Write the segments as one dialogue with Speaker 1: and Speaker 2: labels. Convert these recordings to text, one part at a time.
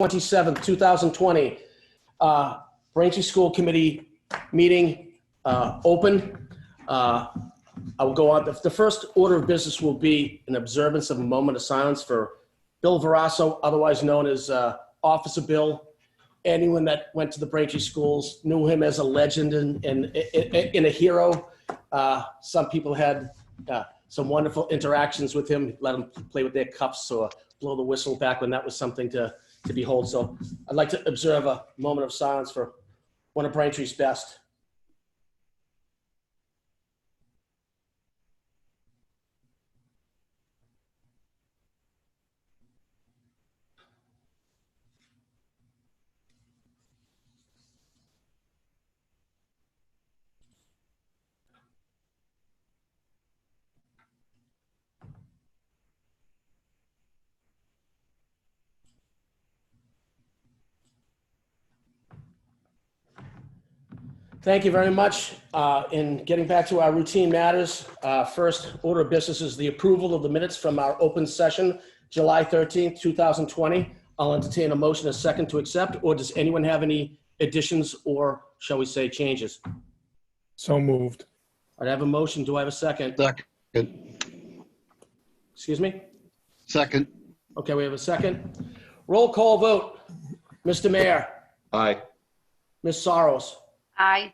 Speaker 1: 27th, 2020. Braintree School Committee meeting open. I will go on. The first order of business will be an observance of a moment of silence for Bill Verasso, otherwise known as Officer Bill. Anyone that went to the Braintree schools knew him as a legend and a hero. Some people had some wonderful interactions with him, let him play with their cups or blow the whistle back when that was something to behold. So I'd like to observe a moment of silence for one of Braintree's best. Thank you very much. In getting back to our routine matters, first order of business is the approval of the minutes from our open session, July 13th, 2020. I'll entertain a motion, a second to accept, or does anyone have any additions or, shall we say, changes?
Speaker 2: So moved.
Speaker 1: I have a motion. Do I have a second?
Speaker 3: Second.
Speaker 1: Excuse me?
Speaker 3: Second.
Speaker 1: Okay, we have a second. Roll call vote. Mr. Mayor.
Speaker 3: Aye.
Speaker 1: Ms. Soros.
Speaker 4: Aye.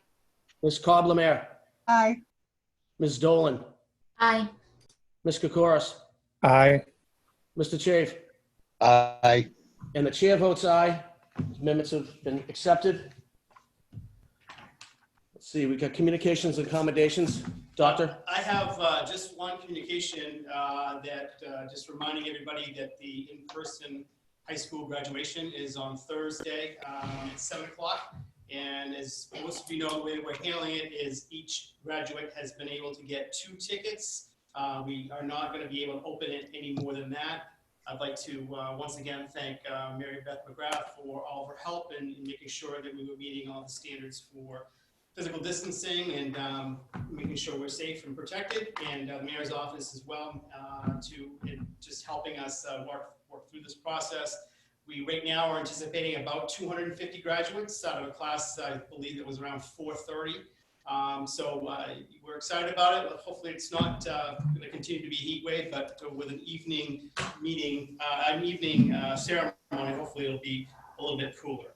Speaker 1: Ms. Cobblemare.
Speaker 4: Aye.
Speaker 1: Ms. Dolan.
Speaker 4: Aye.
Speaker 1: Ms. Koukouris.
Speaker 2: Aye.
Speaker 1: Mr. Chafe.
Speaker 3: Aye.
Speaker 1: And the chair votes aye. Amendments have been accepted. Let's see, we got communications and accommodations. Doctor?
Speaker 5: I have just one communication just reminding everybody that the in-person high school graduation is on Thursday at 7 o'clock. And as most of you know, the way we're handling it is each graduate has been able to get 2 tickets. We are not going to be able to open it any more than that. I'd like to once again thank Mary Beth McGrath for all of her help in making sure that we were meeting all the standards for physical distancing and making sure we're safe and protected, and the mayor's office as well in just helping us work through this process. We right now are anticipating about 250 graduates out of a class, I believe it was around 430. So we're excited about it. Hopefully it's not going to continue to be a heat wave, but with an evening meeting, ceremony, hopefully it'll be a little bit cooler.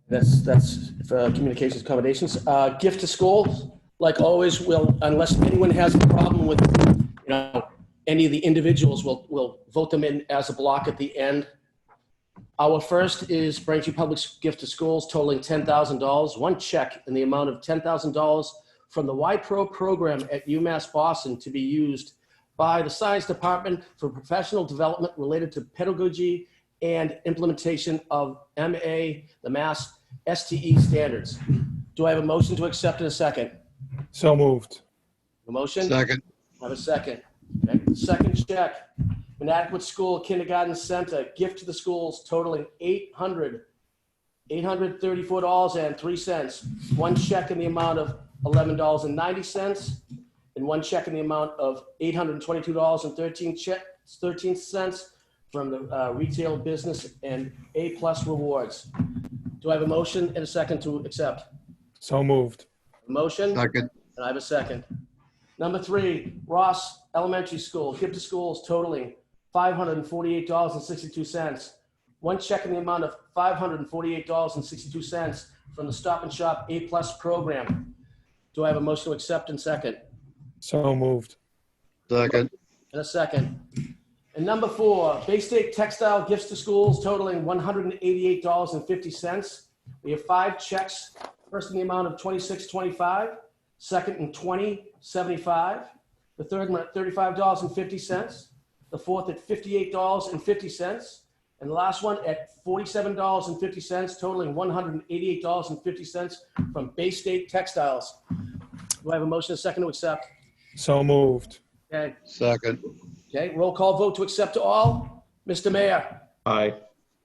Speaker 1: That's for communications accommodations. Gift to schools, like always, unless anyone has a problem with, any of the individuals, we'll vote them in as a block at the end. Our first is Braintree Public's gift to schools totaling $10,000. One check in the amount of $10,000 from the YPro program at UMass Boston to be used by the Science Department for professional development related to pedagogy and implementation of MA, the Mass STE standards. Do I have a motion to accept in a second?
Speaker 2: So moved.
Speaker 1: A motion?
Speaker 3: Second.
Speaker 1: I have a second. Okay. Second check. Inadequate School Kindergarten Center, gift to the schools totaling $834.03. One check in the amount of $11.90 and one check in the amount of $822.13 from the retail business and A+ rewards. Do I have a motion and a second to accept?
Speaker 2: So moved.
Speaker 1: A motion?
Speaker 3: Second.
Speaker 1: And I have a second. Number 3, Ross Elementary School, gift to schools totaling $548.62. One check in the amount of $548.62 from the Stop and Shop A+ program. Do I have a motion to accept and second?
Speaker 2: So moved.
Speaker 3: Second.
Speaker 1: And a second. And number 4, Bay State Textile gifts to schools totaling $188.50. We have 5 checks. First in the amount of $26.25, second in $20.75, the third one at $35.50, the fourth at $58.50, and the last one at $47.50, totaling $188.50 from Bay State Textiles. Do I have a motion, a second to accept?
Speaker 2: So moved.
Speaker 1: Okay.
Speaker 3: Second.
Speaker 1: Okay, roll call vote to accept to all. Mr. Mayor.
Speaker 3: Aye.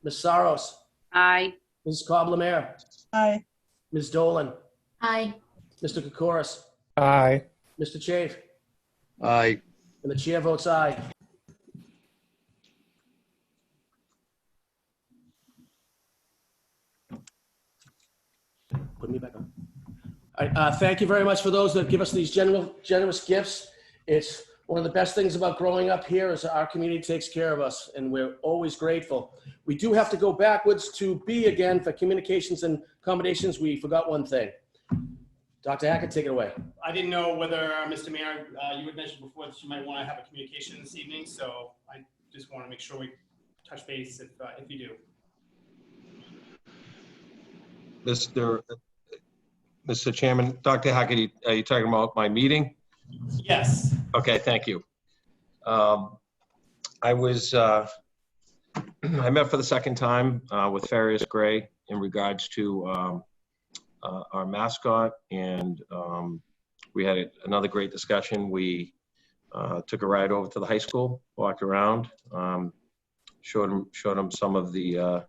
Speaker 1: Ms. Soros.
Speaker 4: Aye.
Speaker 1: Ms. Cobblemare.
Speaker 4: Aye.
Speaker 1: Ms. Dolan.
Speaker 4: Aye.
Speaker 1: Mr. Koukouris.
Speaker 2: Aye.
Speaker 1: Mr. Chafe.
Speaker 3: Aye.
Speaker 1: And the chair votes aye. put me back on. All right, thank you very much for those that give us these generous gifts. It's one of the best things about growing up here is our community takes care of us, and we're always grateful. We do have to go backwards to B again for communications and accommodations. We forgot one thing. Dr. Hackett, take it away.
Speaker 5: I didn't know whether, Mr. Mayor, you had mentioned before that you might want to have a communication this evening, so I just want to make sure we touch base if you do.
Speaker 6: Mr. Chairman, Dr. Hackett, are you talking about my meeting?
Speaker 5: Yes.
Speaker 6: Okay, thank you. I met for the second time with Farius Gray in regards to our mascot, and we had another great discussion. We took a ride over to the high school, walked around, showed him some of the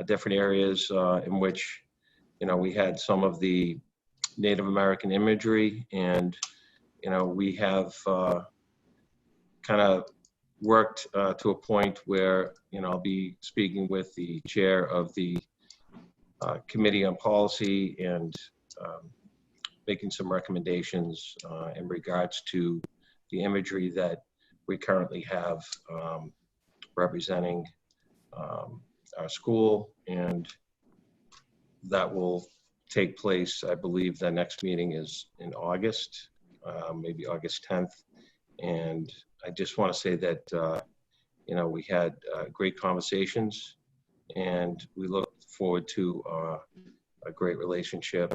Speaker 6: different areas in which, we had some of the Native American imagery, and we have kind of worked to a point where I'll be speaking with the chair of the Committee on Policy and making some recommendations in regards to the imagery that we currently have representing our school, and that will take place, I believe the next meeting is in August, maybe August 10th. And I just want to say that, we had great conversations, and we look forward to a great relationship.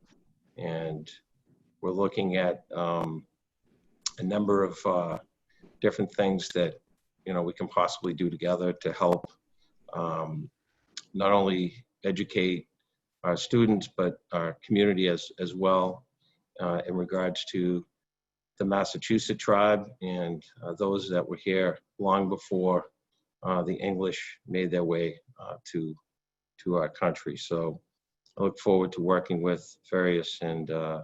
Speaker 6: And we're looking at a number of different things that, we can possibly do together to help not only educate our students, but our community as well in regards to the Massachusetts tribe and those that were here long before the English made their way to our country. So I look forward to working with Farius, and I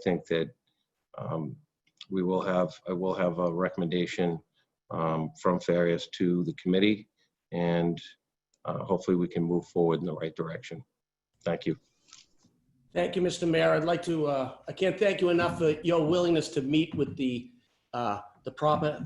Speaker 6: think that I will have a recommendation from Farius to the committee, and hopefully we can move forward in the right direction. Thank you.
Speaker 1: Thank you, Mr. Mayor. I'd like to, I can't thank you enough for your willingness to meet with the proper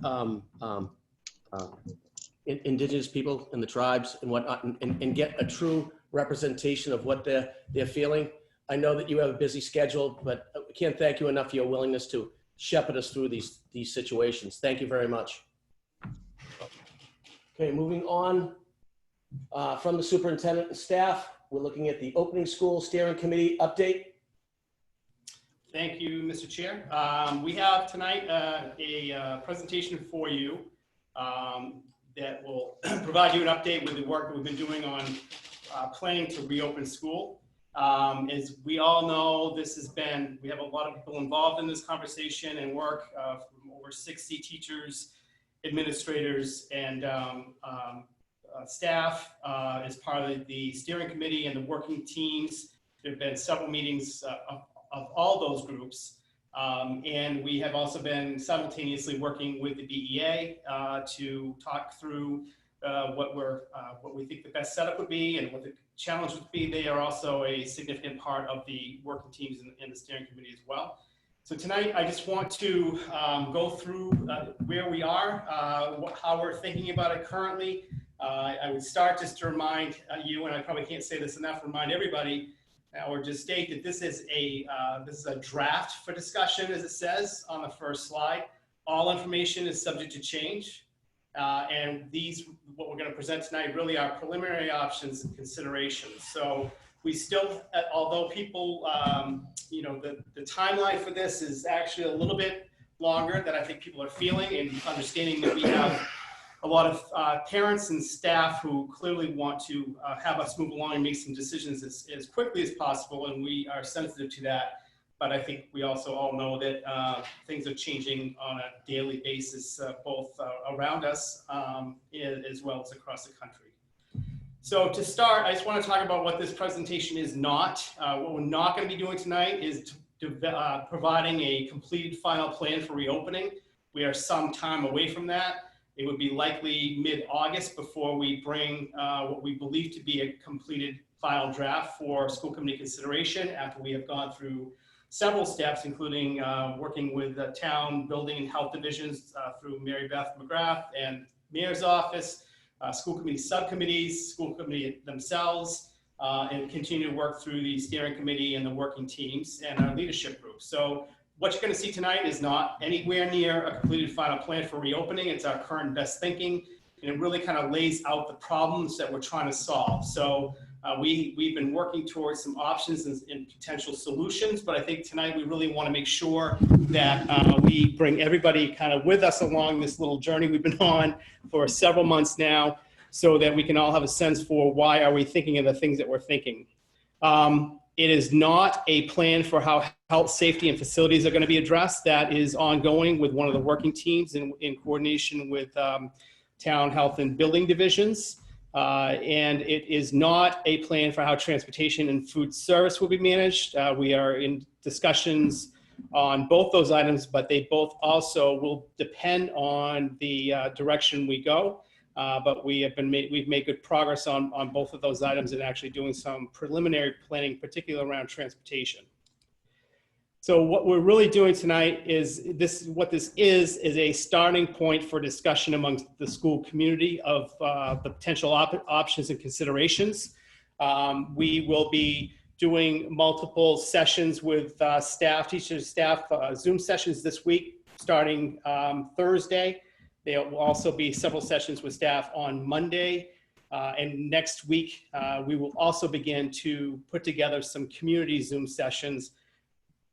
Speaker 1: indigenous people and the tribes and whatnot, and get a true representation of what they're feeling. I know that you have a busy schedule, but I can't thank you enough for your willingness to shepherd us through these situations. Thank you very much. Okay, moving on from the superintendent and staff, we're looking at the opening school steering committee update.
Speaker 5: Thank you, Mr. Chair. We have tonight a presentation for you that will provide you an update with the work that we've been doing on planning to reopen school. As we all know, we have a lot of people involved in this conversation and work from over 60 teachers, administrators, and staff as part of the steering committee and the working teams. There have been several meetings of all those groups. And we have also been simultaneously working with the BEA to talk through what we think the best setup would be and what the challenge would be. They are also a significant part of the working teams in the steering committee as well. So tonight, I just want to go through where we are, how we're thinking about it currently. I would start just to remind you, and I probably can't say this enough, remind everybody, or just state that this is a draft for discussion, as it says on the first slide. All information is subject to change. And what we're going to present tonight, really are preliminary options and considerations. So we still, although people, the timeline for this is actually a little bit longer than I think people are feeling, and understanding that we have a lot of parents and staff who clearly want to have us move along and make some decisions as quickly as possible, and we are sensitive to that. But I think we also all know that things are changing on a daily basis, both around us as well as across the country. So to start, I just want to talk about what this presentation is not. What we're not going to be doing tonight is providing a completed final plan for reopening. We are some time away from that. it would be likely mid-August before we bring what we believe to be a completed final draft for school committee consideration after we have gone through several steps, including working with the town building and health divisions through Mary Beth McGrath and mayor's office, school committee subcommittees, school committee themselves, and continue to work through the steering committee and the working teams and our leadership group. So what you're going to see tonight is not anywhere near a completed final plan for reopening. It's our current best thinking, and it really kind of lays out the problems that we're trying to solve. So we've been working towards some options and potential solutions, but I think tonight we really want to make sure that we bring everybody kind of with us along this little journey we've been on for several months now, so that we can all have a sense for why are we thinking of the things that we're thinking. It is not a plan for how health, safety, and facilities are going to be addressed. That is ongoing with one of the working teams in coordination with town health and building divisions. And it is not a plan for how transportation and food service will be managed. We are in discussions on both those items, but they both also will depend on the direction we go. But we've made good progress on both of those items and actually doing some preliminary planning, particularly around transportation. So what we're really doing tonight is what this is a starting point for discussion amongst the school community of the potential options and considerations. We will be doing multiple sessions with staff, teachers, staff, Zoom sessions this week, starting Thursday. There will also be several sessions with staff on Monday. And next week, we will also begin to put together some community Zoom sessions,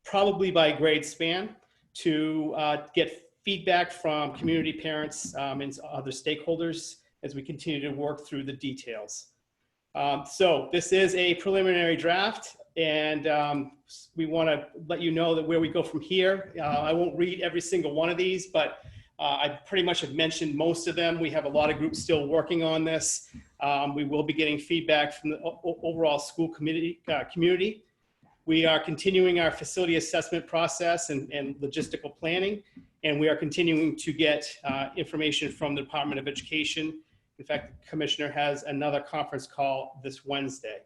Speaker 5: probably by grade span, to get feedback from community parents and other stakeholders as we continue to work through the details. So this is a preliminary draft, and we want to let you know that where we go from here. I won't read every single one of these, but I pretty much have mentioned most of them. We have a lot of groups still working on this. We will be getting feedback from the overall school community. We are continuing our facility assessment process and logistical planning, and we are continuing to get information from the Department of Education. In fact, the Commissioner has another conference call this Wednesday.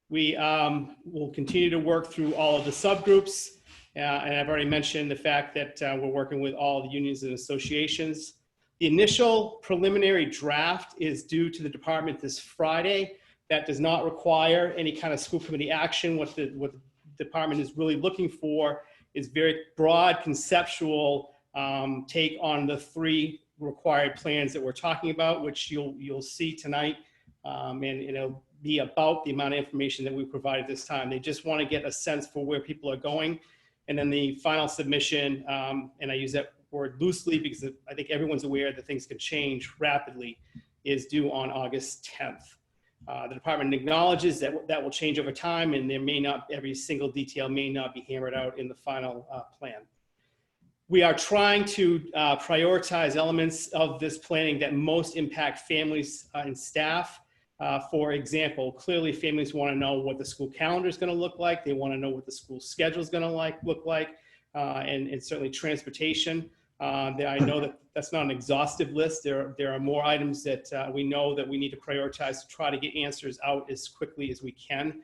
Speaker 5: We will continue to work through all of the subgroups, and I've already mentioned the fact that we're working with all the unions and associations. The initial preliminary draft is due to the department this Friday. That does not require any kind of school committee action. What the department is really looking for is very broad conceptual take on the three required plans that we're talking about, which you'll see tonight, and it'll be about the amount of information that we provide at this time. They just want to get a sense for where people are going. And then the final submission, and I use that word loosely because I think everyone's aware that things can change rapidly, is due on August 10th. The department acknowledges that that will change over time, and there may not, every single detail may not be hammered out in the final plan. We are trying to prioritize elements of this planning that most impact families and staff. For example, clearly families want to know what the school calendar is going to look like. They want to know what the school schedule is going to look like, and certainly transportation. I know that that's not an exhaustive list. There are more items that we know that we need to prioritize to try to get answers out as quickly as we can.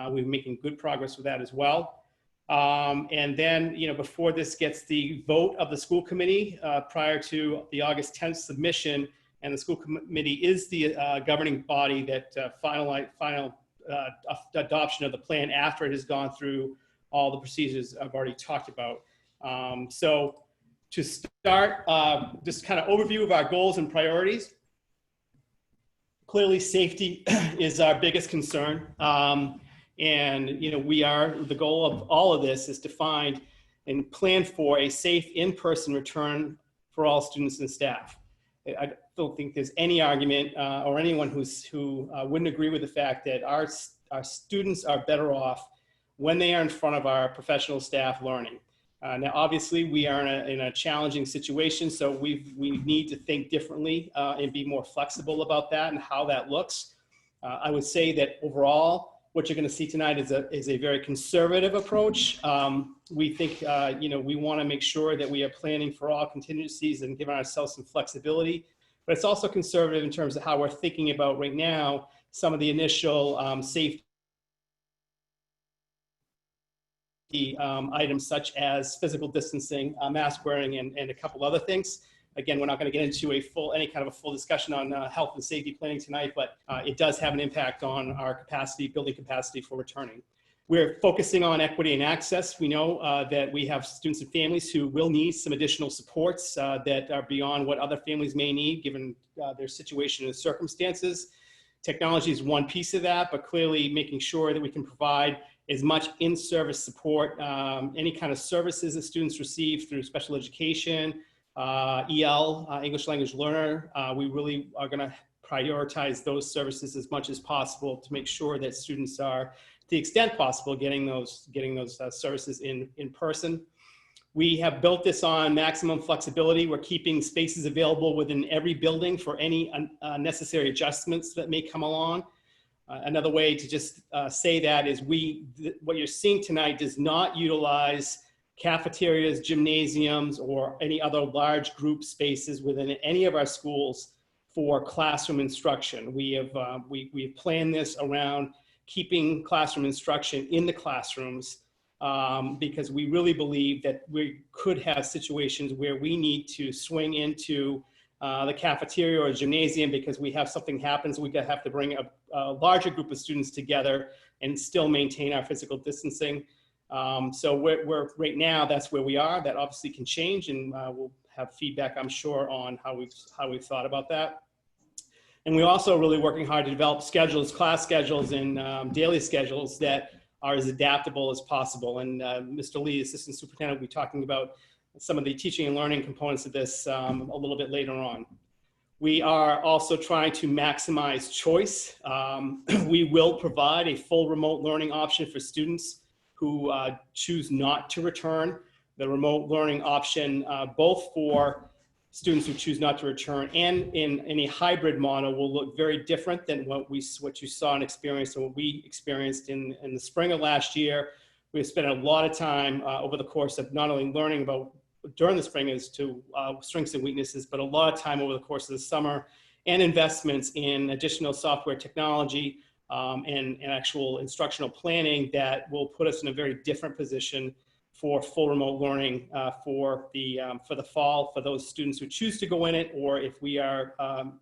Speaker 5: We're making good progress with that as well. And then, before this gets the vote of the school committee prior to the August 10th submission, and the school committee is the governing body that final adoption of the plan after it has gone through all the procedures I've already talked about. So to start, just kind of overview of our goals and priorities. Clearly, safety is our biggest concern. And, the goal of all of this is to find and plan for a safe in-person return for all students and staff. I don't think there's any argument or anyone who wouldn't agree with the fact that our students are better off when they are in front of our professional staff learning. Now, obviously, we are in a challenging situation, so we need to think differently and be more flexible about that and how that looks. I would say that overall, what you're going to see tonight is a very conservative approach. We think, we want to make sure that we are planning for all contingencies and giving ourselves some flexibility. But it's also conservative in terms of how we're thinking about right now some of the initial safety items such as physical distancing, mask wearing, and a couple other things. Again, we're not going to get into any kind of a full discussion on health and safety planning tonight, but it does have an impact on our capacity, building capacity for returning. We're focusing on equity and access. We know that we have students and families who will need some additional supports that are beyond what other families may need given their situation and circumstances. Technology is one piece of that, but clearly making sure that we can provide as much in-service support, any kind of services that students receive through special education, EL, English language learner. We really are going to prioritize those services as much as possible to make sure that students are, to the extent possible, getting those services in person. We have built this on maximum flexibility. We're keeping spaces available within every building for any necessary adjustments that may come along. Another way to just say that is what you're seeing tonight does not utilize cafeterias, gymnasiums, or any other large group spaces within any of our schools for classroom instruction. We've planned this around keeping classroom instruction in the classrooms because we really believe that we could have situations where we need to swing into the cafeteria or gymnasium because we have something happens, we have to bring a larger group of students together and still maintain our physical distancing. So we're right now, that's where we are. That obviously can change, and we'll have feedback, I'm sure, on how we've thought about that. And we're also really working hard to develop schedules, class schedules, and daily schedules that are as adaptable as possible. And Mr. Lee, Assistant Superintendent, will be talking about some of the teaching and learning components of this a little bit later on. We are also trying to maximize choice. We will provide a full remote learning option for students who choose not to return. The remote learning option, both for students who choose not to return and in a hybrid model, will look very different than what you saw and experienced and what we experienced in the spring of last year. We spent a lot of time over the course of not only learning about during the spring as to strengths and weaknesses, but a lot of time over the course of the summer and investments in additional software technology and actual instructional planning that will put us in a very different position for full remote learning for the fall for those students who choose to go in it, or if we are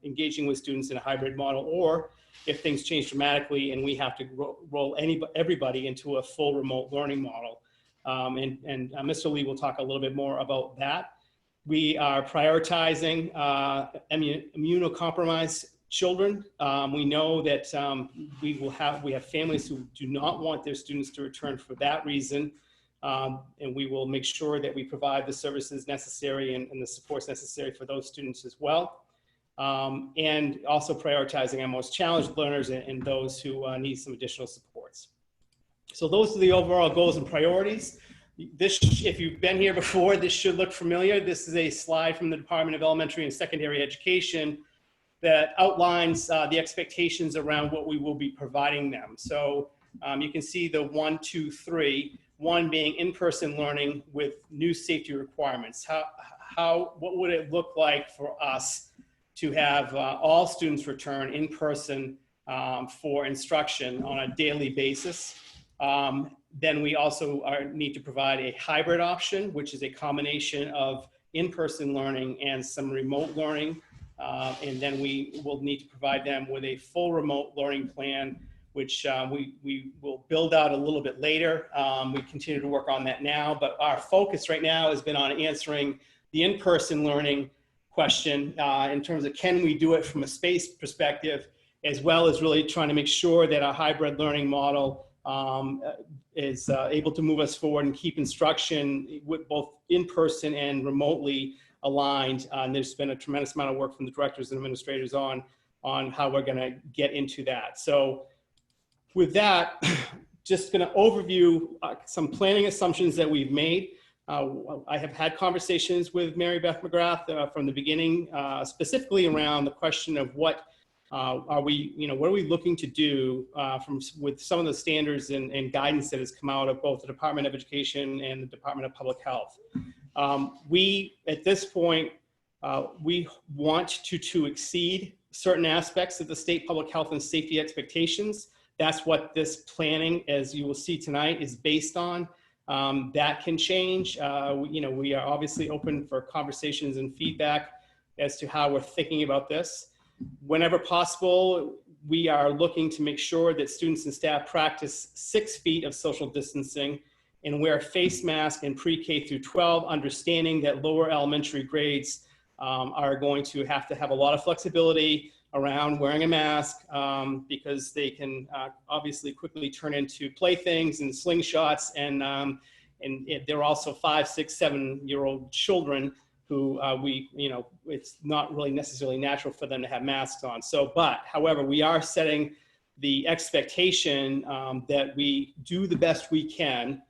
Speaker 5: engaging with students in a hybrid model, or if things change dramatically and we have to roll everybody into a full remote learning model. And Mr. Lee will talk a little bit more about that. We are prioritizing immunocompromised children. We know that we have families who do not want their students to return for that reason. And we will make sure that we provide the services necessary and the supports necessary for those students as well. And also prioritizing our most challenged learners and those who need some additional supports. So those are the overall goals and priorities. This, if you've been here before, this should look familiar. This is a slide from the Department of Elementary and Secondary Education that outlines the expectations around what we will be providing them. So you can see the 1, 2, 3. 1 being in-person learning with new safety requirements. What would it look like for us to have all students return in person for instruction on a daily basis? Then we also need to provide a hybrid option, which is a combination of in-person learning and some remote learning. And then we will need to provide them with a full remote learning plan, which we will build out a little bit later. We continue to work on that now, but our focus right now has been on answering the in-person learning question in terms of can we do it from a space perspective, as well as really trying to make sure that our hybrid learning model is able to move us forward and keep instruction with both in-person and remotely aligned. And there's been a tremendous amount of work from the directors and administrators on how we're gonna get into that. So with that, just gonna overview some planning assumptions that we've made. I have had conversations with Mary Beth McGrath from the beginning, specifically around the question of what what are we looking to do with some of the standards and guidance that has come out of both the Department of Education and the Department of Public Health? We, at this point, we want to exceed certain aspects of the state public health and safety expectations. That's what this planning, as you will see tonight, is based on. That can change. We are obviously open for conversations and feedback as to how we're thinking about this. Whenever possible, we are looking to make sure that students and staff practice 6 feet of social distancing and wear face masks in pre-K through 12, understanding that lower elementary grades are going to have a lot of flexibility around wearing a mask because they can obviously quickly turn into playthings and slingshots, and they're also 5, 6, 7-year-old children who it's not really necessarily natural for them to have masks on. However, we are setting the expectation that we do the best we can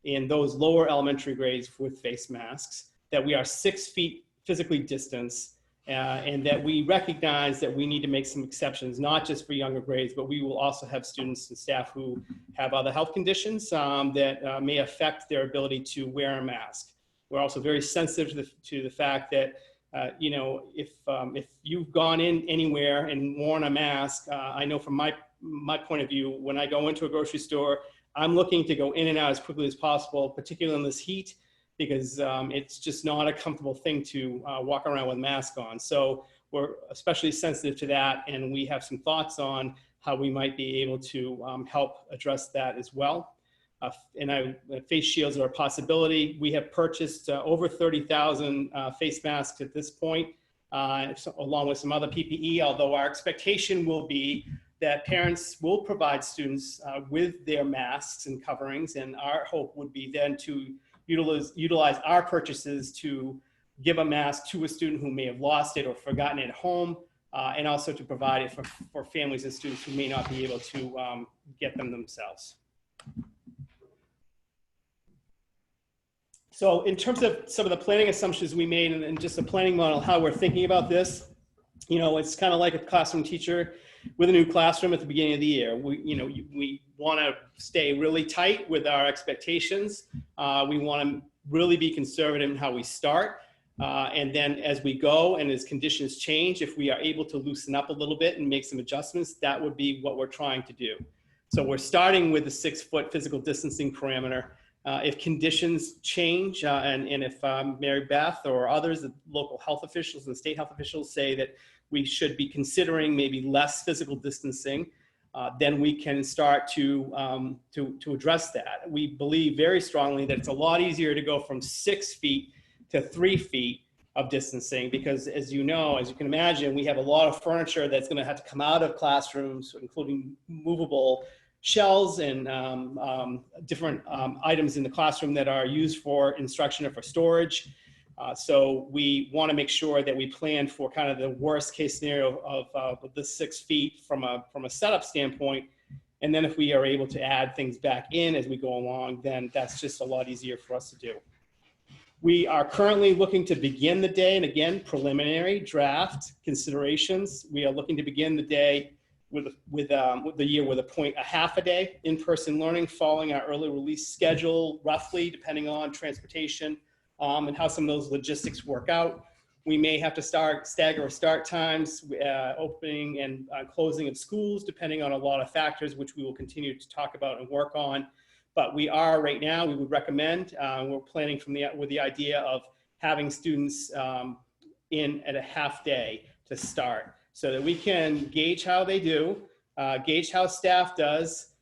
Speaker 5: in those lower elementary grades with face masks, that we are 6 feet physically distanced, and that we recognize that we need to make some exceptions, not just for younger grades, but we will also have students and staff who have other health conditions that may affect their ability to wear a mask. We're also very sensitive to the fact that, if you've gone in anywhere and worn a mask, I know from my point of view, when I go into a grocery store, I'm looking to go in and out as quickly as possible, particularly in this heat, because it's just not a comfortable thing to walk around with a mask on. So we're especially sensitive to that, and we have some thoughts on how we might be able to help address that as well. Face shields are a possibility. We have purchased over 30,000 face masks at this point, along with some other PPE, although our expectation will be that parents will provide students with their masks and coverings, and our hope would be then to utilize our purchases to give a mask to a student who may have lost it or forgotten it at home, and also to provide it for families and students who may not be able to get them themselves. So in terms of some of the planning assumptions we made and just the planning model, how we're thinking about this, it's kind of like a classroom teacher with a new classroom at the beginning of the year. We want to stay really tight with our expectations. We want to really be conservative in how we start. And then as we go and as conditions change, if we are able to loosen up a little bit and make some adjustments, that would be what we're trying to do. So we're starting with the 6-foot physical distancing parameter. If conditions change and if Mary Beth or others, the local health officials and state health officials say that we should be considering maybe less physical distancing, then we can start to address that. We believe very strongly that it's a lot easier to go from 6 feet to 3 feet of distancing, because as you can imagine, we have a lot of furniture that's going to have to come out of classrooms, including movable shelves and different items in the classroom that are used for instruction or for storage. So we want to make sure that we plan for kind of the worst case scenario of the 6 feet from a setup standpoint. And then if we are able to add things back in as we go along, then that's just a lot easier for us to do. We are currently looking to begin the day, and again, preliminary draft considerations. We are looking to begin the day with the year with a half a day in-person learning, following our early release schedule, roughly, depending on transportation and how some of those logistics work out. We may have to stagger start times, opening and closing of schools, depending on a lot of factors, which we will continue to talk about and work on. But we are right now, we would recommend, we're planning with the idea of having students in at a half day to start, so that we can gauge how they do, gauge how staff does,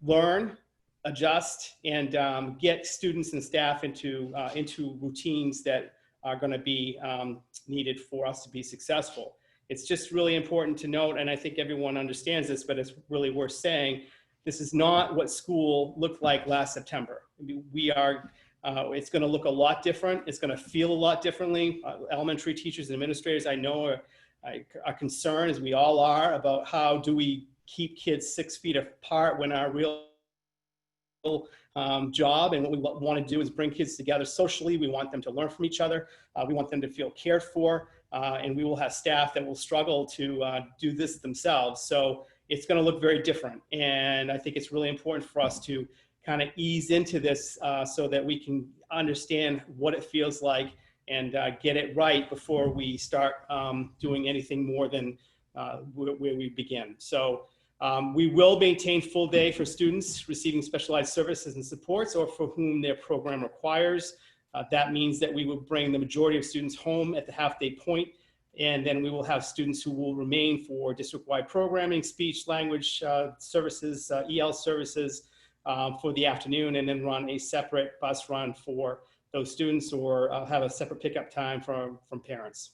Speaker 5: learn, adjust, and get students and staff into routines that are going to be needed for us to be successful. It's just really important to note, and I think everyone understands this, but it's really worth saying, this is not what school looked like last September. It's going to look a lot different. It's going to feel a lot differently. Elementary teachers and administrators, I know, are concerned, as we all are, about how do we keep kids 6 feet apart when our real job and what we want to do is bring kids together socially. We want them to learn from each other. We want them to feel cared for. and we will have staff that will struggle to do this themselves. So it's going to look very different. And I think it's really important for us to kind of ease into this so that we can understand what it feels like and get it right before we start doing anything more than where we begin. So we will maintain full day for students receiving specialized services and supports or for whom their program requires. That means that we will bring the majority of students home at the half-day point, and then we will have students who will remain for district-wide programming, speech, language services, EL services for the afternoon, and then run a separate bus run for those students or have a separate pickup time from parents.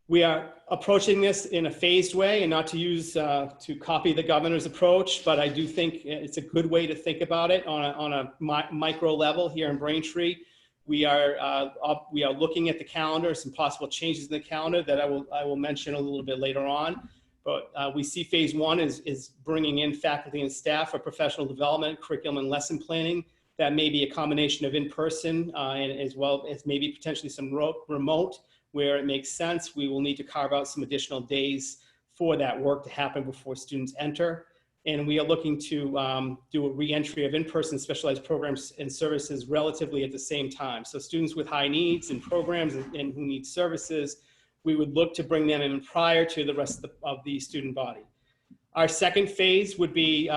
Speaker 5: We are approaching this in a phased way, and not to use to copy the governor's approach, but I do think it's a good way to think about it on a micro level here in Braintree. We are looking at the calendar, some possible changes in the calendar that I will mention a little bit later on. But we see phase one is bringing in faculty and staff for professional development, curriculum and lesson planning. That may be a combination of in-person and as well as maybe potentially some remote. Where it makes sense, we will need to carve out some additional days for that work to happen before students enter. And we are looking to do a re-entry of in-person specialized programs and services relatively at the same time. So students with high needs and programs and who need services, we would look to bring them in prior to the rest of the student body. Our second phase would be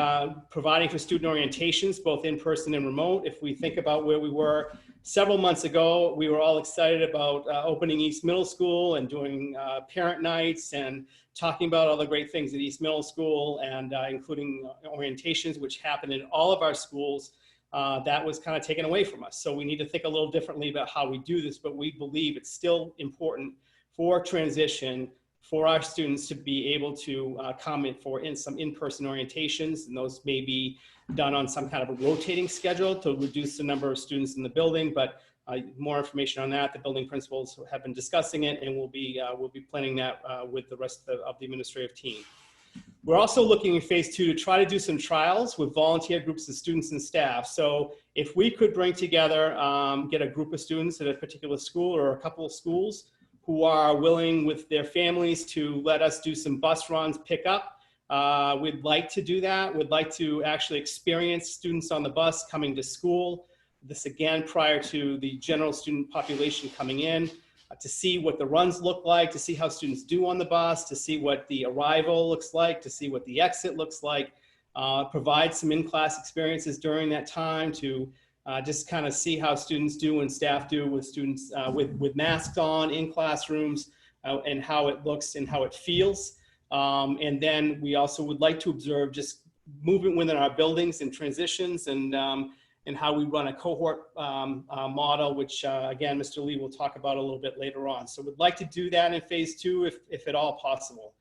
Speaker 5: providing for student orientations, both in person and remote. If we think about where we were several months ago, we were all excited about opening East Middle School and doing parent nights and talking about all the great things at East Middle School and including orientations, which happen in all of our schools. That was kind of taken away from us. So we need to think a little differently about how we do this, but we believe it's still important for transition for our students to be able to come in for some in-person orientations, and those may be done on some kind of a rotating schedule to reduce the number of students in the building. But more information on that, the building principals have been discussing it, and we'll be planning that with the rest of the administrative team. We're also looking in phase two to try to do some trials with volunteer groups of students and staff. So if we could bring together, get a group of students at a particular school or a couple of schools who are willing with their families to let us do some bus runs, pick up. We'd like to do that. We'd like to actually experience students on the bus coming to school. This again, prior to the general student population coming in, to see what the runs look like, to see how students do on the bus, to see what the arrival looks like, to see what the exit looks like, provide some in-class experiences during that time to just kind of see how students do and staff do with students with masks on in classrooms and how it looks and how it feels. And then we also would like to observe just movement within our buildings and transitions and how we run a cohort model, which again, Mr. Lee will talk about a little bit later on. So we'd like to do that in phase two if at all possible.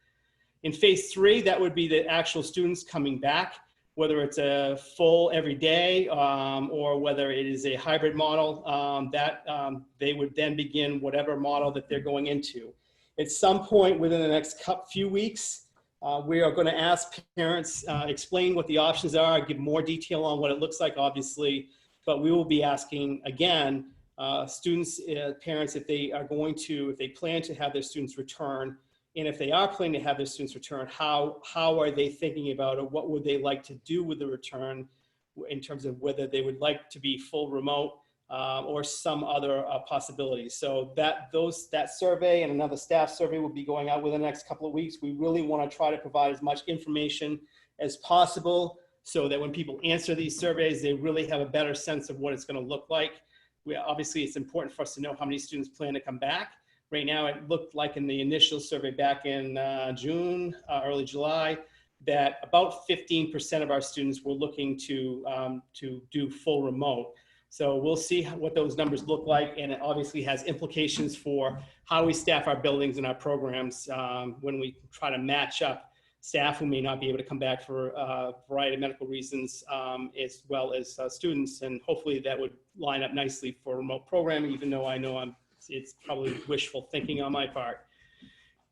Speaker 5: In phase three, that would be the actual students coming back, whether it's a full every day or whether it is a hybrid model, they would then begin whatever model that they're going into. At some point within the next few weeks, we are going to ask parents, explain what the options are, give more detail on what it looks like, obviously, but we will be asking, again, students, parents, if they plan to have their students return, and if they are planning to have their students return, how are they thinking about it? What would they like to do with the return in terms of whether they would like to be full remote or some other possibilities? So that survey and another staff survey will be going out within the next couple of weeks. We really want to try to provide as much information as possible so that when people answer these surveys, they really have a better sense of what it's going to look like. Obviously, it's important for us to know how many students plan to come back. Right now, it looked like in the initial survey back in June, early July, that about 15% of our students were looking to do full remote. So we'll see what those numbers look like, and it obviously has implications for how we staff our buildings and our programs when we try to match up staff who may not be able to come back for a variety of medical reasons, as well as students, and hopefully that would line up nicely for remote programming, even though I know it's probably wishful thinking on my part.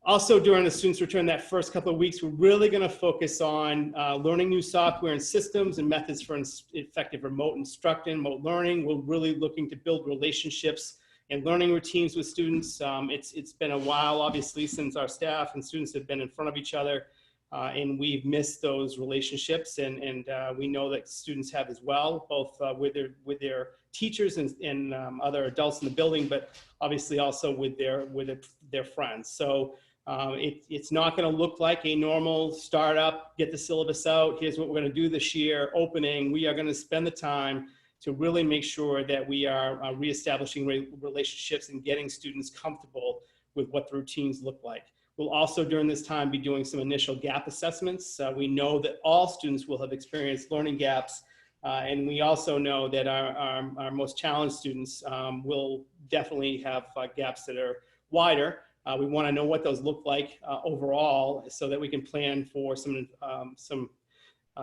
Speaker 5: Also, during the students' return that first couple of weeks, we're really going to focus on learning new software and systems and methods for effective remote instruction, remote learning. We're really looking to build relationships and learning routines with students. It's been a while, obviously, since our staff and students have been in front of each other, and we've missed those relationships, and we know that students have as well, both with their teachers and other adults in the building, but obviously also with their friends. So it's not going to look like a normal startup, get the syllabus out, here's what we're going to do this year, opening. We are going to spend the time to really make sure that we are reestablishing relationships and getting students comfortable with what the routines look like. We'll also during this time be doing some initial gap assessments. We know that all students will have experienced learning gaps, and we also know that our most challenged students will definitely have gaps that are wider. We want to know what those look like overall so that we can plan for some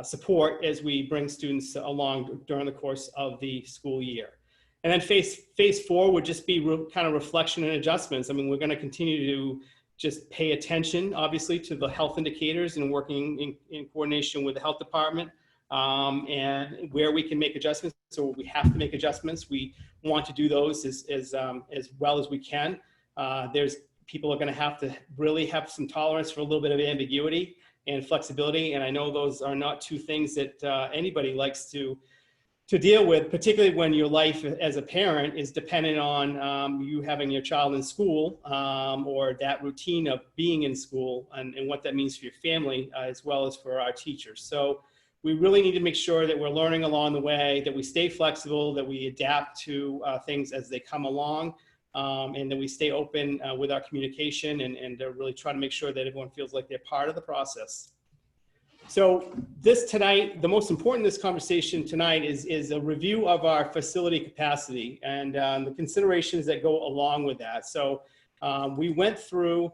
Speaker 5: support as we bring students along during the course of the school year. And then phase 4 would just be kind of reflection and adjustments. I mean, we're going to continue to just pay attention, obviously, to the health indicators and working in coordination with the health department and where we can make adjustments. So we have to make adjustments. We want to do those as well as we can. People are going to have to really have some tolerance for a little bit of ambiguity and flexibility. And I know those are not two things that anybody likes to deal with, particularly when your life as a parent is dependent on you having your child in school or that routine of being in school and what that means for your family as well as for our teachers. So we really need to make sure that we're learning along the way, that we stay flexible, that we adapt to things as they come along, and that we stay open with our communication and really try to make sure that everyone feels like they're part of the process. So this tonight, the most important in this conversation tonight is a review of our facility capacity and the considerations that go along with that. So we went through,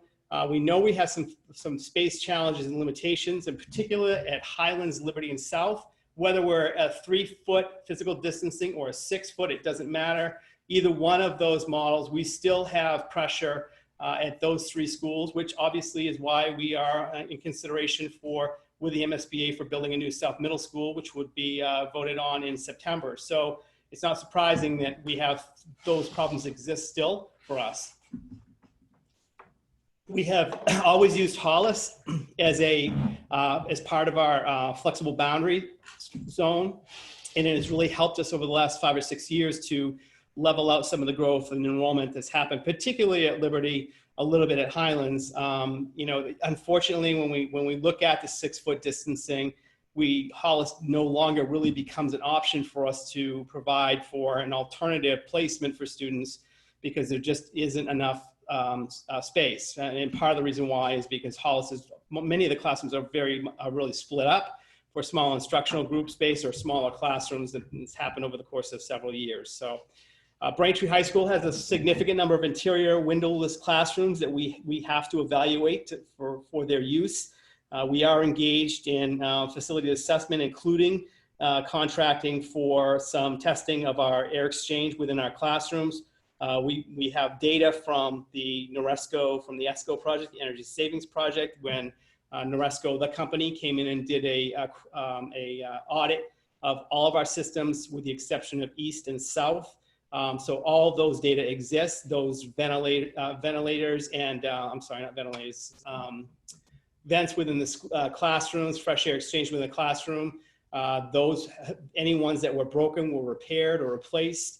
Speaker 5: we know we have some space challenges and limitations, in particular at Highlands, Liberty, and South. Whether we're at 3-foot physical distancing or a 6-foot, it doesn't matter. Either one of those models, we still have pressure at those 3 schools, which obviously is why we are in consideration with the MSBA for building a new South Middle School, which would be voted on in September. So it's not surprising that we have those problems exist still for us. We have always used Hollis as part of our flexible boundary zone, and it has really helped us over the last 5 or 6 years to level out some of the growth and enrollment that's happened, particularly at Liberty, a little bit at Highlands. You know, unfortunately, when we look at the 6-foot distancing, Hollis no longer really becomes an option for us to provide for an alternative placement for students because there just isn't enough space. And part of the reason why is because many of the classrooms are really split up for small instructional group space or smaller classrooms, and it's happened over the course of several years. So Braintree High School has a significant number of interior windowless classrooms that we have to evaluate for their use. We are engaged in facility assessment, including contracting for some testing of our air exchange within our classrooms. We have data from the NORESCO, from the ESCO project, the Energy Savings Project, when NORESCO, the company, came in and did a audit of all of our systems with the exception of East and South. So all of those data exist, those ventilators and, I'm sorry, not ventilators, vents within the classrooms, fresh air exchange within the classroom. Any ones that were broken were repaired or replaced.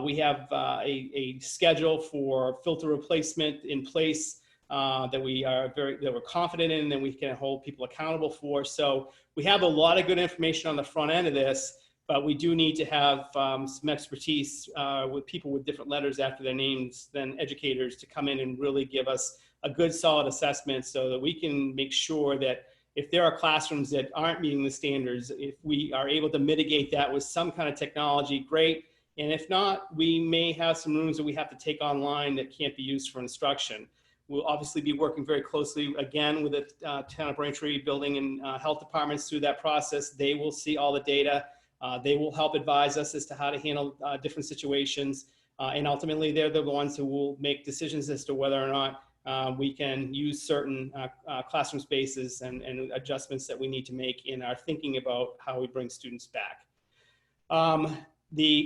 Speaker 5: We have a schedule for filter replacement in place that we're confident in and that we can hold people accountable for. So we have a lot of good information on the front end of this, but we do need to have some expertise with people with different letters after their names than educators to come in and really give us a good solid assessment so that we can make sure that if there are classrooms that aren't meeting the standards, if we are able to mitigate that with some kind of technology, great. And if not, we may have some rooms that we have to take online that can't be used for instruction. We'll obviously be working very closely again with the Town of Braintree building and health departments through that process. They will see all the data. They will help advise us as to how to handle different situations. And ultimately, they're the ones who will make decisions as to whether or not we can use certain classroom spaces and adjustments that we need to make in our thinking about how we bring students back.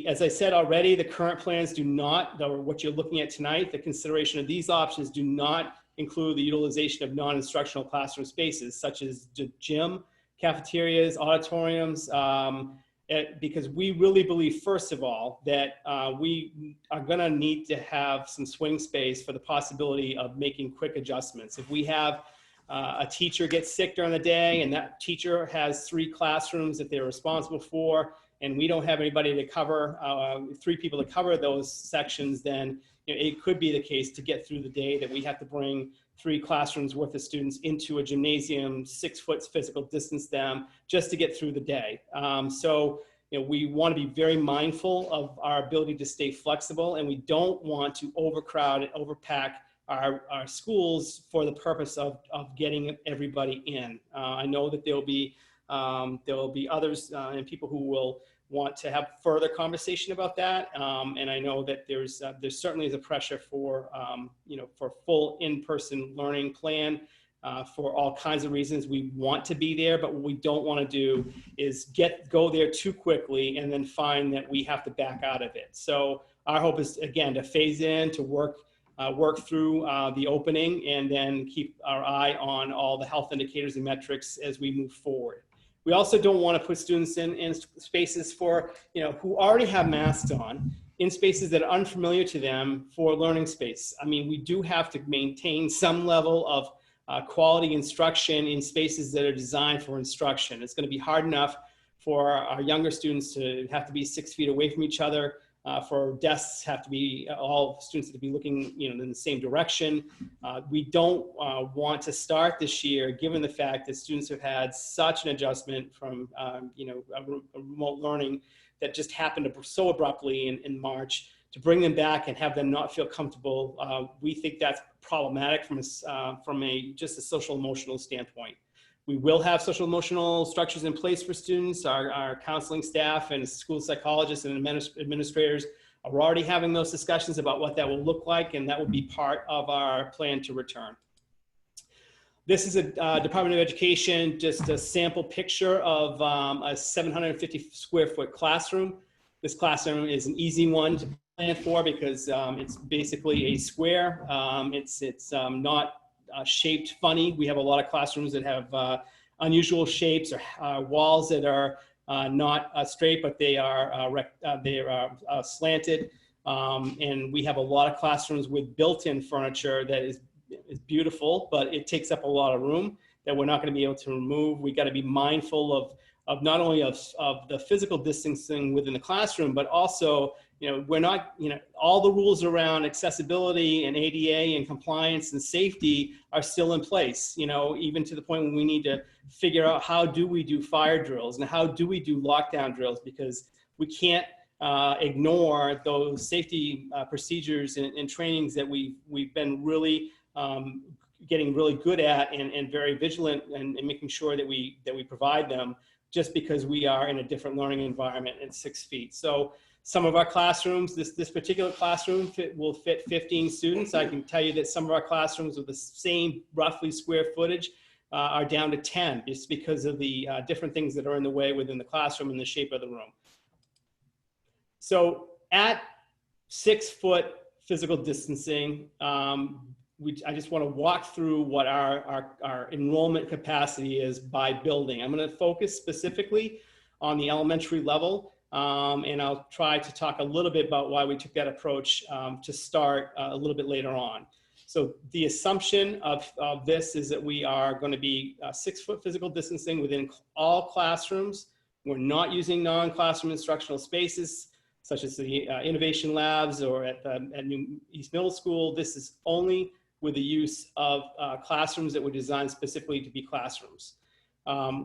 Speaker 5: As I said already, the current plans do not, or what you're looking at tonight, the consideration of these options do not include the utilization of non-instructional classroom spaces such as the gym, cafeterias, auditoriums, because we really believe, first of all, that we are going to need to have some swing space for the possibility of making quick adjustments. If we have a teacher gets sick during the day and that teacher has 3 classrooms that they're responsible for, and we don't have anybody to cover, 3 people to cover those sections, then it could be the case to get through the day that we have to bring 3 classrooms worth of students into a gymnasium, 6 foot physical distance them just to get through the day. So we want to be very mindful of our ability to stay flexible, and we don't want to overcrowd and overpack our schools for the purpose of getting everybody in. I know that there will be others and people who will want to have further conversation about that. And I know that there certainly is a pressure for, for full in-person learning plan for all kinds of reasons. We want to be there, but what we don't want to do is go there too quickly and then find that we have to back out of it. So our hope is, again, to phase in, to work through the opening, and then keep our eye on all the health indicators and metrics as we move forward. We also don't want to put students in spaces for, who already have masks on, in spaces that are unfamiliar to them for learning space. I mean, we do have to maintain some level of quality instruction in spaces that are designed for instruction. It's going to be hard enough for our younger students to have to be 6 feet away from each other. For desks have to be, all students have to be looking in the same direction. We don't want to start this year, given the fact that students have had such an adjustment from a remote learning that just happened so abruptly in March, to bring them back and have them not feel comfortable. We think that's problematic from just a social emotional standpoint. We will have social emotional structures in place for students. Our counseling staff and school psychologists and administrators are already having those discussions about what that will look like, and that will be part of our plan to return. This is a Department of Education, just a sample picture of a 750 square foot classroom. This classroom is an easy one to plan for because it's basically a square. It's not shaped funny. We have a lot of classrooms that have unusual shapes or walls that are not straight, but they are slanted. And we have a lot of classrooms with built-in furniture that is beautiful, but it takes up a lot of room that we're not going to be able to remove. We got to be mindful of not only of the physical distancing within the classroom, but also we're not, all the rules around accessibility and ADA and compliance and safety are still in place, even to the point when we need to figure out how do we do fire drills and how do we do lockdown drills, because we can't ignore those safety procedures and trainings that we've been really getting really good at and very vigilant and making sure that we provide them, just because we are in a different learning environment at 6 feet. So some of our classrooms, this particular classroom will fit 15 students. I can tell you that some of our classrooms with the same roughly square footage are down to 10, just because of the different things that are in the way within the classroom and the shape of the room. So at 6 foot physical distancing, I just want to walk through what our enrollment capacity is by building. I'm going to focus specifically on the elementary level. And I'll try to talk a little bit about why we took that approach to start a little bit later on. So the assumption of this is that we are going to be 6 foot physical distancing within all classrooms. We're not using non-classroom instructional spaces, such as the innovation labs or at New East Middle School. This is only with the use of classrooms that were designed specifically to be classrooms.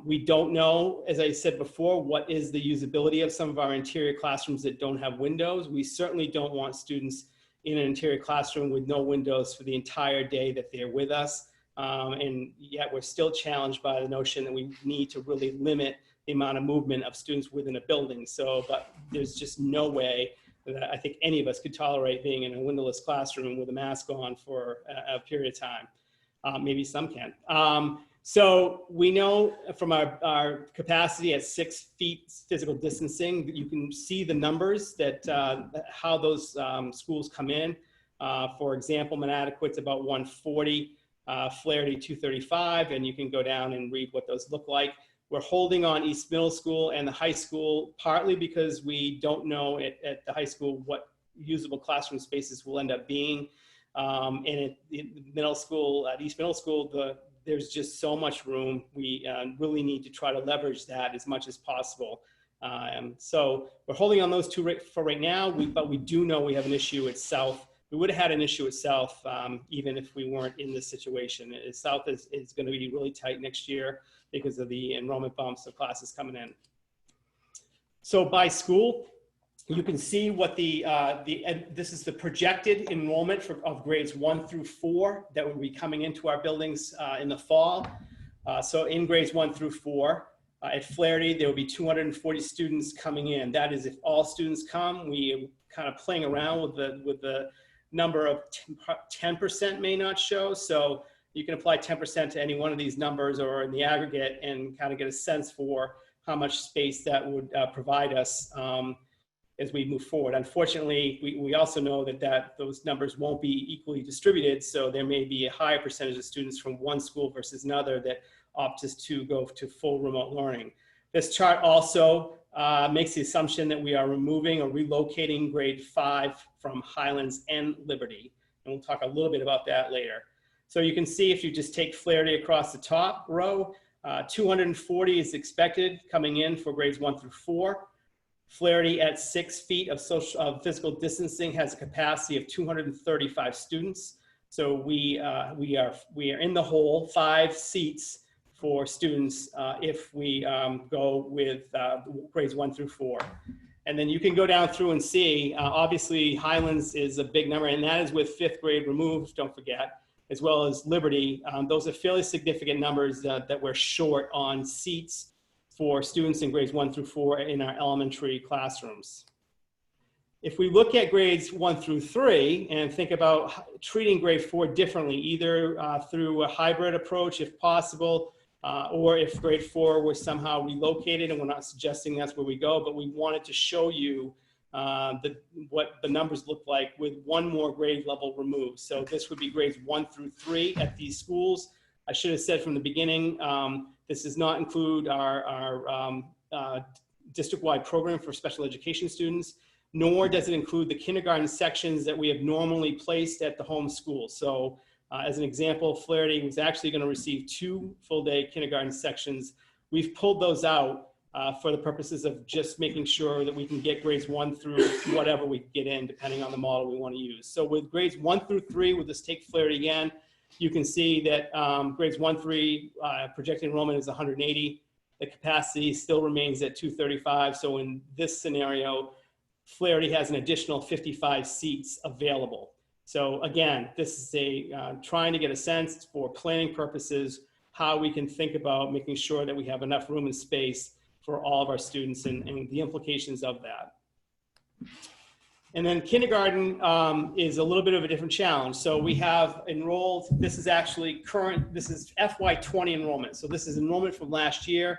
Speaker 5: We don't know, as I said before, what is the usability of some of our interior classrooms that don't have windows. We certainly don't want students in an interior classroom with no windows for the entire day that they're with us. And yet we're still challenged by the notion that we need to really limit the amount of movement of students within a building. So, but there's just no way that I think any of us could tolerate being in a windowless classroom with a mask on for a period of time. Maybe some can. So we know from our capacity at 6 feet physical distancing, that you can see the numbers that how those schools come in. For example, Monadequat's about 140, Flaherty 235, and you can go down and read what those look like. We're holding on East Middle School and the high school partly because we don't know at the high school what usable classroom spaces will end up being. And at the middle school, at East Middle School, there's just so much room. We really need to try to leverage that as much as possible. So we're holding on those two for right now, but we do know we have an issue at South. We would have had an issue at South even if we weren't in this situation. South is going to be really tight next year because of the enrollment bumps of classes coming in. So by school, you can see what this is the projected enrollment of grades 1 through 4 that will be coming into our buildings in the fall. So in grades 1 through 4, at Flaherty, there will be 240 students coming in. That is if all students come. We are kind of playing around with the number of 10% may not show. So you can apply 10% to any one of these numbers or in the aggregate and kind of get a sense for how much space that would provide us as we move forward. Unfortunately, we also know that those numbers won't be equally distributed, so there may be a higher percentage of students from one school versus another that opts to go to full remote learning. This chart also makes the assumption that we are removing or relocating grade 5 from Highlands and Liberty, and we'll talk a little bit about that later. So you can see if you just take Flaherty across the top row, 240 is expected coming in for grades 1 through 4. Flaherty at 6 feet of physical distancing has a capacity of 235 students. So we are in the hole, 5 seats for students if we go with grades 1 through 4. And then you can go down through and see, obviously Highlands is a big number, and that is with 5th grade removed, don't forget, as well as Liberty. Those are fairly significant numbers that we're short on seats for students in grades 1 through 4 in our elementary classrooms. If we look at grades 1 through 3 and think about treating grade 4 differently, either through a hybrid approach if possible, or if grade 4 was somehow relocated, and we're not suggesting that's where we go, but we wanted to show you what the numbers look like with one more grade level removed. So this would be grades 1 through 3 at these schools. I should have said from the beginning, this does not include our district-wide program for special education students, nor does it include the kindergarten sections that we have normally placed at the home school. So as an example, Flaherty was actually going to receive 2 full-day kindergarten sections. We've pulled those out for the purposes of just making sure that we can get grades 1 through whatever we get in, depending on the model we want to use. So with grades 1 through 3, we'll just take Flaherty again. You can see that grades 1 through 3 projected enrollment is 180. The capacity still remains at 235. So in this scenario, Flaherty has an additional 55 seats available. So again, this is trying to get a sense for planning purposes, how we can think about making sure that we have enough room and space for all of our students and the implications of that. And then kindergarten is a little bit of a different challenge. So we have enrolled, this is actually this is FY20 enrollment. So this is enrollment from last year.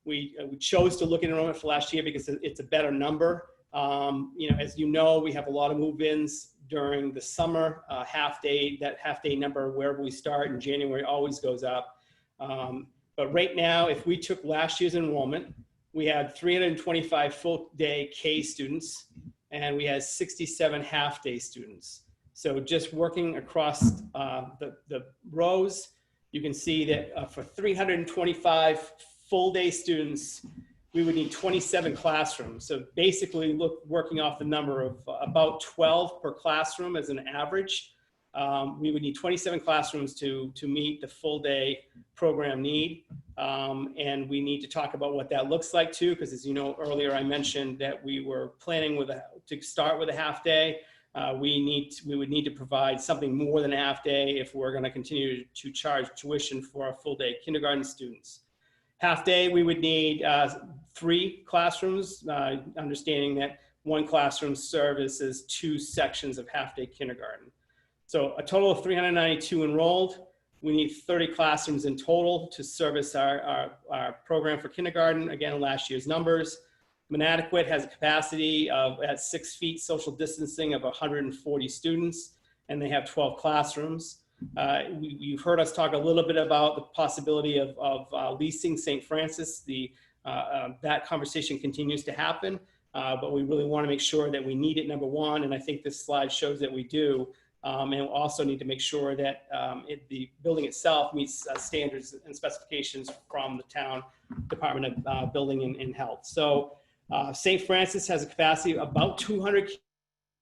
Speaker 5: We chose to look at enrollment for last year because it's a better number. As you know, we have a lot of move-ins during the summer half day. That half day number, wherever we start in January, always goes up. But right now, if we took last year's enrollment, we had 325 full day K students, and we had 67 half day students. So just working across the rows, you can see that for 325 full day students, we would need 27 classrooms. So basically working off the number of about 12 per classroom as an average. We would need 27 classrooms to meet the full day program need. And we need to talk about what that looks like too, because as you know, earlier I mentioned that we were planning to start with a half day. We would need to provide something more than a half day if we're going to continue to charge tuition for our full day kindergarten students. Half day, we would need 3 classrooms, understanding that 1 classroom services 2 sections of half day kindergarten. So a total of 392 enrolled. We need 30 classrooms in total to service our program for kindergarten. Again, last year's numbers. Monadequat has a capacity of, at 6 feet social distancing, of 140 students, and they have 12 classrooms. You've heard us talk a little bit about the possibility of leasing St. Francis. That conversation continues to happen, but we really want to make sure that we need it, number one, and I think this slide shows that we do. And we'll also need to make sure that the building itself meets standards and specifications from the town Department of Building and Health. So St. Francis has a capacity of about 200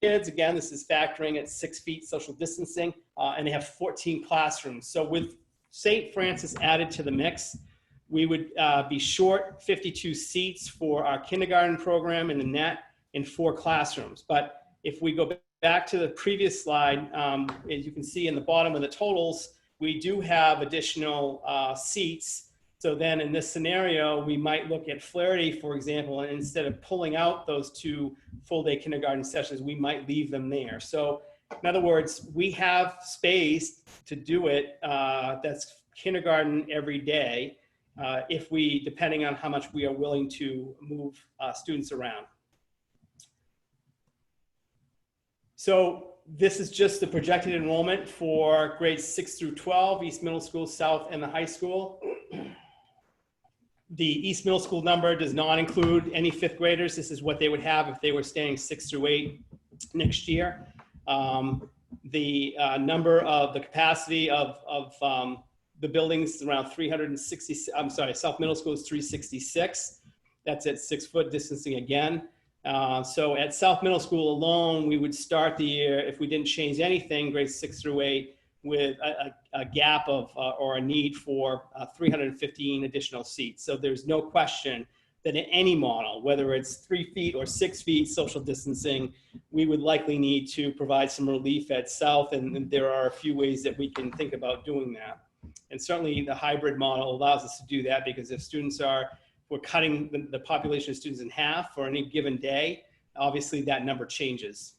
Speaker 5: kids. Again, this is factoring at 6 feet social distancing, and they have 14 classrooms. So with St. Francis added to the mix, we would be short 52 seats for our kindergarten program in the net in 4 classrooms. But if we go back to the previous slide, as you can see in the bottom of the totals, we do have additional seats. So then in this scenario, we might look at Flaherty, for example, and instead of pulling out those 2 full-day kindergarten sessions, we might leave them there. So in other words, we have space to do it. That's kindergarten every day, if we, depending on how much we are willing to move students around. So this is just the projected enrollment for grades 6 through 12, East Middle School, South, and the high school. The East Middle School number does not include any 5th graders. This is what they would have if they were staying 6 through 8 next year. The number of the capacity of the buildings is around 360. I'm sorry, South Middle School is 366. That's at 6 foot distancing again. So at South Middle School alone, we would start the year, if we didn't change anything, grades 6 through 8, with a gap of, or a need for 315 additional seats. So there's no question that in any model, whether it's 3 feet or 6 feet social distancing, we would likely need to provide some relief at South, and there are a few ways that we can think about doing that. And certainly the hybrid model allows us to do that, because if students are, we're cutting the population of students in half for any given day, obviously that number changes.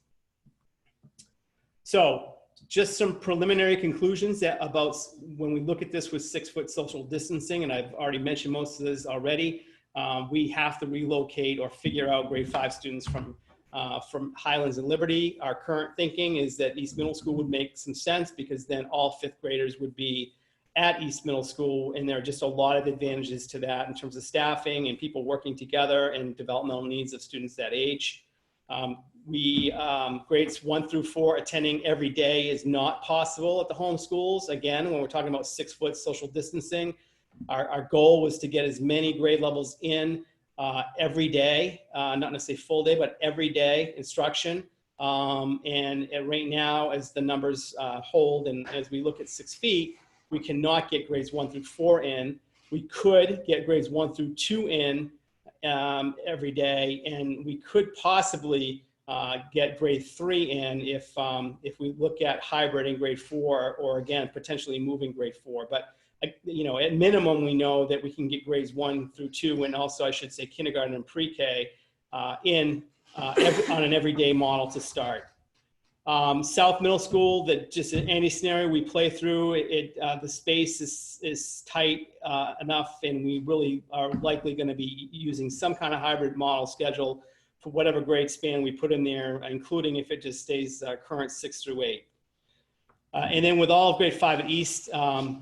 Speaker 5: So just some preliminary conclusions about when we look at this with 6 foot social distancing, and I've already mentioned most of this already. We have to relocate or figure out grade 5 students from Highlands and Liberty. Our current thinking is that East Middle School would make some sense, because then all 5th graders would be at East Middle School, and there are just a lot of advantages to that in terms of staffing and people working together and developmental needs of students that age. Grades 1 through 4 attending every day is not possible at the home schools. Again, when we're talking about 6 foot social distancing, our goal was to get as many grade levels in every day, not necessarily full day, but every day instruction. And right now, as the numbers hold, and as we look at 6 feet, we cannot get grades 1 through 4 in. We could get grades 1 through 2 in every day, and we could possibly get grade 3 in if we look at hybrid in grade 4, or again, potentially moving grade 4. But you know, at minimum, we know that we can get grades 1 through 2, and also I should say kindergarten and pre-K on an everyday model to start. South Middle School, that just in any scenario we play through, the space is tight enough, and we really are likely going to be using some kind of hybrid model schedule for whatever grade span we put in there, including if it just stays current 6 through 8. And then with all of grade 5 at East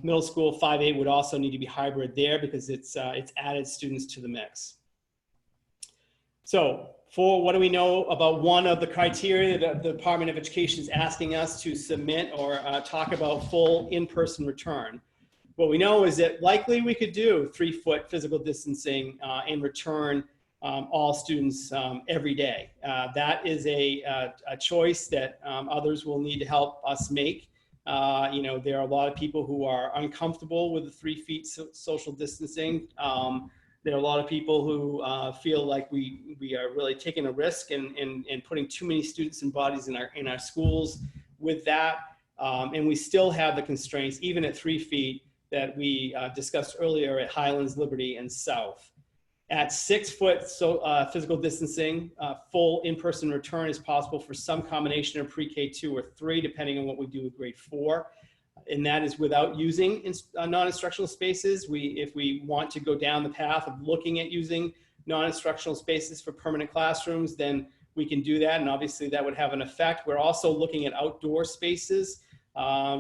Speaker 5: Middle School, 5-8 would also need to be hybrid there, because it's added students to the mix. So for what do we know about one of the criteria that the Department of Education is asking us to submit or talk about full in-person return? What we know is that likely we could do 3 foot physical distancing and return all students every day. That is a choice that others will need to help us make. You know, there are a lot of people who are uncomfortable with the 3 feet social distancing. There are a lot of people who feel like we are really taking a risk and putting too many students and bodies in our schools with that. And we still have the constraints, even at 3 feet, that we discussed earlier at Highlands, Liberty, and South. At 6 foot physical distancing, full in-person return is possible for some combination of pre-K 2 or 3, depending on what we do with grade 4. and that is without using non-instructional spaces. If we want to go down the path of looking at using non-instructional spaces for permanent classrooms, then we can do that, and obviously that would have an effect. We're also looking at outdoor spaces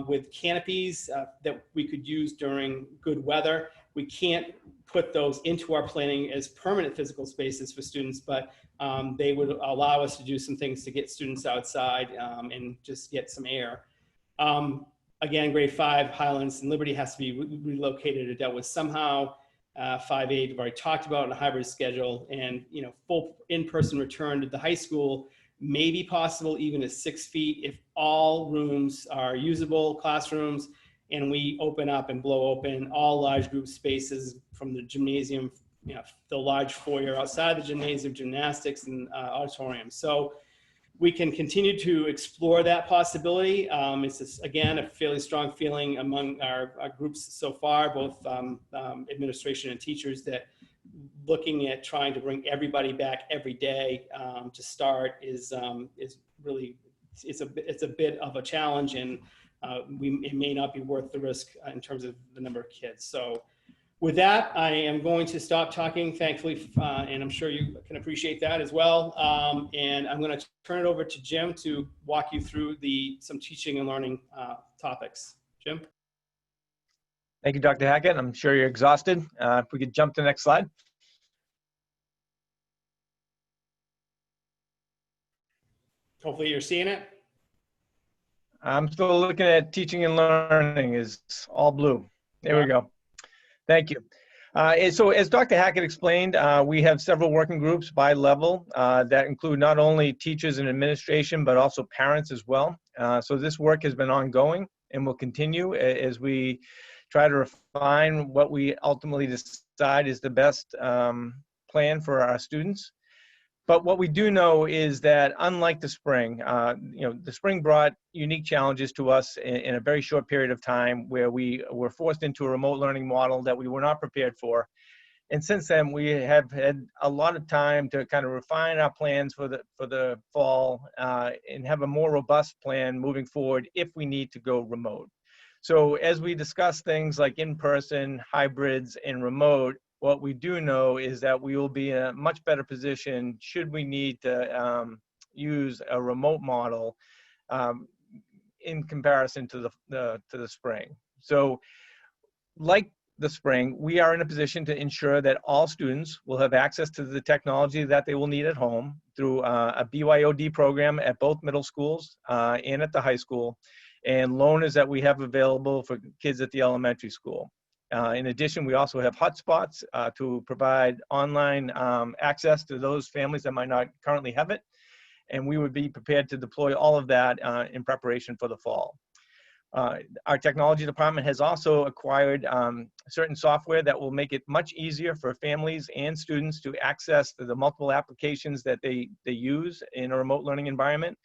Speaker 5: with canopies that we could use during good weather. We can't put those into our planning as permanent physical spaces for students, but they would allow us to do some things to get students outside and just get some air. Again, grade 5, Highlands and Liberty has to be relocated or dealt with somehow. 5-8, we've already talked about in a hybrid schedule, and full in-person return to the high school may be possible even at 6 feet if all rooms are usable classrooms, and we open up and blow open all large group spaces from the gymnasium, the large foyer outside the gymnasium, gymnastics, and auditorium. So we can continue to explore that possibility. It's just, again, a fairly strong feeling among our groups so far, both administration and teachers, that looking at trying to bring everybody back every day to start is really, it's a bit of a challenge, and it may not be worth the risk in terms of the number of kids. So with that, I am going to stop talking, thankfully, and I'm sure you can appreciate that as well. And I'm going to turn it over to Jim to walk you through some teaching and learning topics. Jim?
Speaker 7: Thank you, Dr. Hackett. I'm sure you're exhausted. If we could jump to the next slide.
Speaker 5: Hopefully you're seeing it.
Speaker 7: I'm still looking at teaching and learning is all blue. There we go. Thank you. And so as Dr. Hackett explained, we have several working groups by level that include not only teachers and administration, but also parents as well. So this work has been ongoing and will continue as we try to refine what we ultimately decide is the best plan for our students. But what we do know is that unlike the spring, the spring brought unique challenges to us in a very short period of time where we were forced into a remote learning model that we were not prepared for. And since then, we have had a lot of time to kind of refine our plans for the fall and have a more robust plan moving forward if we need to go remote. So as we discuss things like in-person, hybrids, and remote, what we do know is that we will be in a much better position should we need to use a remote model in comparison to the spring. So like the spring, we are in a position to ensure that all students will have access to the technology that they will need at home through a BYOD program at both middle schools and at the high school, and loaners that we have available for kids at the elementary school. In addition, we also have hotspots to provide online access to those families that might not currently have it, and we would be prepared to deploy all of that in preparation for the fall. Our technology department has also acquired certain software that will make it much easier for families and students to access the multiple applications that they use in a remote learning environment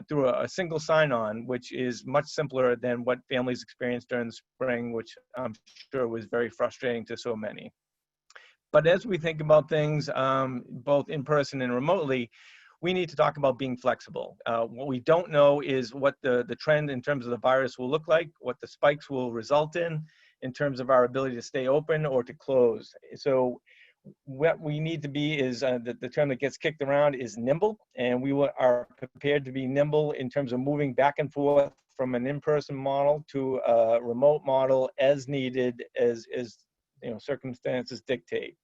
Speaker 7: through a single sign-on, which is much simpler than what families experienced during the spring, which I'm sure was very frustrating to so many. But as we think about things both in person and remotely, we need to talk about being flexible. What we don't know is what the trend in terms of the virus will look like, what the spikes will result in terms of our ability to stay open or to close. So what we need to be is, the term that gets kicked around is nimble, and we are prepared to be nimble in terms of moving back and forth from an in-person model to a remote model as needed, as circumstances dictate.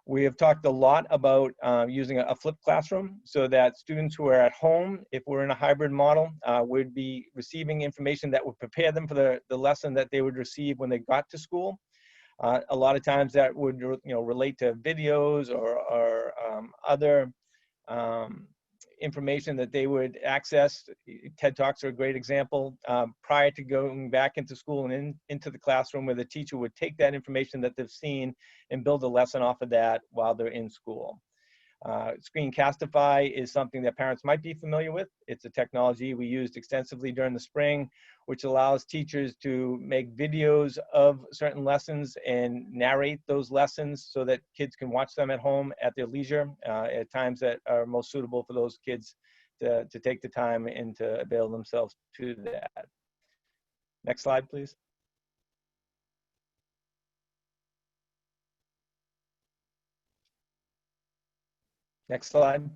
Speaker 7: We have talked a lot about using a flipped classroom so that students who are at home, if we're in a hybrid model, would be receiving information that would prepare them for the lesson that they would receive when they got to school. A lot of times that would relate to videos or other information that they would access. TED Talks are a great example, prior to going back into school and into the classroom, where the teacher would take that information that they've seen and build a lesson off of that while they're in school. Screencastify is something that parents might be familiar with. It's a technology we used extensively during the spring, which allows teachers to make videos of certain lessons and narrate those lessons so that kids can watch them at home at their leisure at times that are most suitable for those kids to take the time and to avail themselves to that. Next slide, please. Next slide.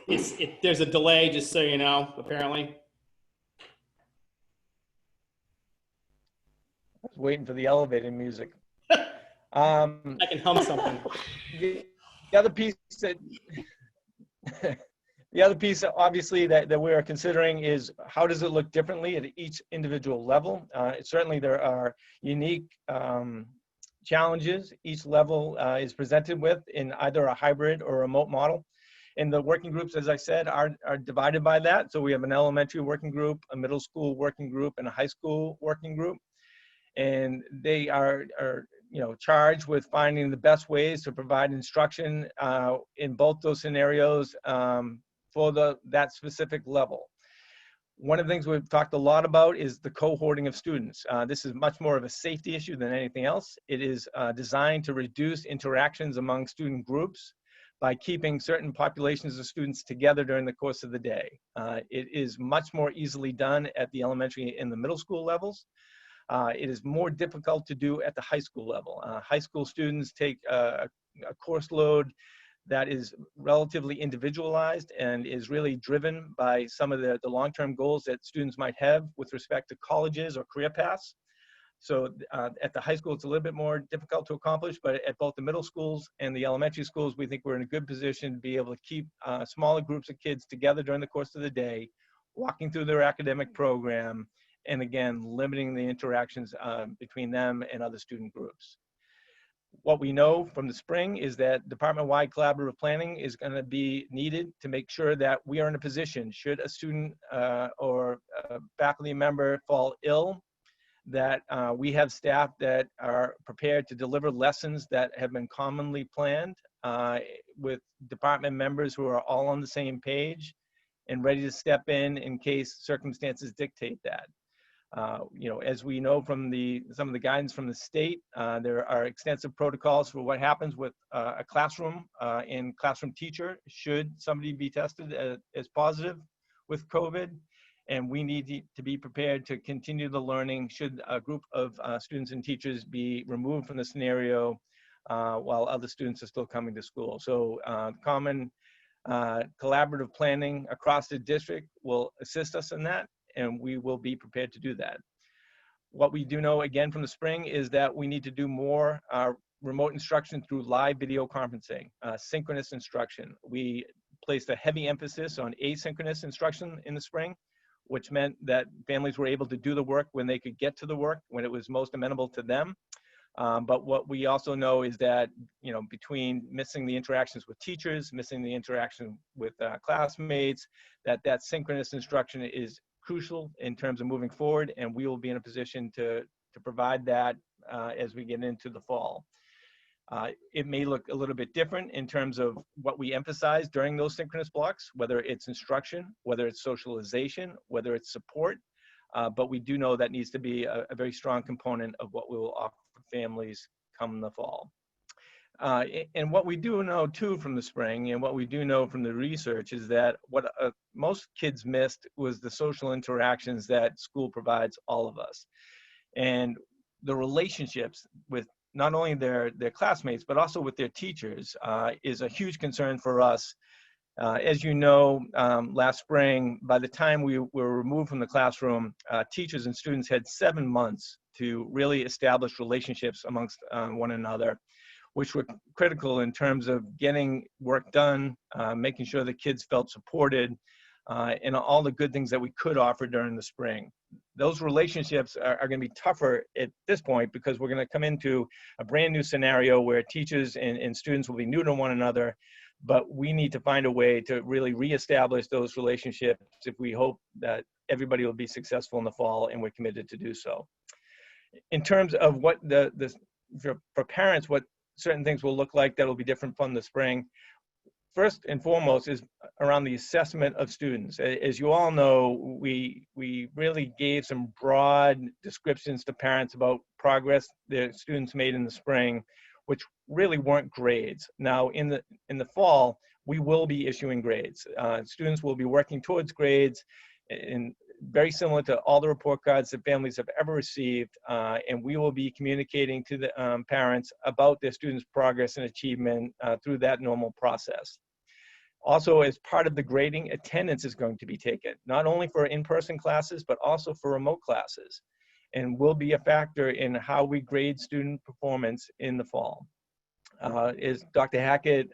Speaker 5: There's a delay, just so you know, apparently.
Speaker 7: I was waiting for the elevator music.
Speaker 5: I can hum something.
Speaker 7: The other piece that the other piece obviously that we are considering is how does it look differently at each individual level. Certainly there are unique challenges each level is presented with in either a hybrid or remote model. And the working groups, as I said, are divided by that. So we have an elementary working group, a middle school working group, and a high school working group. And they are charged with finding the best ways to provide instruction in both those scenarios for that specific level. One of the things we've talked a lot about is the cohorting of students. This is much more of a safety issue than anything else. It is designed to reduce interactions among student groups by keeping certain populations of students together during the course of the day. It is much more easily done at the elementary and the middle school levels. It is more difficult to do at the high school level. High school students take a course load that is relatively individualized and is really driven by some of the long-term goals that students might have with respect to colleges or career paths. So at the high school, it's a little bit more difficult to accomplish, but at both the middle schools and the elementary schools, we think we're in a good position to be able to keep smaller groups of kids together during the course of the day, walking through their academic program, and again, limiting the interactions between them and other student groups. What we know from the spring is that department-wide collaborative planning is going to be needed to make sure that we are in a position, should a student or a faculty member fall ill, that we have staff that are prepared to deliver lessons that have been commonly planned with department members who are all on the same page and ready to step in case circumstances dictate that. As we know from some of the guidance from the state, there are extensive protocols for what happens with a classroom and classroom teacher should somebody be tested as positive with COVID. And we need to be prepared to continue the learning should a group of students and teachers be removed from the scenario while other students are still coming to school. So common collaborative planning across the district will assist us in that, and we will be prepared to do that. What we do know, again, from the spring is that we need to do more remote instruction through live video conferencing, synchronous instruction. We placed a heavy emphasis on asynchronous instruction in the spring, which meant that families were able to do the work when they could get to the work, when it was most amenable to them. But what we also know is that, between missing the interactions with teachers, missing the interaction with classmates, that synchronous instruction is crucial in terms of moving forward, and we will be in a position to provide that as we get into the fall. It may look a little bit different in terms of what we emphasize during those synchronous blocks, whether it's instruction, whether it's socialization, whether it's support, but we do know that needs to be a very strong component of what we will offer families come the fall. And what we do know too from the spring, and what we do know from the research, is that what most kids missed was the social interactions that school provides all of us. And the relationships with not only their classmates, but also with their teachers is a huge concern for us. As you know, last spring, by the time we were removed from the classroom, teachers and students had 7 months to really establish relationships amongst one another, which were critical in terms of getting work done, making sure the kids felt supported, and all the good things that we could offer during the spring. Those relationships are going to be tougher at this point because we're going to come into a brand new scenario where teachers and students will be new to one another, but we need to find a way to really reestablish those relationships if we hope that everybody will be successful in the fall, and we're committed to do so. In terms of what for parents, what certain things will look like that will be different from the spring, first and foremost is around the assessment of students. As you all know, we really gave some broad descriptions to parents about progress their students made in the spring, which really weren't grades. Now in the fall, we will be issuing grades. Students will be working towards grades, and very similar to all the report cards that families have ever received, and we will be communicating to the parents about their students' progress and achievement through that normal process. Also, as part of the grading, attendance is going to be taken, not only for in-person classes, but also for remote classes, and will be a factor in how we grade student performance in the fall. As Dr. Hackett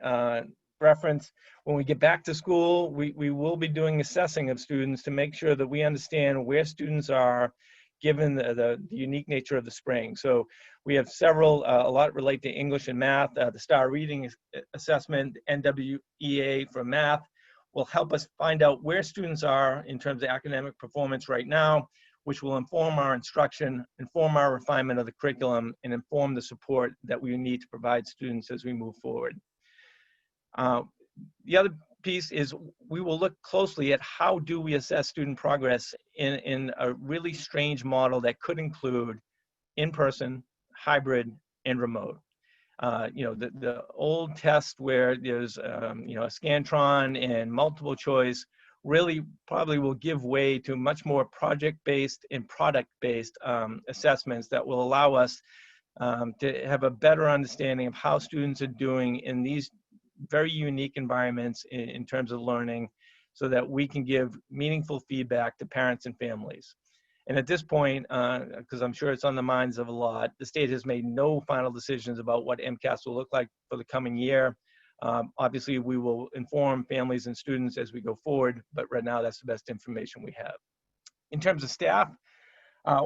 Speaker 7: referenced, when we get back to school, we will be doing assessing of students to make sure that we understand where students are given the unique nature of the spring. So we have several, a lot relate to English and math. The STAR Reading Assessment, NWEA for math, will help us find out where students are in terms of academic performance right now, which will inform our instruction, inform our refinement of the curriculum, and inform the support that we need to provide students as we move forward. The other piece is we will look closely at how do we assess student progress in a really strange model that could include in-person, hybrid, and remote. You know, the old test where there's, you know, a Scantron and multiple choice really probably will give way to much more project-based and product-based assessments that will allow us to have a better understanding of how students are doing in these very unique environments in terms of learning, so that we can give meaningful feedback to parents and families. And at this point, because I'm sure it's on the minds of a lot, the state has made no final decisions about what MCAS will look like for the coming year. Obviously, we will inform families and students as we go forward, but right now that's the best information we have. In terms of staff,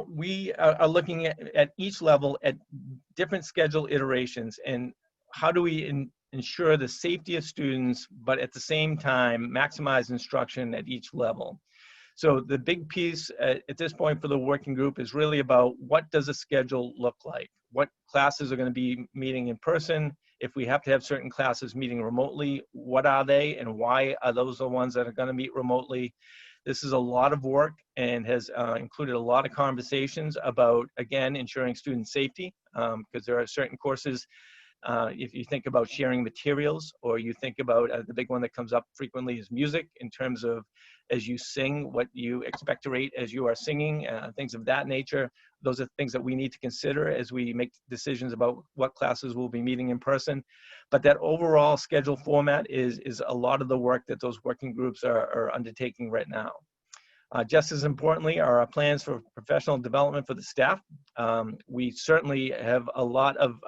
Speaker 7: we are looking at each level at different schedule iterations and how do we ensure the safety of students, but at the same time maximize instruction at each level. So the big piece at this point for the working group is really about what does a schedule look like? What classes are going to be meeting in person? If we have to have certain classes meeting remotely, what are they and why are those the ones that are going to meet remotely? This is a lot of work and has included a lot of conversations about, again, ensuring student safety, because there are certain courses, if you think about sharing materials, or you think about the big one that comes up frequently is music, in terms of as you sing, what you expect to rate as you are singing, things of that nature. Those are things that we need to consider as we make decisions about what classes we'll be meeting in person. But that overall schedule format is a lot of the work that those working groups are undertaking right now. Just as importantly are our plans for professional development for the staff. We certainly have a lot of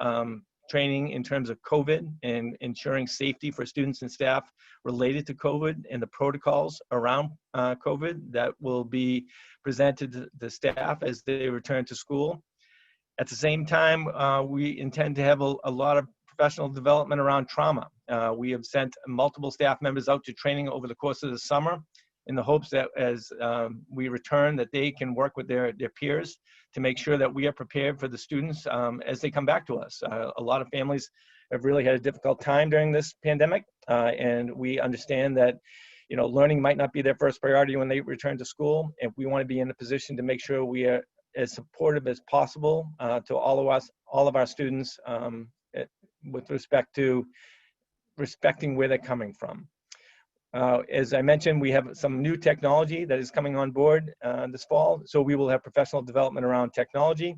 Speaker 7: training in terms of COVID and ensuring safety for students and staff related to COVID and the protocols around COVID that will be presented to the staff as they return to school. At the same time, we intend to have a lot of professional development around trauma. We have sent multiple staff members out to training over the course of the summer in the hopes that as we return, that they can work with their peers to make sure that we are prepared for the students as they come back to us. A lot of families have really had a difficult time during this pandemic, and we understand that, you know, learning might not be their first priority when they return to school, and we want to be in a position to make sure we are as supportive as possible to all of our students with respect to respecting where they're coming from. As I mentioned, we have some new technology that is coming on board this fall, so we will have professional development around technology.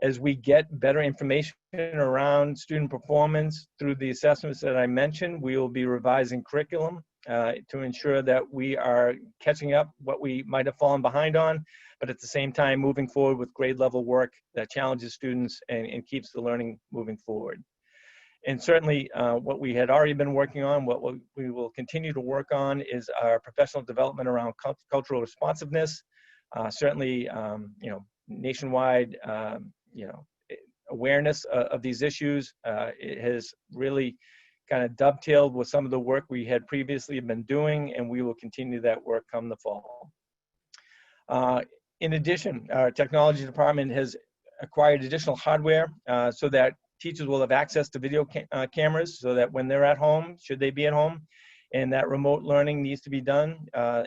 Speaker 7: As we get better information around student performance through the assessments that I mentioned, we will be revising curriculum to ensure that we are catching up what we might have fallen behind on, but at the same time moving forward with grade level work that challenges students and keeps the learning moving forward. And certainly what we had already been working on, what we will continue to work on is our professional development around cultural responsiveness. Certainly, you know, nationwide, you know, awareness of these issues. It has really kind of dovetailed with some of the work we had previously been doing, and we will continue that work come the fall. In addition, our technology department has acquired additional hardware so that teachers will have access to video cameras, so that when they're at home, should they be at home, and that remote learning needs to be done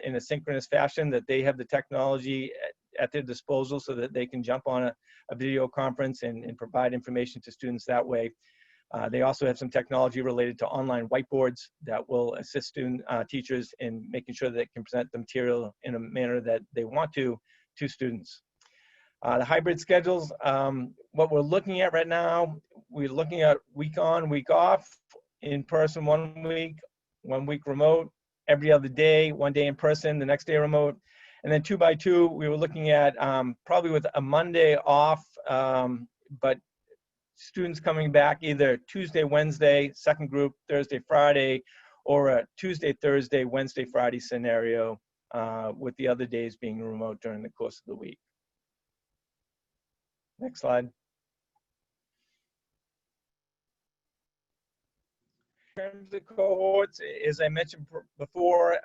Speaker 7: in a synchronous fashion, that they have the technology at their disposal so that they can jump on a video conference and provide information to students that way. They also have some technology related to online whiteboards that will assist teachers in making sure that they can present the material in a manner that they want to students. The hybrid schedules, what we're looking at right now, we're looking at week on, week off, in person 1 week remote, every other day, 1 day in person, the next day remote. And then 2 by 2, we were looking at probably with a Monday off, but students coming back either Tuesday, Wednesday, second group, Thursday, Friday, or a Tuesday, Thursday, Wednesday, Friday scenario, with the other days being remote during the course of the week. Next slide. In terms of cohorts, as I mentioned before,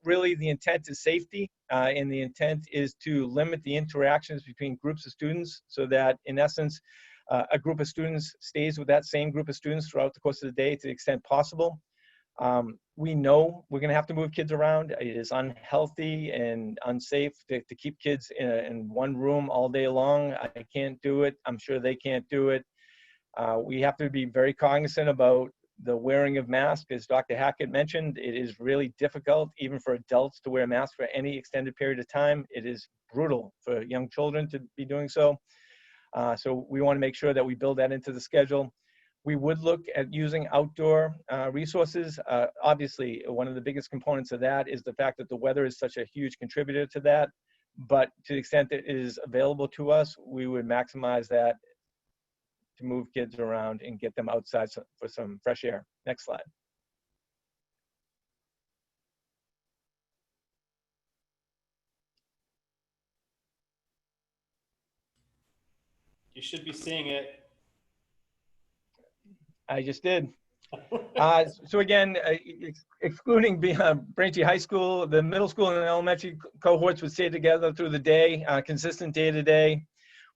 Speaker 7: really the intent is safety, and the intent is to limit the interactions between groups of students so that, in essence, a group of students stays with that same group of students throughout the course of the day to the extent possible. We know we're going to have to move kids around. It is unhealthy and unsafe to keep kids in one room all day long. I can't do it. I'm sure they can't do it. We have to be very cognizant about the wearing of masks. As Dr. Hackett mentioned, it is really difficult even for adults to wear masks for any extended period of time. It is brutal for young children to be doing so. So we want to make sure that we build that into the schedule. We would look at using outdoor resources. Obviously, one of the biggest components of that is the fact that the weather is such a huge contributor to that. But to the extent that it is available to us, we would maximize that to move kids around and get them outside for some fresh air. Next slide.
Speaker 5: You should be seeing it.
Speaker 7: I just did. So again, excluding Braintree High School, the middle school and elementary cohorts would stay together through the day, consistent day to day.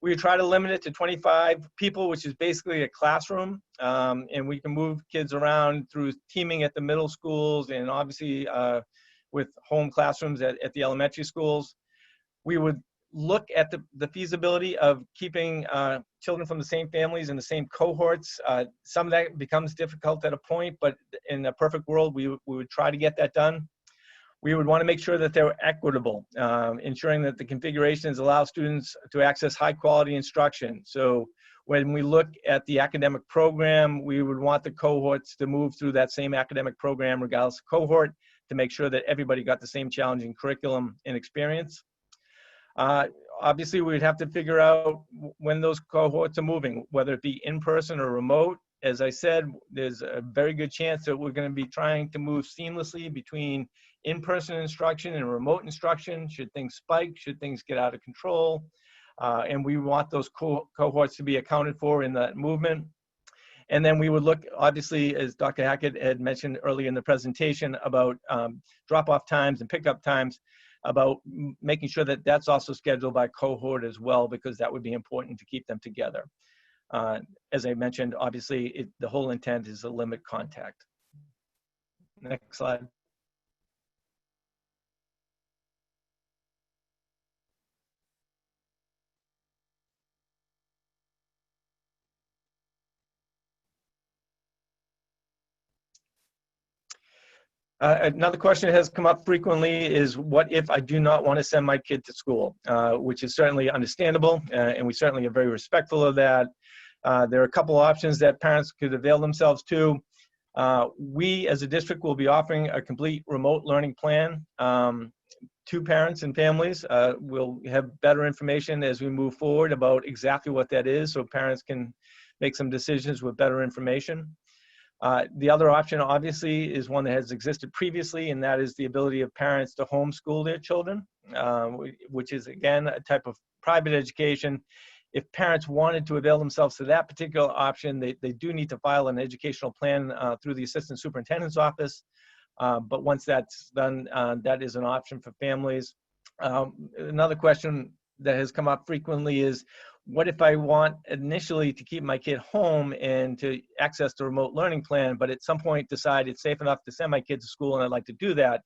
Speaker 7: We would try to limit it to 25 people, which is basically a classroom. And we can move kids around through teaming at the middle schools and obviously with home classrooms at the elementary schools. We would look at the feasibility of keeping children from the same families in the same cohorts. Some of that becomes difficult at a point, but in a perfect world, we would try to get that done. We would want to make sure that they're equitable, ensuring that the configurations allow students to access high quality instruction. So when we look at the academic program, we would want the cohorts to move through that same academic program regardless of cohort to make sure that everybody got the same challenging curriculum and experience. Obviously, we'd have to figure out when those cohorts are moving, whether it be in person or remote. As I said, there's a very good chance that we're going to be trying to move seamlessly between in-person instruction and remote instruction, should things spike, should things get out of control. And we want those cohorts to be accounted for in that movement. And then we would look, obviously, as Dr. Hackett had mentioned earlier in the presentation, about drop-off times and pickup times, about making sure that that's also scheduled by cohort as well, because that would be important to keep them together. As I mentioned, obviously, the whole intent is to limit contact. Next slide. Another question that has come up frequently is, what if I do not want to send my kid to school? Which is certainly understandable, and we certainly are very respectful of that. There are a couple options that parents could avail themselves to. We, as a district, will be offering a complete remote learning plan to parents and families. We'll have better information as we move forward about exactly what that is, so parents can make some decisions with better information. The other option, obviously, is one that has existed previously, and that is the ability of parents to homeschool their children, which is, again, a type of private education. If parents wanted to avail themselves to that particular option, they do need to file an educational plan through the Assistant Superintendent's Office. But once that's done, that is an option for families. Another question that has come up frequently is, what if I want initially to keep my kid home and to access the remote learning plan, but at some point decide it's safe enough to send my kid to school and I'd like to do that?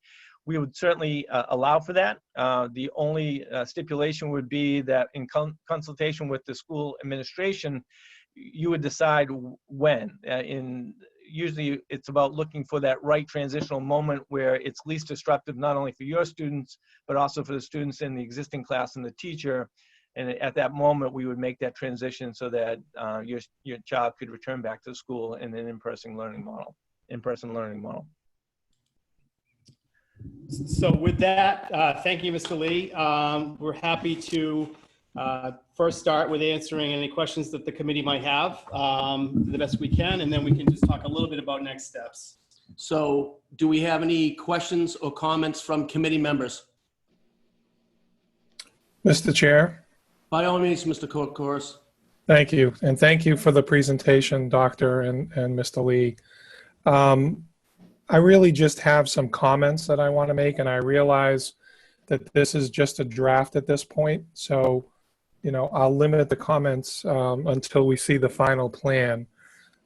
Speaker 7: we would certainly allow for that. The only stipulation would be that in consultation with the school administration, you would decide when. Usually it's about looking for that right transitional moment where it's least disruptive, not only for your students, but also for the students in the existing class and the teacher. And at that moment, we would make that transition so that your child could return back to school in an in-person learning model.
Speaker 5: So with that, thank you, Mr. Lee. We're happy to first start with answering any questions that the committee might have the best we can, and then we can just talk a little bit about next steps.
Speaker 1: So do we have any questions or comments from committee members?
Speaker 2: Mr. Chair,
Speaker 1: By all means, Mr. Kokoris.
Speaker 2: thank you. And thank you for the presentation, Doctor and Mr. Lee. I really just have some comments that I want to make, and I realize that this is just a draft at this point. So, I'll limit the comments until we see the final plan.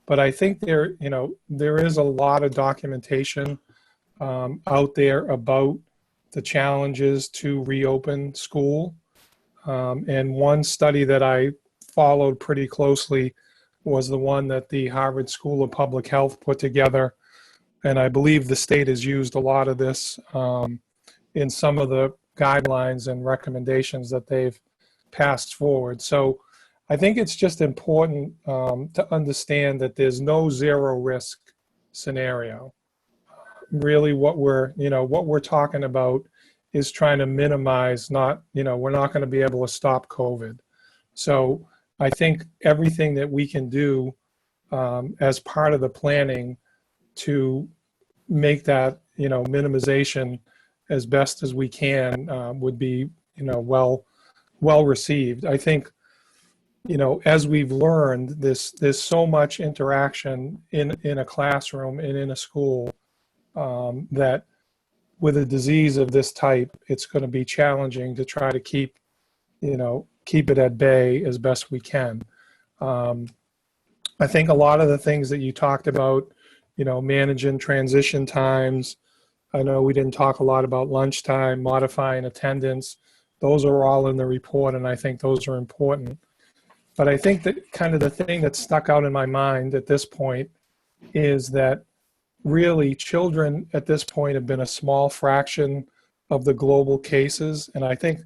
Speaker 2: But I think there is a lot of documentation out there about the challenges to reopen school. And one study that I followed pretty closely was the one that the Harvard School of Public Health put together. And I believe the state has used a lot of this in some of the guidelines and recommendations that they've passed forward. So I think it's just important to understand that there's no zero risk scenario. Really what we're talking about is trying to minimize, we're not going to be able to stop COVID. So I think everything that we can do as part of the planning to make that, minimization as best as we can would be, well received. I think, as we've learned, there's so much interaction in a classroom and in a school that with a disease of this type, it's going to be challenging to try to keep it at bay as best we can. I think a lot of the things that you talked about, managing transition times. I know we didn't talk a lot about lunchtime, modifying attendance. Those are all in the report, and I think those are important. But I think that kind of the thing that stuck out in my mind at this point is that really children at this point have been a small fraction of the global cases. And I think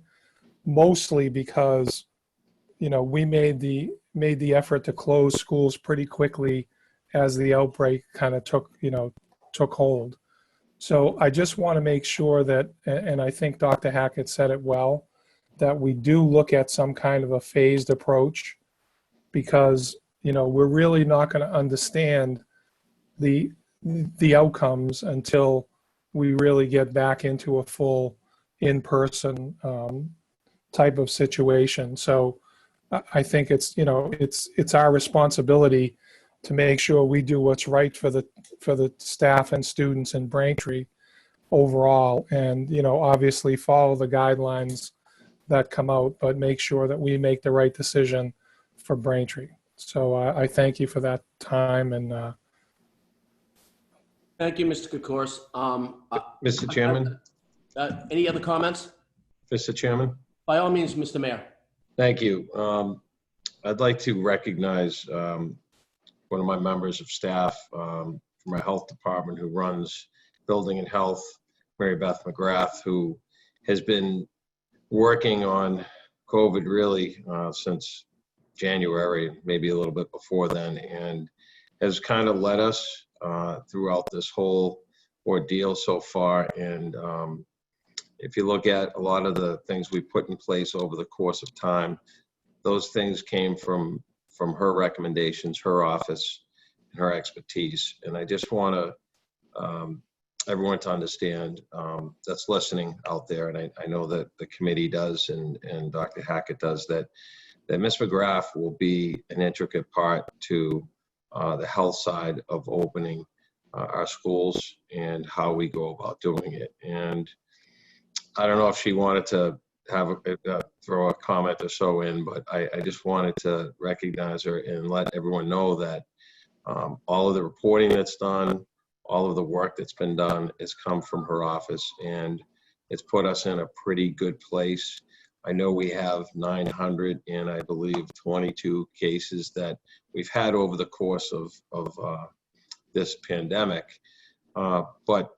Speaker 2: mostly because, we made the effort to close schools pretty quickly as the outbreak kind of took hold. So I just want to make sure that, and I think Dr. Hackett said it well, that we do look at some kind of a phased approach, because, we're really not going to understand the outcomes until we really get back into a full in-person type of situation. So I think it's our responsibility to make sure we do what's right for the staff and students in Braintree overall, and obviously follow the guidelines that come out, but make sure that we make the right decision for Braintree. So I thank you for that time. And
Speaker 1: Thank you, Mr. Kokoris.
Speaker 6: Mr. Chairman?
Speaker 1: Any other comments?
Speaker 6: Mr. Chairman?
Speaker 1: By all means, Mr. Mayor.
Speaker 6: Thank you. I'd like to recognize one of my members of staff from our health department who runs building and health, Mary Beth McGrath, who has been working on COVID really since January, maybe a little bit before then, and has kind of led us throughout this whole ordeal so far. And if you look at a lot of the things we put in place over the course of time, those things came from her recommendations, her office, and her expertise. And I just want to everyone to understand that's listening out there, and I know that the committee does, and Dr. Hackett does, that Ms. McGrath will be an intricate part to the health side of opening our schools and how we go about doing it. And I don't know if she wanted to have throw a comment or so in, but I just wanted to recognize her and let everyone know that all of the reporting that's done, all of the work that's been done has come from her office, and it's put us in a pretty good place. I know we have 900 and I believe 22 cases that we've had over the course of this pandemic, but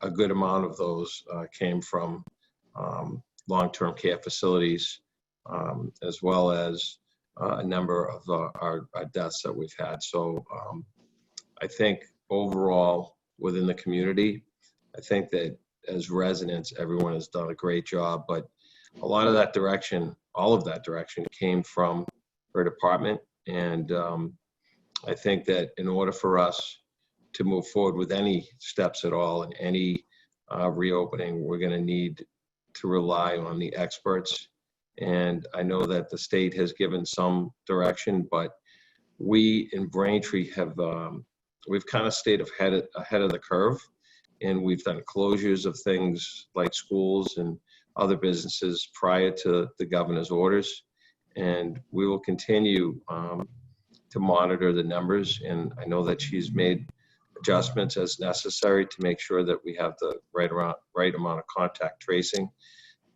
Speaker 6: a good amount of those came from long-term care facilities, as well as a number of our deaths that we've had. So I think overall within the community, I think that as residents, everyone has done a great job, but a lot of that direction, all of that direction came from her department. And I think that in order for us to move forward with any steps at all and any reopening, we're going to need to rely on the experts. And I know that the state has given some direction, but we in Braintree have, we've kind of stayed ahead of the curve, and we've done closures of things like schools and other businesses prior to the governor's orders. And we will continue to monitor the numbers. And I know that she's made adjustments as necessary to make sure that we have the right amount of contact tracing.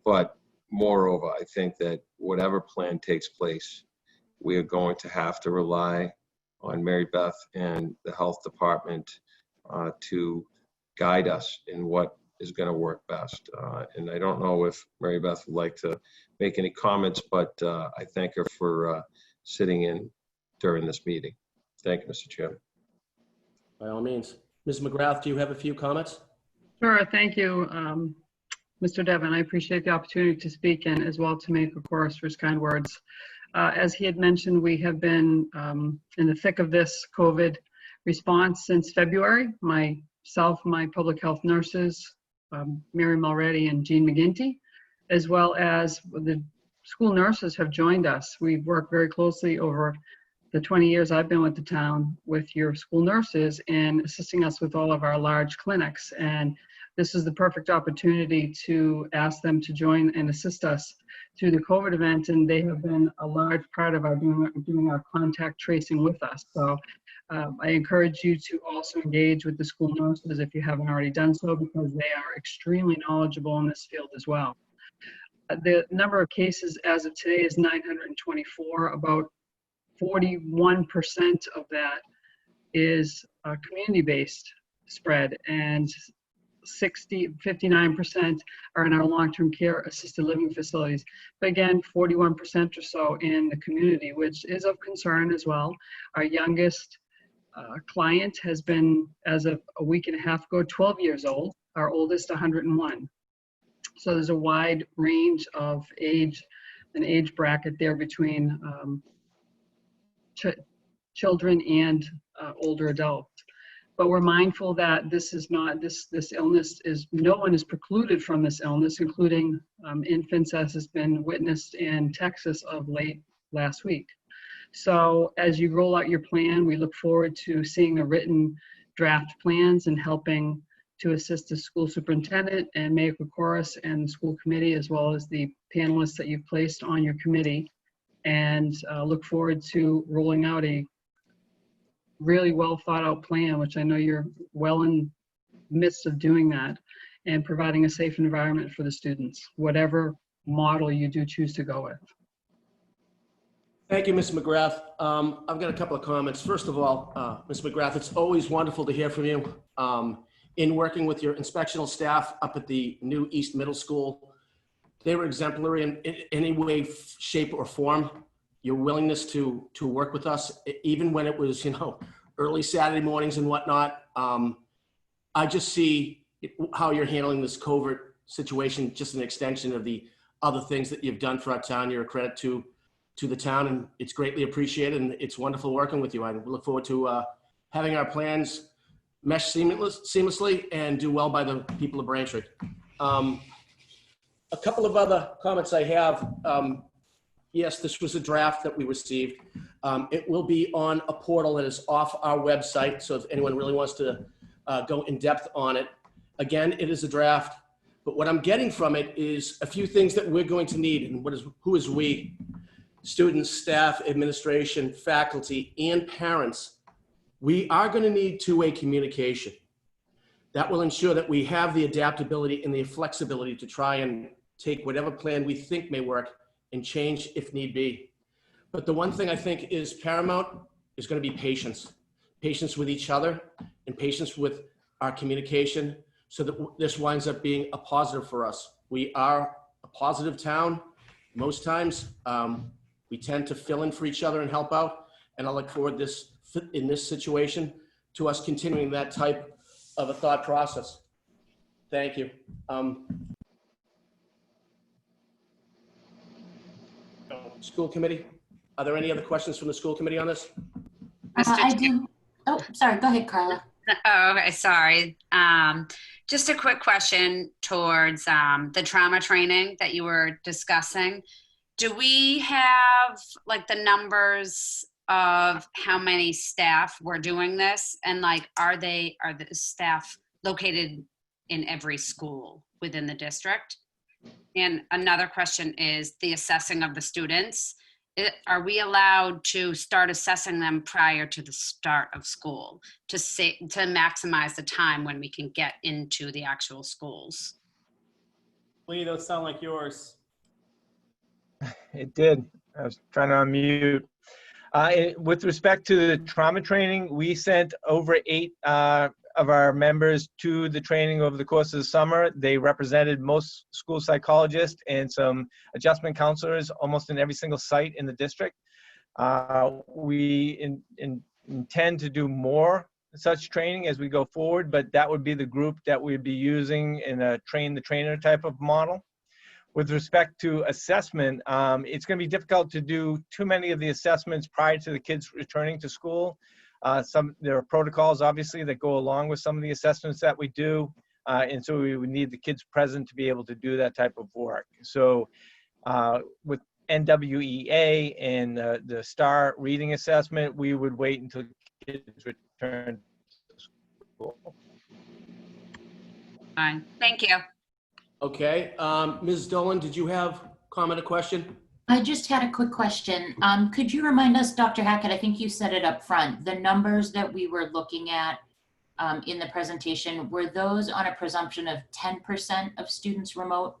Speaker 6: But moreover, I think that whatever plan takes place, we are going to have to rely on Mary Beth and the health department to guide us in what is going to work best. And I don't know if Mary Beth would like to make any comments, but I thank her for sitting in during this meeting. Thank you, Mr. Chairman.
Speaker 1: By all means. Ms. McGrath, do you have a few comments?
Speaker 8: Sure, thank you, Mr. Devon. I appreciate the opportunity to speak and as well to make, of course, for his kind words. As he had mentioned, we have been in the thick of this COVID response since February. Myself, my public health nurses, Mary Mulready and Jean McGinty, as well as the school nurses have joined us. We've worked very closely over the 20 years I've been with the town with your school nurses in assisting us with all of our large clinics. And this is the perfect opportunity to ask them to join and assist us through the COVID event. And they have been a large part of our doing our contact tracing with us. So I encourage you to also engage with the school nurses if you haven't already done so, because they are extremely knowledgeable in this field as well. The number of cases as of today is 924. About 41% of that is community-based spread, and 59% are in our long-term care assisted living facilities. But again, 41% or so in the community, which is of concern as well. Our youngest client has been, as of a week and a half ago, 12 years old. Our oldest, 101. So there's a wide range of age, an age bracket there between children and older adults. But we're mindful that this is not, this illness is, no one is precluded from this illness, including infants, as has been witnessed in Texas of late last week. So as you roll out your plan, we look forward to seeing the written draft plans and helping to assist the school superintendent and Mayor Kokoris and the school committee, as well as the panelists that you've placed on your committee, and look forward to rolling out a really well thought out plan, which I know you're well in the midst of doing that, and providing a safe environment for the students, whatever model you do choose to go with.
Speaker 1: Thank you, Ms. McGrath. I've got a couple of comments. First of all, Ms. McGrath, it's always wonderful to hear from you. In working with your inspectional staff up at the new East Middle School, they were exemplary in any way, shape, or form. Your willingness to work with us, even when it was, early Saturday mornings and whatnot. I just see how you're handling this COVID situation, just an extension of the other things that you've done for our town. You're a credit to the town, and it's greatly appreciated, and it's wonderful working with you. I look forward to having our plans mesh seamlessly and do well by the people of Braintree. A couple of other comments I have. Yes, this was a draft that we received. It will be on a portal that is off our website, so if anyone really wants to go in depth on it. Again, it is a draft, but what I'm getting from it is a few things that we're going to need, and who is we? Students, staff, administration, faculty, and parents. We are going to need two-way communication. That will ensure that we have the adaptability and the flexibility to try and take whatever plan we think may work and change if need be. But the one thing I think is paramount is going to be patience. Patience with each other and patience with our communication so that this winds up being a positive for us. We are a positive town. Most times we tend to fill in for each other and help out. And I look forward in this situation to us continuing that type of a thought process. Thank you. School committee, are there any other questions from the school committee on this?
Speaker 4: I do. Oh, sorry. Go ahead, Carla.
Speaker 9: Oh, okay, sorry. Just a quick question towards the trauma training that you were discussing. Do we have like the numbers of how many staff were doing this? And like, are the staff located in every school within the district? And another question is the assessing of the students. Are we allowed to start assessing them prior to the start of school to maximize the time when we can get into the actual schools?
Speaker 5: Lee, those sound like yours.
Speaker 7: It did. I was trying to unmute. With respect to the trauma training, we sent over 8 of our members to the training over the course of the summer. They represented most school psychologists and some adjustment counselors almost in every single site in the district. We intend to do more such training as we go forward, but that would be the group that we'd be using in a train the trainer type of model. With respect to assessment, it's going to be difficult to do too many of the assessments prior to the kids returning to school. There are protocols, obviously, that go along with some of the assessments that we do. And so we would need the kids present to be able to do that type of work. So with NWEA and the STAR reading assessment, we would wait until kids return to school.
Speaker 9: Fine, thank you.
Speaker 1: Okay, Ms. Dolan, did you have comment or question?
Speaker 4: I just had a quick question. Could you remind us, Dr. Hackett, I think you said it up front, the numbers that we were looking at in the presentation, were those on a presumption of 10% of students remote?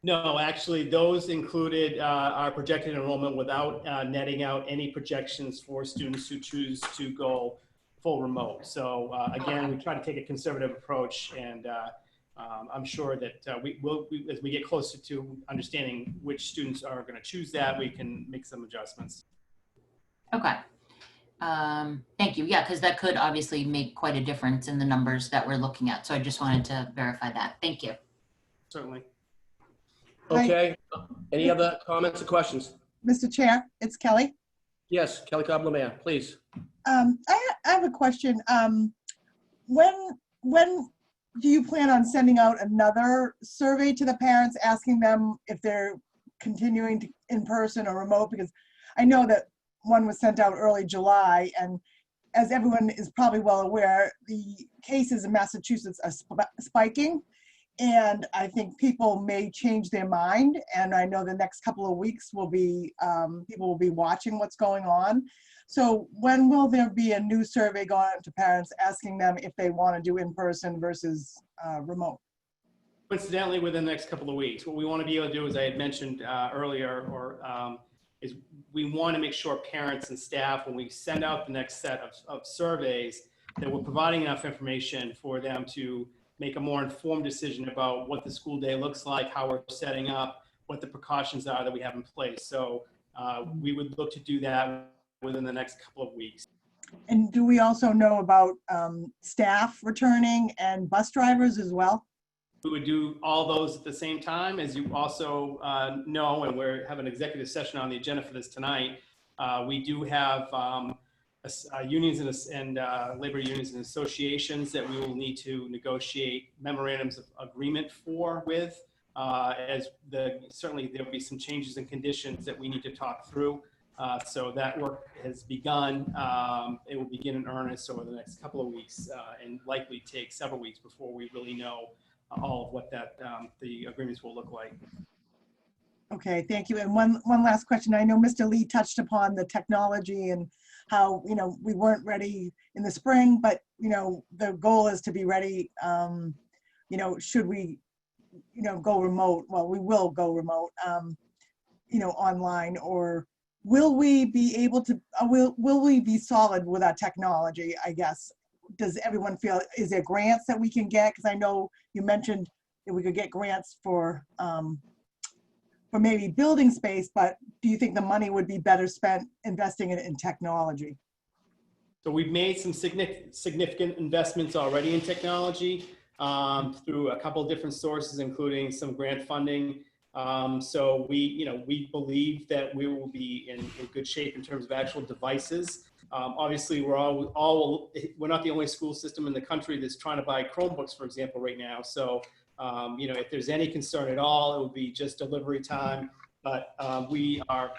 Speaker 5: No, actually, those included our projected enrollment without netting out any projections for students who choose to go full remote. So again, we try to take a conservative approach, and I'm sure that we will, as we get closer to understanding which students are going to choose that, we can make some adjustments.
Speaker 4: Okay. Thank you. Yeah, because that could obviously make quite a difference in the numbers that we're looking at. So I just wanted to verify that. Thank you.
Speaker 5: Certainly.
Speaker 1: Okay, any other comments or questions?
Speaker 10: Mr. Chair, it's Kelly.
Speaker 1: Yes, Kelly Cobb-Lemare, please.
Speaker 10: I have a question. When do you plan on sending out another survey to the parents asking them if they're continuing to in person or remote? Because I know that one was sent out early July, and as everyone is probably well aware, the cases in Massachusetts are spiking. And I think people may change their mind. And I know the next couple of weeks will be, people will be watching what's going on. So when will there be a new survey going out to parents asking them if they want to do in-person versus remote?
Speaker 5: Coincidentally, within the next couple of weeks, what we want to be able to do, as I had mentioned earlier, is we want to make sure parents and staff, when we send out the next set of surveys, that we're providing enough information for them to make a more informed decision about what the school day looks like, how we're setting up, what the precautions are that we have in place. So we would look to do that within the next couple of weeks.
Speaker 10: And do we also know about staff returning and bus drivers as well?
Speaker 5: We would do all those at the same time. As you also know, and we have an executive session on the agenda for this tonight, we do have unions and labor unions and associations that we will need to negotiate memorandums of agreement with, as certainly there will be some changes in conditions that we need to talk through. So that work has begun. It will begin in earnest over the next couple of weeks and likely take several weeks before we really know all of what the agreements will look like.
Speaker 10: Okay, thank you. And one last question. I know Mr. Lee touched upon the technology and how, we weren't ready in the spring, but, the goal is to be ready, should we, go remote. Well, we will go remote, online, or will we be able to, will we be solid with our technology, I guess? Does everyone feel, is there grants that we can get? Because I know you mentioned that we could get grants for maybe building space, but do you think the money would be better spent investing in technology?
Speaker 5: So we've made some significant investments already in technology through a couple of different sources, including some grant funding. So we believe that we will be in good shape in terms of actual devices. Obviously, we're not the only school system in the country that's trying to buy Chromebooks, for example, right now. So if there's any concern at all, it would be just delivery time. But we are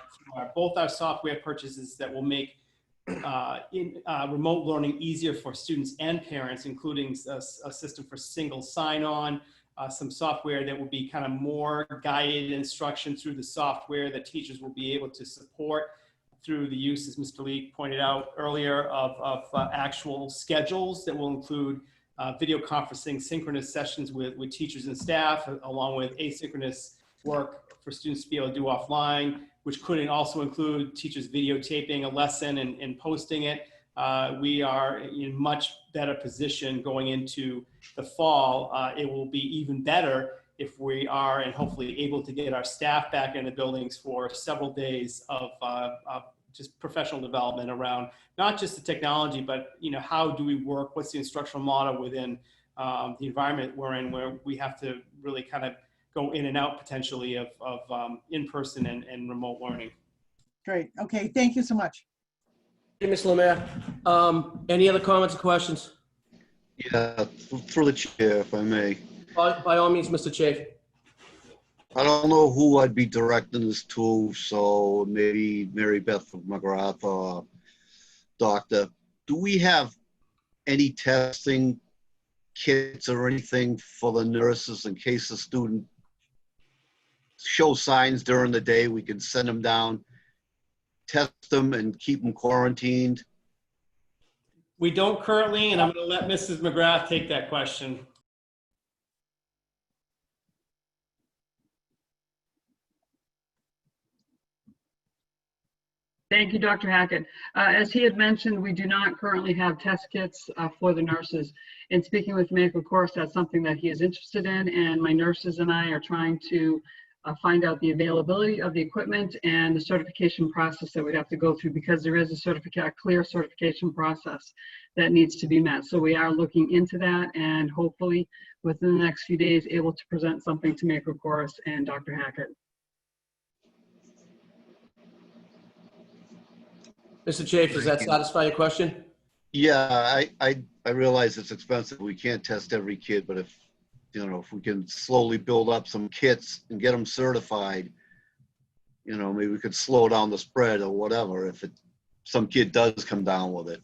Speaker 5: both our software purchases that will make remote learning easier for students and parents, including a system for single sign-on, some software that will be kind of more guided instruction through the software that teachers will be able to support through the use, as Mr. Lee pointed out earlier, of actual schedules that will include video conferencing, synchronous sessions with teachers and staff, along with asynchronous work for students to be able to do offline, which could also include teachers videotaping a lesson and posting it. We are in much better position going into the fall. It will be even better if we are, and hopefully, able to get our staff back in the buildings for several days of just professional development around not just the technology, but how do we work? What's the instructional model within the environment we're in, where we have to really kind of go in and out potentially of in-person and remote learning.
Speaker 10: Great. Okay. Thank you so much.
Speaker 1: Hey, Ms. Lemire, any other comments or questions?
Speaker 3: Yeah, through the chair, if I may.
Speaker 1: By all means, Mr. Chafe.
Speaker 3: I don't know who I'd be directing this to, so maybe Mary Beth McGrath or Doctor. Do we have any testing kits or anything for the nurses in case the student shows signs during the day? We can send them down, test them, and keep them quarantined.
Speaker 5: We don't currently, and I'm going to let Mrs. McGrath take that question.
Speaker 8: Thank you, Dr. Hackett. As he had mentioned, we do not currently have test kits for the nurses. In speaking with Meg, of course, that's something that he is interested in, and my nurses and I are trying to find out the availability of the equipment and the certification process that we'd have to go through, because there is a clear certification process that needs to be met. So we are looking into that, and hopefully within the next few days able to present something to Meg Chorus and Dr. Hackett.
Speaker 1: Mr. Chafe, does that satisfy your question?
Speaker 3: Yeah, I realize it's expensive. We can't test every kid, but if we can slowly build up some kits and get them certified, maybe we could slow down the spread or whatever if some kid does come down with it.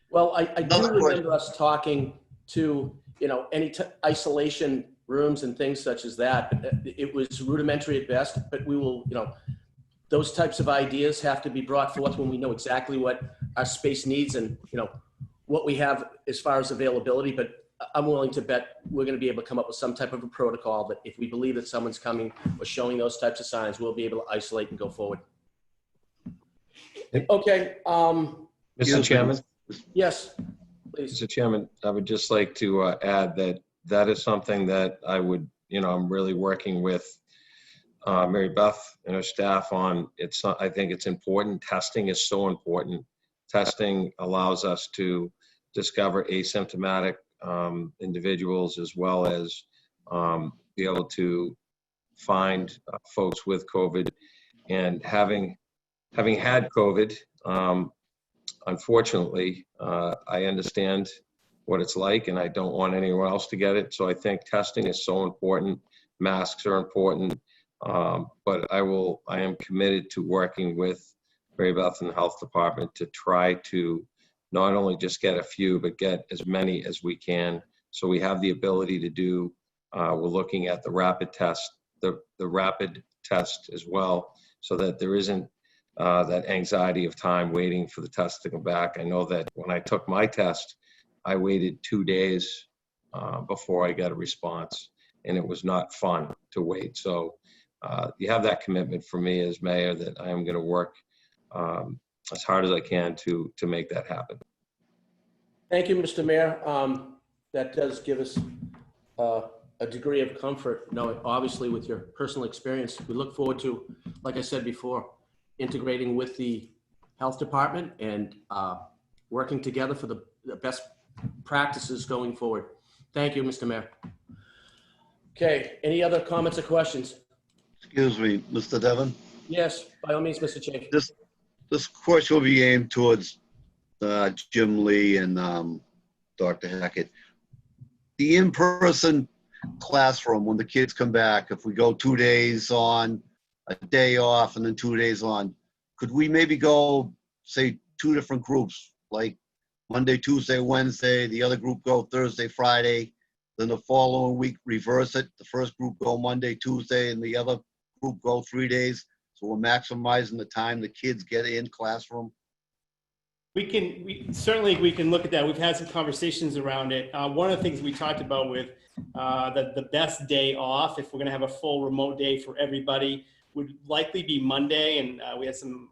Speaker 1: Well, I do remember us talking to, any isolation rooms and things such as that. It was rudimentary at best, but we will, those types of ideas have to be brought forth when we know exactly what our space needs and, what we have as far as availability. But I'm willing to bet we're going to be able to come up with some type of a protocol that if we believe that someone's coming or showing those types of signs, we'll be able to isolate and go forward. Okay.
Speaker 6: Mr. Chairman?
Speaker 1: Yes, please.
Speaker 6: Mr. Chairman, I would just like to add that is something that I would, I'm really working with Mary Beth and her staff on. I think it's important. Testing is so important. Testing allows us to discover asymptomatic individuals, as well as be able to find folks with COVID. And having had COVID, unfortunately, I understand what it's like, and I don't want anyone else to get it. So I think testing is so important. Masks are important. But I am committed to working with Mary Beth and the health department to try to not only just get a few, but get as many as we can. So we have the ability to do, we're looking at the rapid test as well, so that there isn't that anxiety of time waiting for the test to come back. I know that when I took my test, I waited 2 days before I got a response, and it was not fun to wait. So you have that commitment from me as mayor that I am going to work as hard as I can to make that happen.
Speaker 1: Thank you, Mr. Mayor. That does give us a degree of comfort, knowing, obviously, with your personal experience. We look forward to, like I said before, integrating with the health department and working together for the best practices going forward. Thank you, Mr. Mayor. Okay, any other comments or questions?
Speaker 3: Excuse me, Mr. Devon.
Speaker 1: Yes, by all means, Mr. Chair.
Speaker 3: This question will be aimed towards Jim Lee and Dr. Hackett. The in-person classroom, when the kids come back, if we go 2 days on, a day off, and then 2 days on, could we maybe go, say, 2 different groups, like Monday, Tuesday, Wednesday, the other group go Thursday, Friday, then the following week reverse it, the first group go Monday, Tuesday, and the other group go 3 days, so we're maximizing the time the kids get in classroom?
Speaker 5: We certainly can look at that. We've had some conversations around it. One of the things we talked about with the best day off, if we're going to have a full remote day for everybody, would likely be Monday. And we had some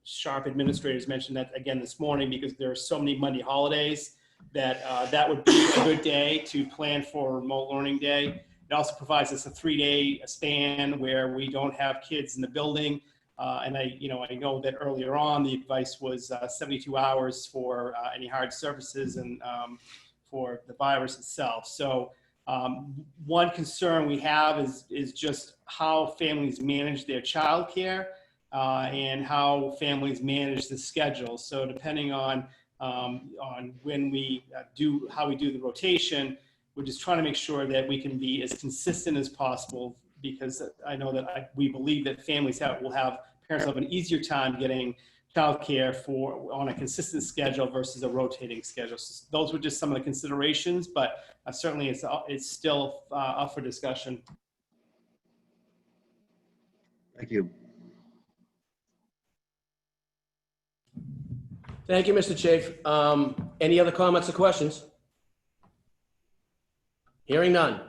Speaker 5: sharp administrators mention that again this morning, because there are so many Monday holidays that that would be a good day to plan for a remote learning day. It also provides us a 3-day span where we don't have kids in the building. And I know that earlier on the advice was 72 hours for any hard surfaces and for the virus itself. So one concern we have is just how families manage their childcare and how families manage the schedule. So depending on when we how we do the rotation, we're just trying to make sure that we can be as consistent as possible, because I know that we believe that families parents will have an easier time getting childcare on a consistent schedule versus a rotating schedule. So those were just some of the considerations, but certainly it's still up for discussion.
Speaker 3: Thank you.
Speaker 1: Thank you, Mr. Chafe. Any other comments or questions? Hearing none.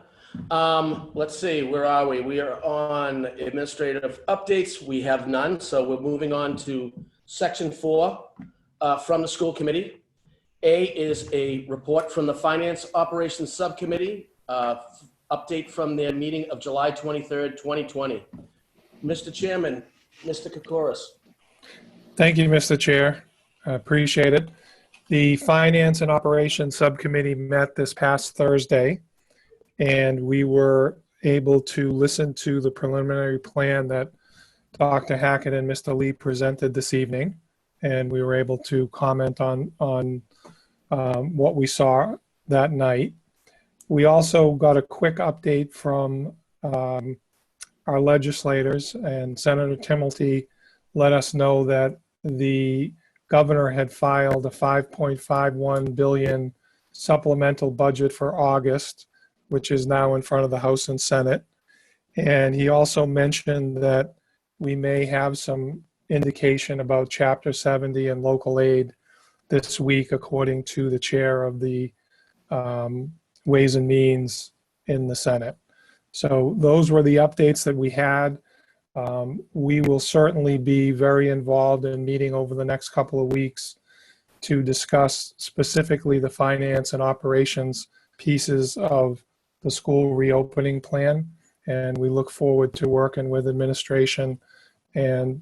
Speaker 1: Let's see, where are we? We are on administrative updates. We have none, so we're moving on to section 4 from the school committee. A is a report from the Finance Operations Subcommittee, update from their meeting of July 23rd, 2020. Mr. Chairman, Mr. Koukouris.
Speaker 2: Thank you, Mr. Chair. I appreciate it. The Finance and Operations Subcommittee met this past Thursday, and we were able to listen to the preliminary plan that Dr. Hackett and Mr. Lee presented this evening, and we were able to comment on what we saw that night. We also got a quick update from our legislators, and Senator Timilty let us know that the governor had filed a $5.51 billion supplemental budget for August, which is now in front of the House and Senate. And he also mentioned that we may have some indication about Chapter 70 and local aid this week, according to the chair of the Ways and Means in the Senate. So those were the updates that we had. We will certainly be very involved in meeting over the next couple of weeks to discuss specifically the finance and operations pieces of the school reopening plan, and we look forward to working with administration and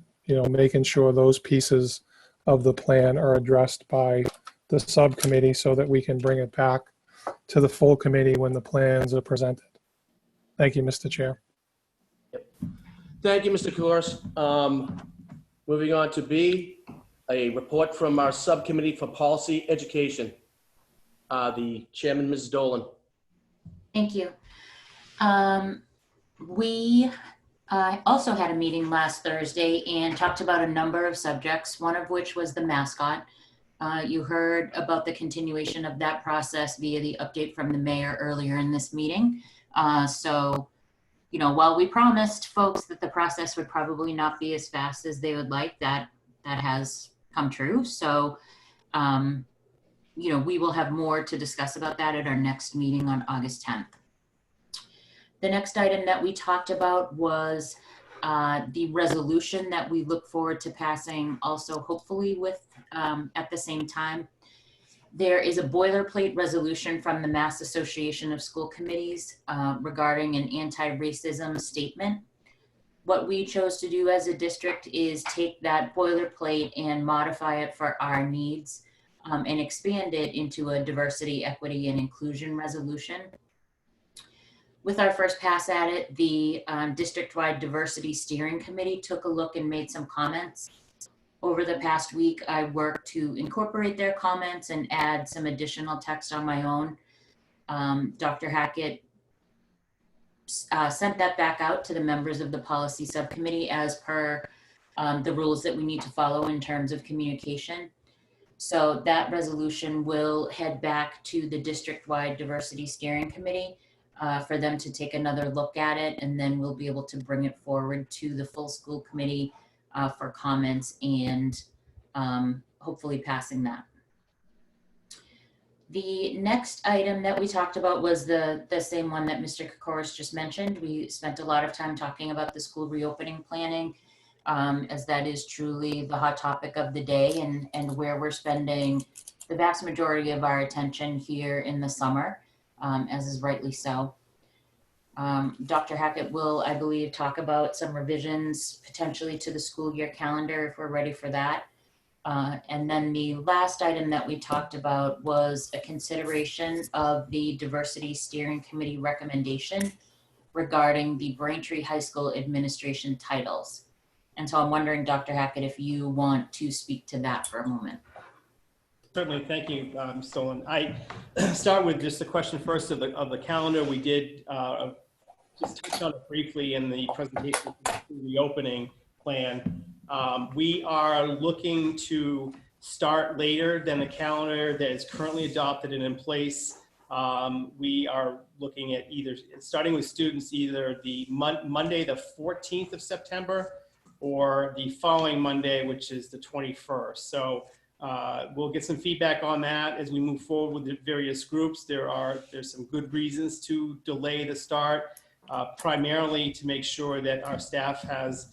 Speaker 2: making sure those pieces of the plan are addressed by the subcommittee so that we can bring it back to the full committee when the plans are presented. Thank you, Mr. Chair.
Speaker 1: Thank you, Mr. Koukouris. Moving on to B, a report from our Subcommittee for Policy Education. The chairman, Ms. Dolan.
Speaker 4: Thank you. We also had a meeting last Thursday and talked about a number of subjects, one of which was the Mascot. You heard about the continuation of that process via the update from the mayor earlier in this meeting. So you know, while we promised folks that the process would probably not be as fast as they would like, that has come true. So, you know, we will have more to discuss about that at our next meeting on August 10th. The next item that we talked about was the resolution that we look forward to passing also hopefully with at the same time. There is a boilerplate resolution from the Mass Association of School Committees regarding an anti-racism statement. What we chose to do as a district is take that boilerplate and modify it for our needs and expand it into a diversity, equity, and inclusion resolution. With our first pass at it, the district-wide diversity steering committee took a look and made some comments. Over the past week, I worked to incorporate their comments and add some additional text on my own. Dr. Hackett sent that back out to the members of the policy subcommittee as per the rules that we need to follow in terms of communication. So that resolution will head back to the district-wide diversity steering committee for them to take another look at it, and then we'll be able to bring it forward to the full school committee for comments and hopefully passing that. The next item that we talked about was the same one that Mr. Kokoris just mentioned. We spent a lot of time talking about the school reopening planning, as that is truly the hot topic of the day and where we're spending the vast majority of our attention here in the summer, as is rightly so. Dr. Hackett will, I believe, talk about some revisions potentially to the school year calendar if we're ready for that. And then the last item that we talked about was a consideration of the diversity steering committee recommendation regarding the Braintree High School administration titles. And so I'm wondering, Dr. Hackett, if you want to speak to that for a moment.
Speaker 5: Certainly, thank you, Stolen. I start with just a question first of the calendar. We did just touch on it briefly in the presentation for the reopening plan. We are looking to start later than the calendar that is currently adopted and in place. We are looking at either starting with students either the Monday, the 14th of September, or the following Monday, which is the 21st. So we'll get some feedback on that as we move forward with the various groups. There's some good reasons to delay the start, primarily to make sure that our staff has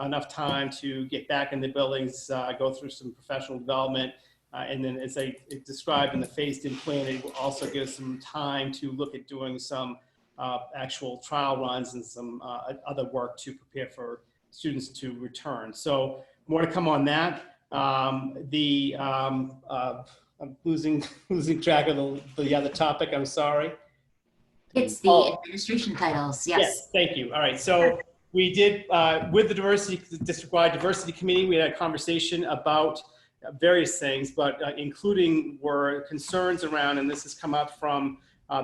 Speaker 5: enough time to get back in the buildings, go through some professional development, and then as I described in the phased-in plan, it will also give us some time to look at doing some actual trial runs and some other work to prepare for students to return. So more to come on that. I'm losing track of the other topic. I'm sorry.
Speaker 4: It's the administration titles. Yes.
Speaker 5: Thank you. All right. So we did with the district-wide diversity committee. We had a conversation about various things, but including were concerns around, and this has come up from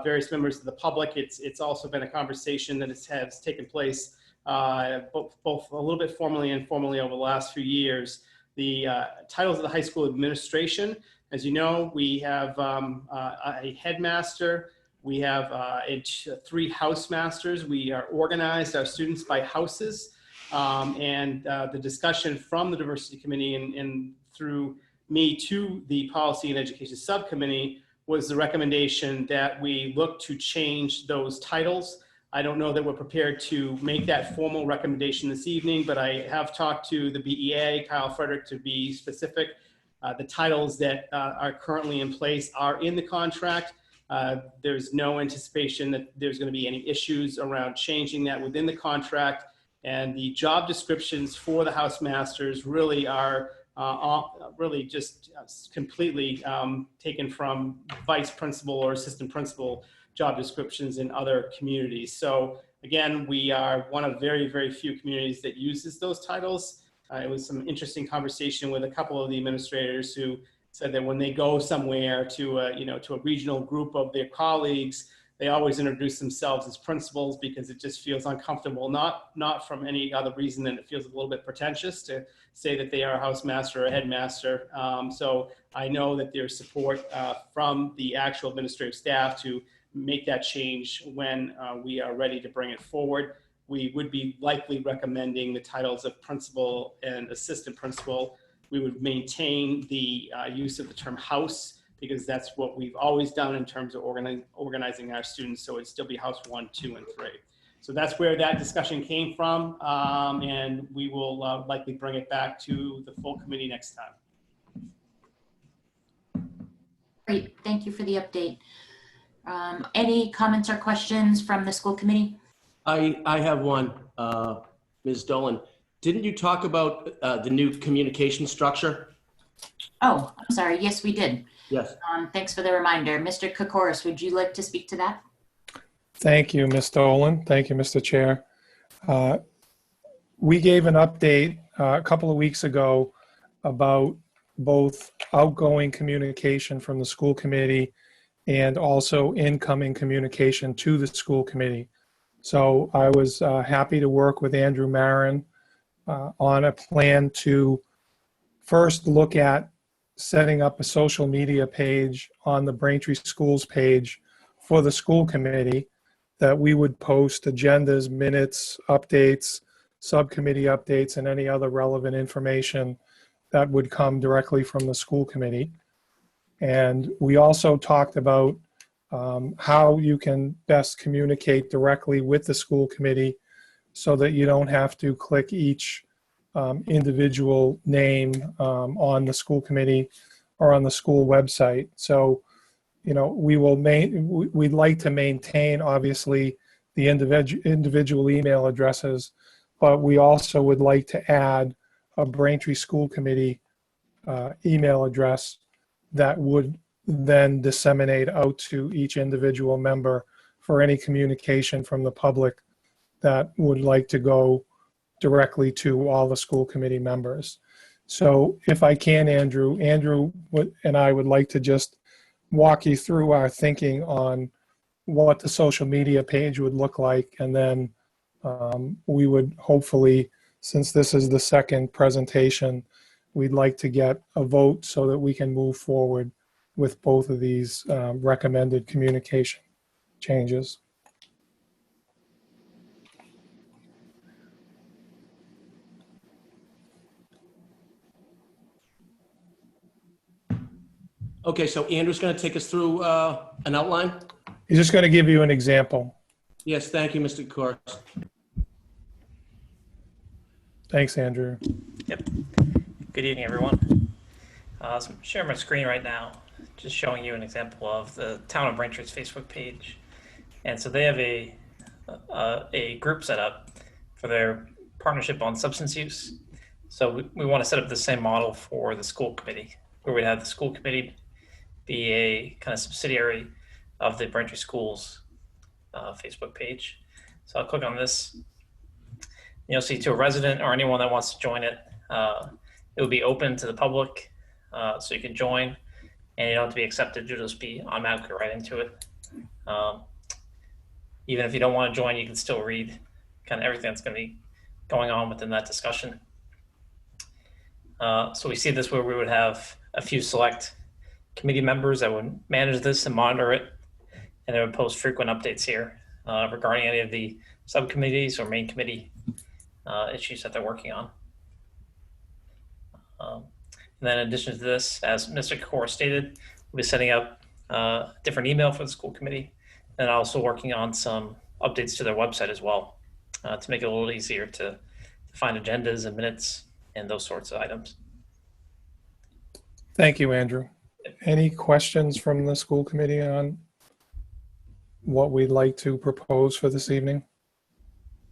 Speaker 5: various members of the public. It's also been a conversation that has taken place both a little bit formally and informally over the last few years. The titles of the high school administration. As you know, we have a headmaster. We have 3 housemasters. We are organized our students by houses. And the discussion from the diversity committee and through me to the policy and education subcommittee was the recommendation that we look to change those titles. I don't know that we're prepared to make that formal recommendation this evening, but I have talked to the BEA, Kyle Frederick, to be specific. The titles that are currently in place are in the contract. There's no anticipation that there's going to be any issues around changing that within the contract. And the job descriptions for the housemasters really are really just completely taken from vice principal or assistant principal job descriptions in other communities. So again, we are one of very, very few communities that uses those titles. It was some interesting conversation with a couple of the administrators who said that when they go somewhere to a regional group of their colleagues, they always introduce themselves as principals because it just feels uncomfortable, not from any other reason than it feels a little bit pretentious to say that they are a housemaster or a headmaster. So I know that there's support from the actual administrative staff to make that change when we are ready to bring it forward. we would be likely recommending the titles of principal and assistant principal. We would maintain the use of the term house, because that's what we've always done in terms of organizing our students. So it'd still be house 1, 2, and 3. So that's where that discussion came from. And we will likely bring it back to the full committee next time.
Speaker 4: Great, thank you for the update. Any comments or questions from the school committee?
Speaker 1: I have one, Ms. Dolan. Didn't you talk about the new communication structure?
Speaker 4: Oh, I'm sorry. Yes, we did.
Speaker 1: Yes.
Speaker 4: Thanks for the reminder. Mr. Kokoris, would you like to speak to that?
Speaker 2: Thank you, Ms. Dolan. Thank you, Mr. Chair. We gave an update a couple of weeks ago about both outgoing communication from the school committee and also incoming communication to the school committee. So I was happy to work with Andrew Marin on a plan to first look at setting up a social media page on the Braintree Schools page for the school committee that we would post agendas, minutes, updates, subcommittee updates, and any other relevant information that would come directly from the school committee. And we also talked about how you can best communicate directly with the school committee so that you don't have to click each individual name on the school committee or on the school website. So, you know, we'd like to maintain, obviously, the individual email addresses, but we also would like to add a Braintree School Committee email address that would then disseminate out to each individual member for any communication from the public that would like to go directly to all the school committee members. So if I can, Andrew and I would like to just walk you through our thinking on what the social media page would look like. And then we would hopefully, since this is the second presentation, we'd like to get a vote so that we can move forward with both of these recommended communication changes.
Speaker 1: Okay, so Andrew's going to take us through an outline.
Speaker 2: He's just going to give you an example.
Speaker 1: Yes, thank you, Mr. Kors.
Speaker 2: Thanks, Andrew.
Speaker 11: Yep. Good evening, everyone. So I'm sharing my screen right now, just showing you an example of the Town of Braintree's Facebook page. And so they have a group set up for their partnership on substance use. So we want to set up the same model for the school committee, where we have the school committee be a kind of subsidiary of the Braintree Schools Facebook page. So I'll click on this. You'll see to a resident or anyone that wants to join it, it will be open to the public, so you can join, and you don't have to be accepted. You'll just be automatically right into it. Even if you don't want to join, you can still read kind of everything that's going to be going on within that discussion. So we see this where we would have a few select committee members that would manage this and monitor it, and they would post frequent updates here regarding any of the subcommittees or main committee issues that they're working on. And then in addition to this, as Mr. Kaur stated, we'll be setting up a different email for the school committee, and also working on some updates to their website as well to make it a little easier to find agendas and minutes and those sorts of items.
Speaker 2: Thank you, Andrew. Any questions from the school committee on what we'd like to propose for this evening?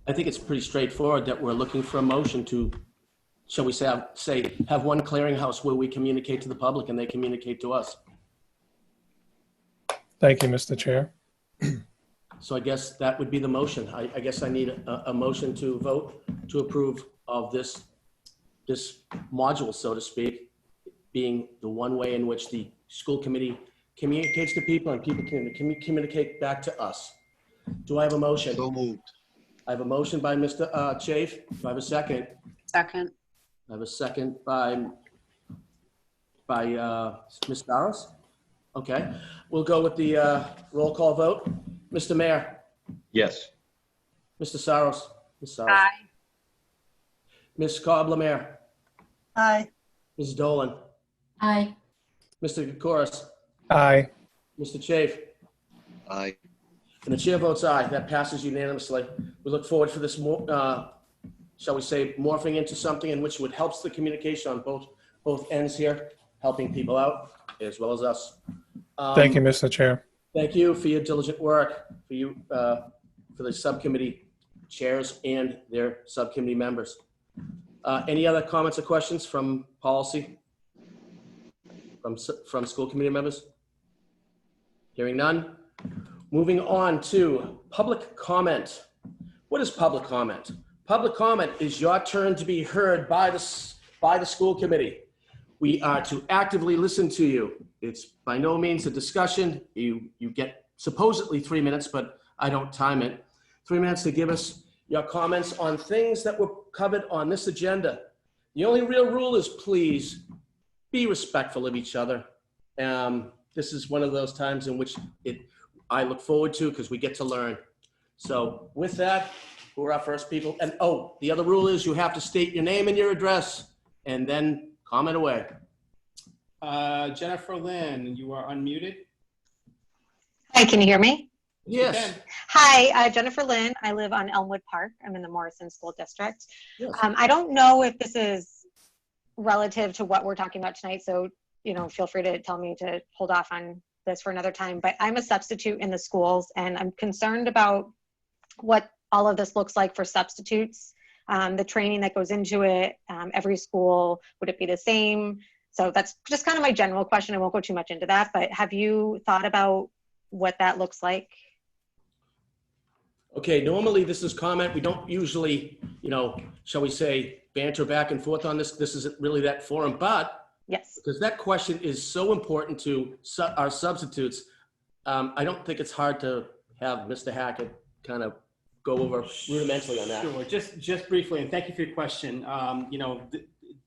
Speaker 1: I think it's pretty straightforward that we're looking for a motion to, shall we say, have one clearinghouse where we communicate to the public and they communicate to us.
Speaker 2: Thank you, Mr. Chair.
Speaker 1: So I guess that would be the motion. I guess I need a motion to vote to approve of this module, so to speak, being the one way in which the school committee communicates to people and people can communicate back to us. Do I have a motion?
Speaker 3: So moved.
Speaker 1: I have a motion by Mr. Chafe. Do I have a second?
Speaker 9: Second.
Speaker 1: I have a second by Ms. Saros. Okay, we'll go with the roll call vote. Mr. Mayor,
Speaker 6: Yes.
Speaker 1: Mr. Saros, Ms. South.
Speaker 9: Aye.
Speaker 1: Ms. Cobb-Lemare.
Speaker 10: Aye.
Speaker 1: Ms. Dolan.
Speaker 4: Aye.
Speaker 1: Mr. Kokoris.
Speaker 2: Aye.
Speaker 1: Mr. Chafe.
Speaker 3: Aye.
Speaker 1: And the chair votes aye. That passes unanimously. We look forward for this, shall we say, morphing into something in which would helps the communication on both ends here, helping people out as well as us.
Speaker 2: Thank you, Mr. Chair.
Speaker 1: Thank you for your diligent work, for the subcommittee chairs and their subcommittee members. Any other comments or questions from policy? From school committee members? Hearing none. Moving on to public comment. What is public comment? Public comment is your turn to be heard by the school committee. We are to actively listen to you. It's by no means a discussion. You get supposedly 3 minutes, but I don't time it. 3 minutes to give us your comments on things that were covered on this agenda. The only real rule is please be respectful of each other. This is one of those times in which I look forward to because we get to learn. So with that, who are our first people? And oh, the other rule is you have to state your name and your address and then comment away.
Speaker 5: Jennifer Lynn, you are unmuted.
Speaker 12: Hi, can you hear me?
Speaker 1: Yes.
Speaker 12: Hi, Jennifer Lynn. I live on Elmwood Park. I'm in the Morrison School District.
Speaker 1: Yes.
Speaker 12: I don't know if this is relative to what we're talking about tonight, so feel free to tell me to hold off on this for another time, but I'm a substitute in the schools and I'm concerned about what all of this looks like for substitutes, the training that goes into it, every school, would it be the same? So that's just kind of my general question. I won't go too much into that, but have you thought about what that looks like?
Speaker 1: Okay, normally this is comment. We don't usually, shall we say, banter back and forth on this. This isn't really that forum, but
Speaker 12: yes,
Speaker 1: because that question is so important to our substitutes, I don't think it's hard to have Mr. Hackett kind of go over rudimentally on that.
Speaker 5: Sure, just briefly, and thank you for your question.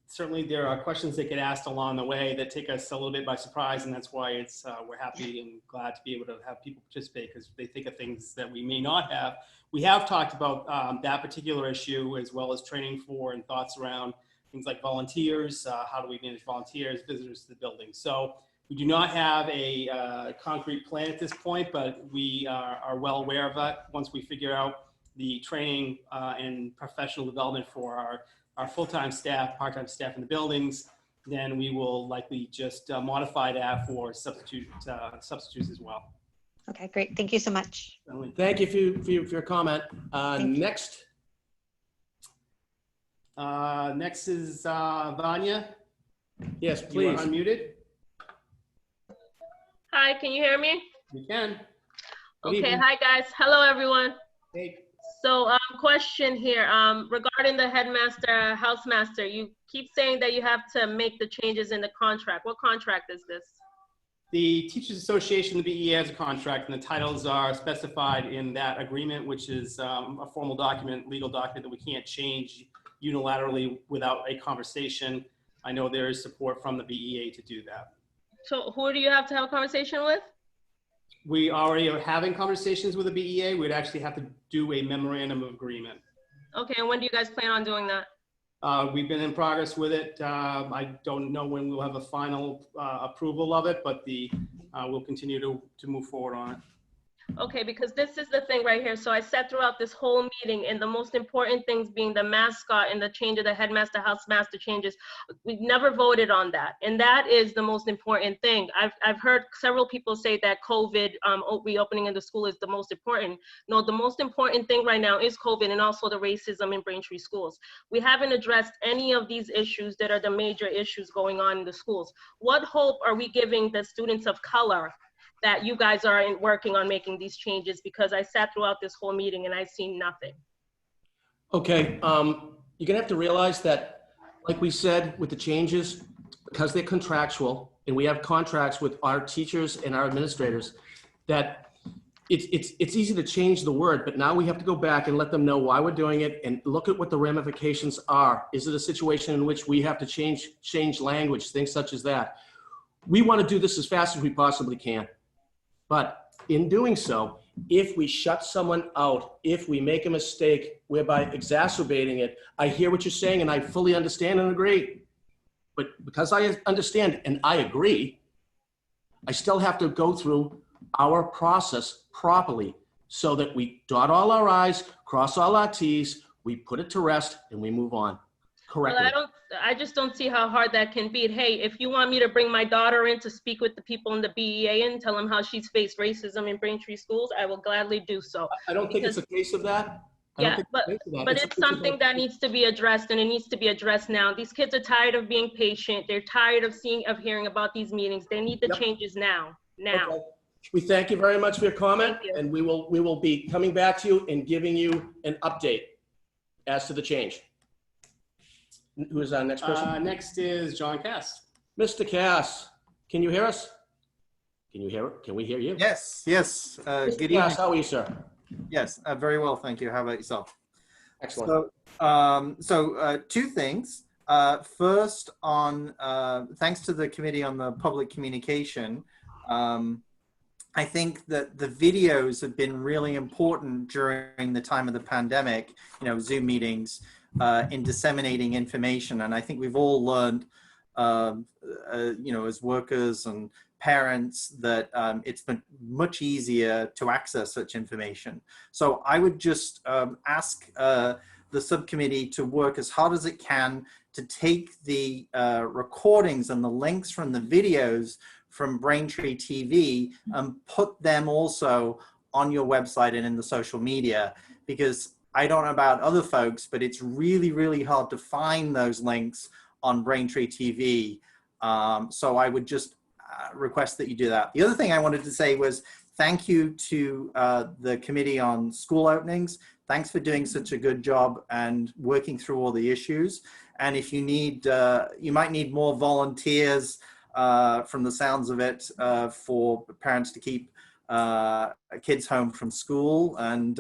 Speaker 5: Certainly there are questions that get asked along the way that take us a little bit by surprise, and that's why we're happy and glad to be able to have people participate because they think of things that we may not have. We have talked about that particular issue as well as training for and thoughts around things like volunteers, how do we manage volunteers, visitors to the building. So we do not have a concrete plan at this point, but we are well aware of that. Once we figure out the training and professional development for our full-time staff, part-time staff in the buildings, then we will likely just modify that for substitutes as well.
Speaker 12: Okay, great. Thank you so much.
Speaker 1: Thank you for your comment. Next. Next is Vanya. Yes, please. You are unmuted.
Speaker 13: Hi, can you hear me?
Speaker 1: You can.
Speaker 13: Okay, hi guys. Hello everyone.
Speaker 1: Hey.
Speaker 13: So question here, regarding the headmaster, housemaster, you keep saying that you have to make the changes in the contract. What contract is this?
Speaker 5: The Teachers Association, the BEA, has a contract, and the titles are specified in that agreement, which is a formal document, legal document that we can't change unilaterally without a conversation. I know there is support from the BEA to do that.
Speaker 13: So who do you have to have a conversation with?
Speaker 5: We already are having conversations with the BEA. We'd actually have to do a memorandum of agreement.
Speaker 13: Okay, and when do you guys plan on doing that?
Speaker 5: We've been in progress with it. I don't know when we'll have a final approval of it, but we'll continue to move forward on it.
Speaker 13: Okay, because this is the thing right here. So I sat throughout this whole meeting, and the most important things being the mascot and the change of the headmaster, housemaster changes. We've never voted on that, and that is the most important thing. I've heard several people say that COVID reopening in the school is the most important. No, the most important thing right now is COVID and also the racism in Braintree schools. We haven't addressed any of these issues that are the major issues going on in the schools. What hope are we giving the students of color that you guys are working on making these changes? Because I sat throughout this whole meeting and I've seen nothing.
Speaker 1: Okay, you're gonna have to realize that, like we said, with the changes, because they're contractual and we have contracts with our teachers and our administrators, that it's easy to change the word, but now we have to go back and let them know why we're doing it and look at what the ramifications are. Is it a situation in which we have to change language, things such as that? We want to do this as fast as we possibly can. But in doing so, if we shut someone out, if we make a mistake whereby exacerbating it, I hear what you're saying and I fully understand and agree. But because I understand and I agree, I still have to go through our process properly so that we dot all our I's, cross all our T's, we put it to rest and we move on correctly.
Speaker 13: Well, I just don't see how hard that can be. Hey, if you want me to bring my daughter in to speak with the people in the BEA and tell them how she's faced racism in Braintree schools, I will gladly do so.
Speaker 1: I don't think it's a case of that.
Speaker 13: Yeah, but it's something that needs to be addressed, and it needs to be addressed now. These kids are tired of being patient. They're tired of hearing about these meetings. They need the changes now.
Speaker 1: Okay. We thank you very much for your comment, and we will be coming back to you and giving you an update as to the change. Who is our next person?
Speaker 5: Next is John Cass.
Speaker 1: Mr. Cass, can you hear us? Can we hear you?
Speaker 14: Yes, yes.
Speaker 1: Mr.
Speaker 14: Good
Speaker 1: Cass,
Speaker 14: evening.
Speaker 1: how are you, sir?
Speaker 14: Yes, very well, thank you. How about yourself?
Speaker 1: Excellent.
Speaker 14: So, two things. First, on thanks to the Committee on the Public Communication, I think that the videos have been really important during the time of the pandemic, you know, Zoom meetings, in disseminating information. And I think we've all learned, you know, as workers and parents, that it's been much easier to access such information. So I would just ask the subcommittee to work as hard as it can to take the recordings and the links from the videos from Braintree TV and put them also on your website and in the social media, because I don't know about other folks, but it's really, really hard to find those links on Braintree TV. So I would just request that you do that. The other thing I wanted to say was thank you to the Committee on School Openings. Thanks for doing such a good job and working through all the issues. And if you need, you might need more volunteers from the sounds of it for parents to keep kids home from school. And,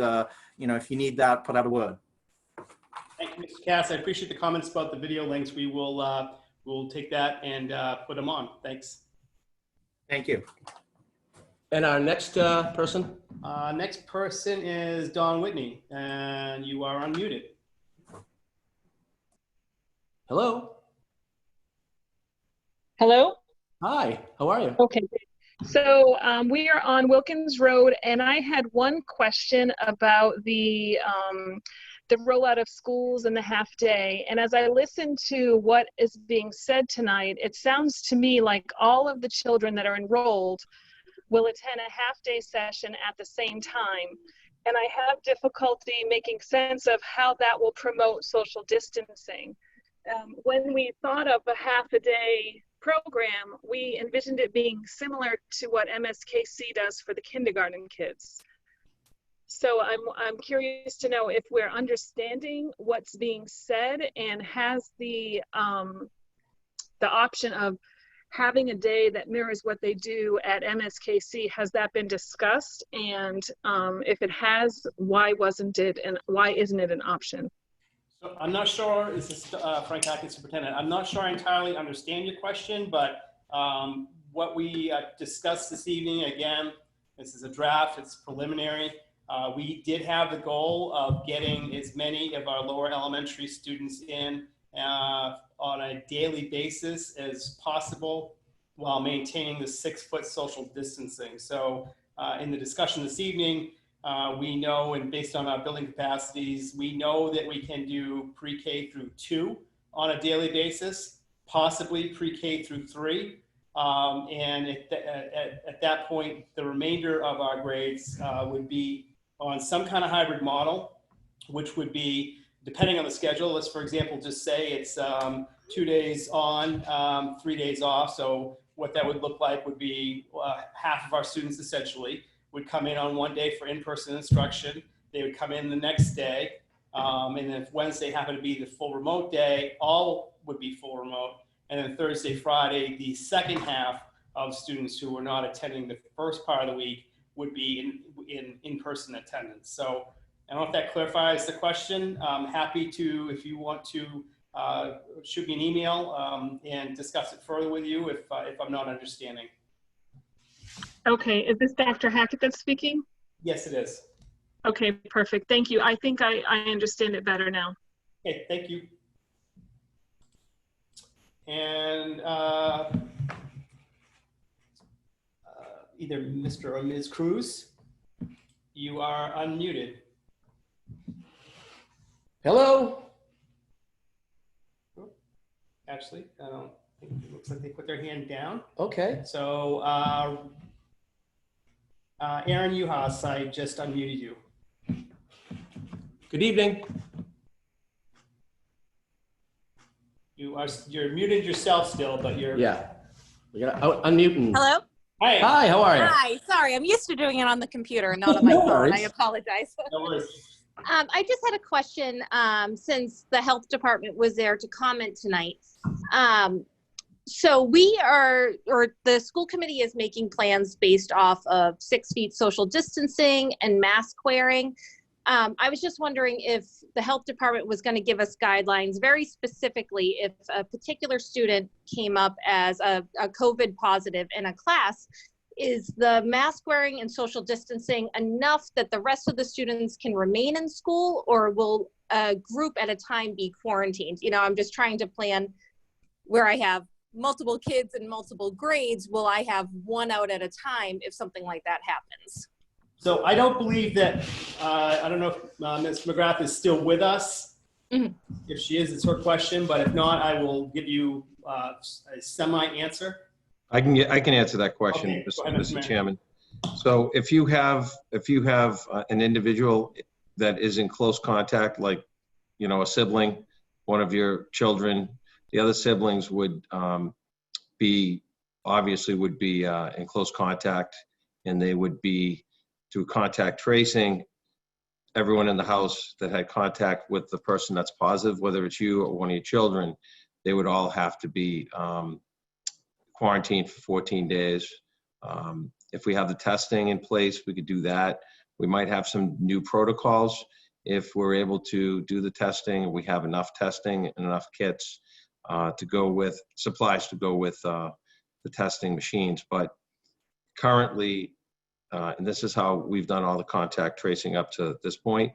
Speaker 14: you know, if you need that, put out a word.
Speaker 5: Thank you, Mr. Cass. I appreciate the comments about the video links. We will we'll take that and put them on. Thanks.
Speaker 14: Thank you.
Speaker 1: And our next person?
Speaker 5: Next person is Don Whitney, and you are unmuted.
Speaker 1: Hello?
Speaker 15: Hello?
Speaker 1: Hi, how are you?
Speaker 15: Okay. So we are on Wilkins Road, and I had one question about the rollout of schools and the half day. And as I listen to what is being said tonight, it sounds to me like all of the children that are enrolled will attend a half-day session at the same time. And I have difficulty making sense of how that will promote social distancing. When we thought of a half-a-day program, we envisioned it being similar to what MSKC does for the kindergarten kids. So I'm curious to know if we're understanding what's being said, and has the option of having a day that mirrors what they do at MSKC, has that been discussed? And if it has, why wasn't it, and why isn't it an option?
Speaker 5: So I'm not sure, this is Frank Hackett, Superintendent. I'm not sure I entirely understand your question, but what we discussed this evening, again, this is a draft, it's preliminary. We did have the goal of getting as many of our lower elementary students in on a daily basis as possible while maintaining the 6-foot social distancing. So in the discussion this evening, we know, and based on our building capacities, we know that we can do pre-K through 2 on a daily basis, possibly pre-K through 3. And at that point, the remainder of our grades would be on some kind of hybrid model, which would be, depending on the schedule, let's, for example, just say it's 2 days on, 3 days off. So what that would look like would be half of our students essentially would come in on one day for in-person instruction. They would come in the next day. And then if Wednesday happened to be the full remote day, all would be full remote. And then Thursday, Friday, the second half of students who were not attending the first part of the week would be in-person attendance. So I don't know if that clarifies the question. I'm happy to, if you want to, shoot me an email and discuss it further with you if I'm not understanding.
Speaker 15: Okay, is this Dr. Hackett that's speaking?
Speaker 5: Yes, it is.
Speaker 15: Okay, perfect. Thank you. I think I understand it better now.
Speaker 5: Okay, thank you. And either Mr. or Ms. Cruz, you are unmuted.
Speaker 1: Hello?
Speaker 5: Actually, I don't think it looks like they put their hand down.
Speaker 1: Okay.
Speaker 5: So Aaron Uhas, I just unmuted you.
Speaker 1: Good evening.
Speaker 5: You're muted yourself still, but you're.
Speaker 1: Yeah. We got to unmute and.
Speaker 16: Hello?
Speaker 5: Hi.
Speaker 1: Hi, how are you?
Speaker 16: Hi, sorry, I'm used to doing it on the computer and not on my
Speaker 1: No
Speaker 16: phone.
Speaker 1: worries.
Speaker 16: I apologize.
Speaker 5: No worries.
Speaker 16: I just had a question since the health department was there to comment tonight. So the school committee is making plans based off of 6 feet social distancing and mask wearing. I was just wondering if the health department was going to give us guidelines very specifically if a particular student came up as a COVID positive in a class. Is the mask wearing and social distancing enough that the rest of the students can remain in school, or will a group at a time be quarantined? You know, I'm just trying to plan where I have multiple kids in multiple grades. Will I have one out at a time if something like that happens?
Speaker 5: So I don't believe that, I don't know if Ms. McGrath is still with us.
Speaker 16: Mm-hmm.
Speaker 5: If she is, it's her question, but if not, I will give you a semi-answer.
Speaker 6: I can answer that question,
Speaker 5: Okay, go ahead,
Speaker 6: Mr. Chairman. So if you have an individual that is in close contact, like, you know, a sibling, one of your children, the other siblings would be in close contact, and they would be through contact tracing. Everyone in the house that had contact with the person that's positive, whether it's you or one of your children, they would all have to be quarantined for 14 days. If we have the testing in place, we could do that. We might have some new protocols if we're able to do the testing and we have enough testing and enough kits to go with, supplies to go with the testing machines. But currently, and this is how we've done all the contact tracing up to this point,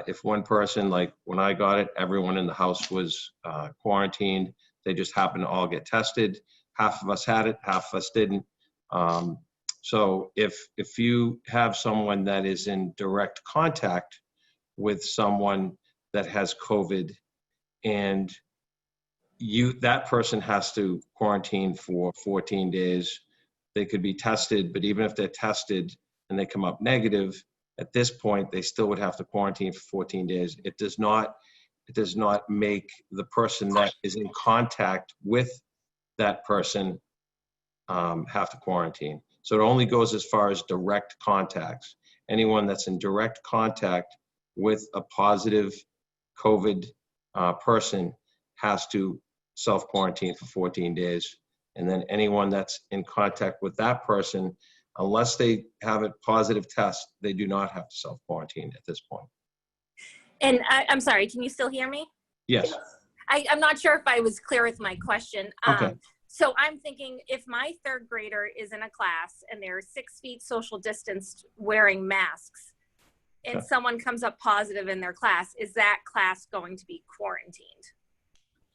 Speaker 6: if one person, like when I got it, everyone in the house was quarantined. They just happened to all get tested. Half of us had it, half of us didn't. So if you have someone that is in direct contact with someone that has COVID, and that person has to quarantine for 14 days, they could be tested, but even if they're tested and they come up negative, at this point, they still would have to quarantine for 14 days. It does not make the person that is in contact with that person have to quarantine. So it only goes as far as direct contacts. Anyone that's in direct contact with a positive COVID person has to self-quarantine for 14 days. And then anyone that's in contact with that person, unless they have a positive test, they do not have to self-quarantine at this point.
Speaker 16: And I'm sorry, can you still hear me?
Speaker 6: Yes.
Speaker 16: I'm not sure if I was clear with my question.
Speaker 6: Okay.
Speaker 16: So I'm thinking if my third grader is in a class and they're 6 feet social distanced wearing masks, and someone comes up positive in their class, is that class going to be quarantined?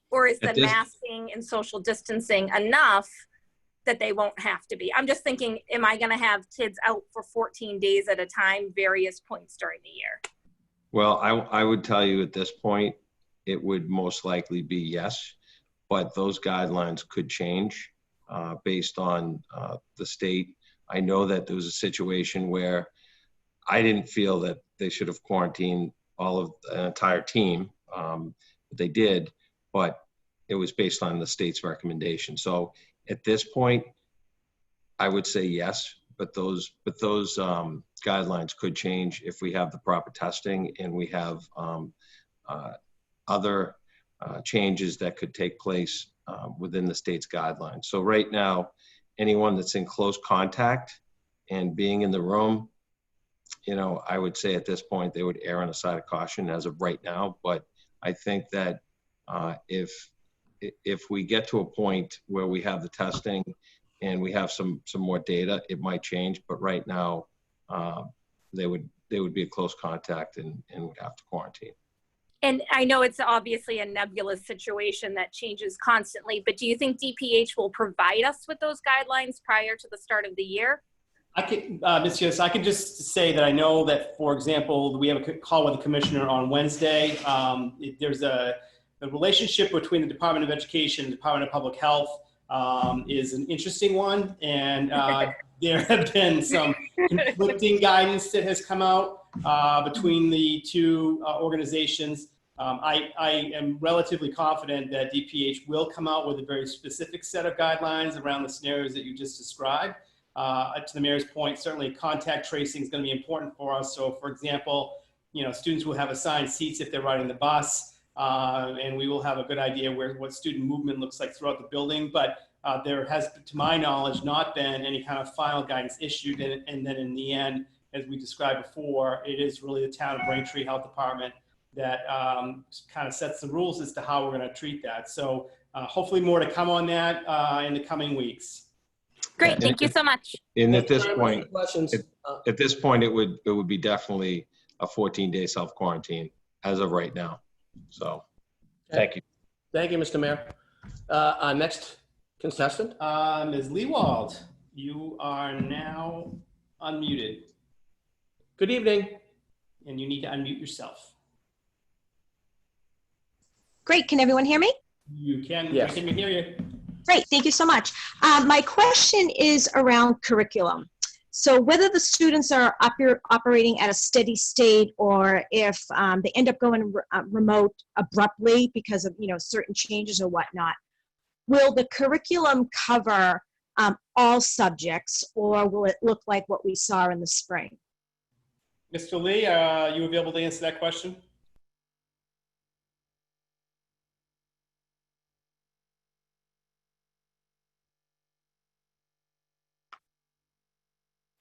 Speaker 16: Or is the masking and social distancing enough that they won't have to be? I'm just thinking, am I going to have kids out for 14 days at a time, various points during the year?
Speaker 6: Well, I would tell you at this point, it would most likely be yes, but those guidelines could change based on the state. I know that there was a situation where I didn't feel that they should have quarantined all of the entire team. They did, but it was based on the state's recommendation. So at this point, I would say yes, but those guidelines could change if we have the proper testing and we have other changes that could take place within the state's guidelines. So right now, anyone that's in close contact and being in the room, you know, I would say at this point they would err on the side of caution as of right now. But I think that if we get to a point where we have the testing and we have some more data, it might change. But right now, they would be a close contact and would have to quarantine.
Speaker 16: And I know it's obviously a nebulous situation that changes constantly, but do you think DPH will provide us with those guidelines prior to the start of the year?
Speaker 5: I can, Ms. Hughes, I can just say that I know that, for example, we have a call with the commissioner on Wednesday. There's a relationship between the Department of Education and the Department of Public Health is an interesting one. And there have been some conflicting guidance that has come out between the two organizations. I am relatively confident that DPH will come out with a very specific set of guidelines around the scenarios that you just described. To the mayor's point, certainly contact tracing is going to be important for us. So, for example, students will have assigned seats if they're riding the bus, and we will have a good idea what student movement looks like throughout the building. But there has, to my knowledge, not been any kind of final guidance issued. And then in the end, as we described before, it is really the town of Braintree Health Department that kind of sets the rules as to how we're going to treat that. So hopefully more to come on that in the coming weeks.
Speaker 16: Great, thank you so much.
Speaker 6: And at this point, it would be definitely a 14-day self-quarantine as of right now. So, thank you.
Speaker 1: Thank you, Mr. Mayor. Our next contestant.
Speaker 5: Ms. Leewald, you are now unmuted.
Speaker 1: Good evening.
Speaker 5: And you need to unmute yourself.
Speaker 17: Great, can everyone hear me?
Speaker 5: You can,
Speaker 1: yes.
Speaker 5: We can hear you.
Speaker 17: Great, thank you so much. My question is around curriculum. So whether the students are operating at a steady state or if they end up going remote abruptly because of certain changes or whatnot, will the curriculum cover all subjects, or will it look like what we saw in the spring?
Speaker 5: Mr. Lee, are you available to answer that question?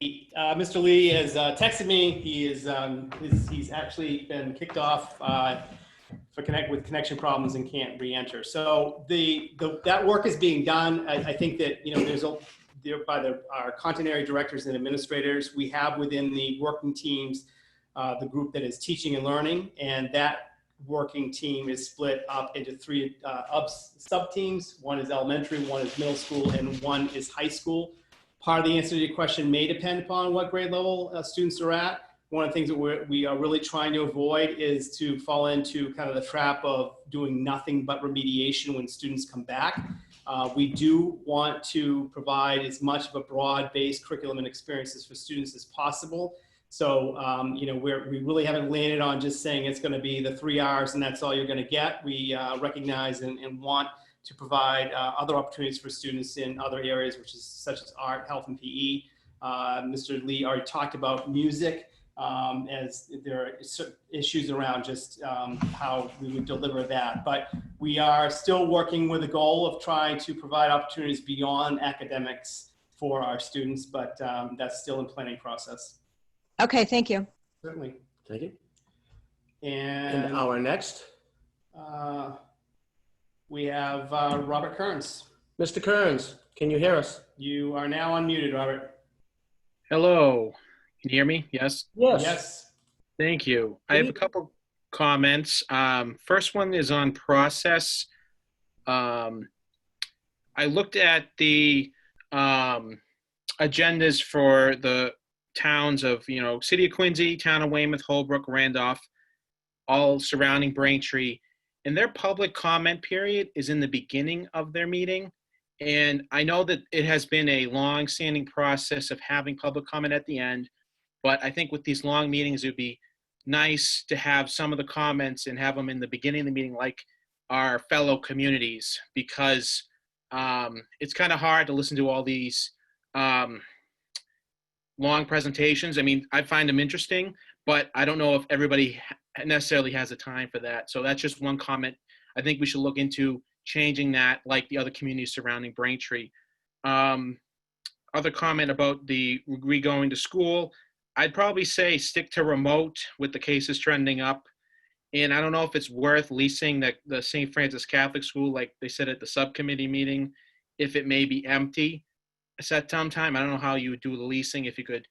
Speaker 5: Mr. Lee has texted me. He is he's actually been kicked off with connection problems and can't re-enter. So that work is being done. I think that there's by our content area directors and administrators. We have within the working teams the group that is teaching and learning, and that working team is split up into three sub teams. One is elementary, one is middle school, and one is high school. Part of the answer to your question may depend upon what grade level students are at. One of the things that we are really trying to avoid is to fall into kind of the trap of doing nothing but remediation when students come back. We do want to provide as much of a broad-based curriculum and experiences for students as possible. So, we really haven't landed on just saying it's going to be the 3 R's and that's all you're going to get. We recognize and want to provide other opportunities for students in other areas, such as art, health, and PE. Mr. Lee already talked about music, as there are issues around just how we would deliver that. But we are still working with a goal of trying to provide opportunities beyond academics for our students, but that's still in planning process.
Speaker 17: Okay, thank you.
Speaker 5: Certainly.
Speaker 1: Thank you.
Speaker 5: And
Speaker 1: our next?
Speaker 5: We have Robert Kearns.
Speaker 1: Mr. Kearns, can you hear us?
Speaker 5: You are now unmuted, Robert.
Speaker 18: Hello. Can you hear me? Yes?
Speaker 1: Yes.
Speaker 5: Yes.
Speaker 18: Thank you. I have a couple comments. First one is on process. I looked at the agendas for the towns of, City of Quincy, Town of Weymouth, Holbrook, Randolph, all surrounding Braintree. And their public comment period is in the beginning of their meeting. And I know that it has been a long-standing process of having public comment at the end, but I think with these long meetings, it would be nice to have some of the comments and have them in the beginning of the meeting like our fellow communities, because it's kind of hard to listen to all these long presentations. I mean, I find them interesting, but I don't know if everybody necessarily has the time for that. So that's just one comment. I think we should look into changing that, like the other communities surrounding Braintree. Other comment about the re-going to school, I'd probably say stick to remote with the cases trending up. And I don't know if it's worth leasing the St. Francis Catholic School, like they said at the subcommittee meeting, if it may be empty. set time. I don't know how you would do the leasing, if you could,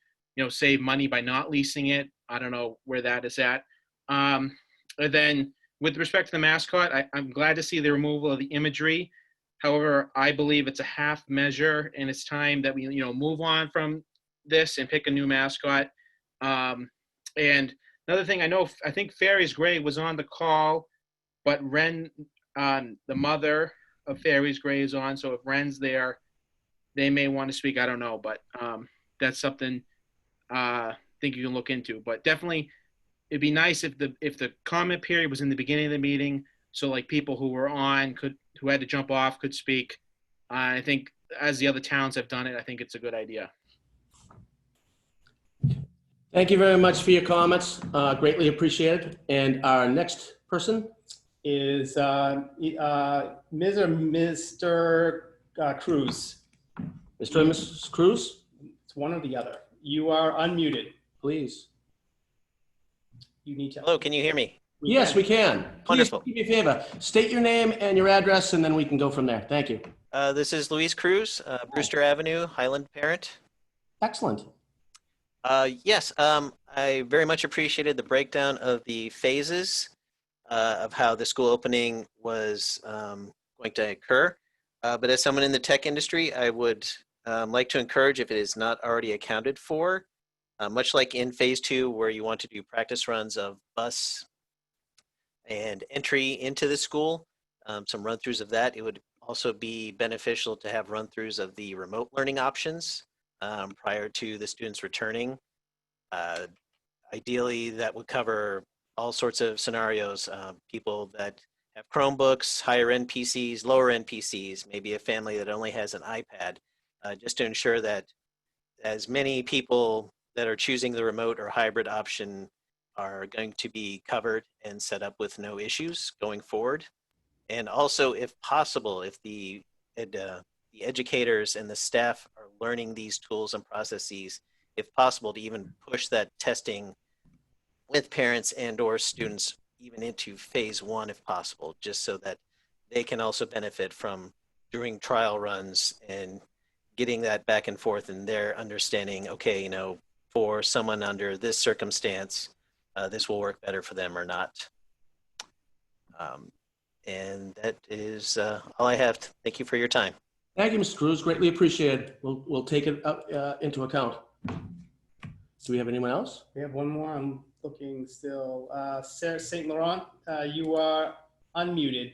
Speaker 18: save money by not leasing it. I don't know where that is at. And then with respect to the mascot, I'm glad to see the removal of the imagery. However, I believe it's a half measure, and it's time that we, move on from this and pick a new mascot. And another thing, I think Fairies Gray was on the call, but Ren, the mother of Fairies Gray, is on. So if Ren's there, they may want to speak. I don't know, but that's something I think you can look into. But definitely, it'd be nice if the comment period was in the beginning of the meeting, so like people who were on who had to jump off could speak. I think as the other towns have done it, I think it's a good idea.
Speaker 1: Thank you very much for your comments. Greatly appreciated. And our next person
Speaker 5: is Ms. or Mr. Cruz.
Speaker 1: Mr. and Mrs. Cruz?
Speaker 5: It's one or the other. You are unmuted.
Speaker 1: Please.
Speaker 5: You need to.
Speaker 19: Hello, can you hear me?
Speaker 1: Yes, we can. Please
Speaker 19: Wonderful.
Speaker 1: do me a favor. State your name and your address, and then we can go from there. Thank you.
Speaker 19: This is Luis Cruz, Brewster Avenue, Highland Parent.
Speaker 1: Excellent.
Speaker 19: Yes, I very much appreciated the breakdown of the phases of how the school opening was going to occur. But as someone in the tech industry, I would like to encourage, if it is not already accounted for, much like in phase 2, where you want to do practice runs of bus and entry into the school, some run-throughs of that. It would also be beneficial to have run-throughs of the remote learning options prior to the students returning. Ideally, that would cover all sorts of scenarios, people that have Chromebooks, higher-end PCs, lower-end PCs, maybe a family that only has an iPad, just to ensure that as many people that are choosing the remote or hybrid option are going to be covered and set up with no issues going forward. And also, if possible, if the educators and the staff are learning these tools and processes, if possible, to even push that testing with parents and or students even into phase 1 if possible, just so that they can also benefit from doing trial runs and getting that back and forth in their understanding, okay, for someone under this circumstance, this will work better for them or not. And that is all I have. Thank you for your time.
Speaker 1: Thank you, Mr. Cruz. Greatly appreciated. We'll take it into account. Do we have anyone else?
Speaker 5: We have one more. I'm looking still. Sarah St. Laurent, you are unmuted.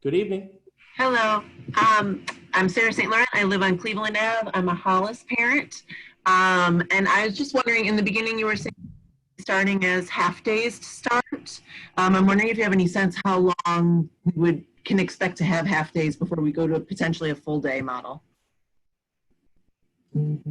Speaker 1: Good evening.
Speaker 20: Hello. I'm Sarah St. Laurent. I live on Cleveland Ave. I'm a Hollis parent. And I was just wondering, in the beginning you were saying starting as half days to start. I'm wondering if you have any sense how long we can expect to have half days before we go to potentially a full day model.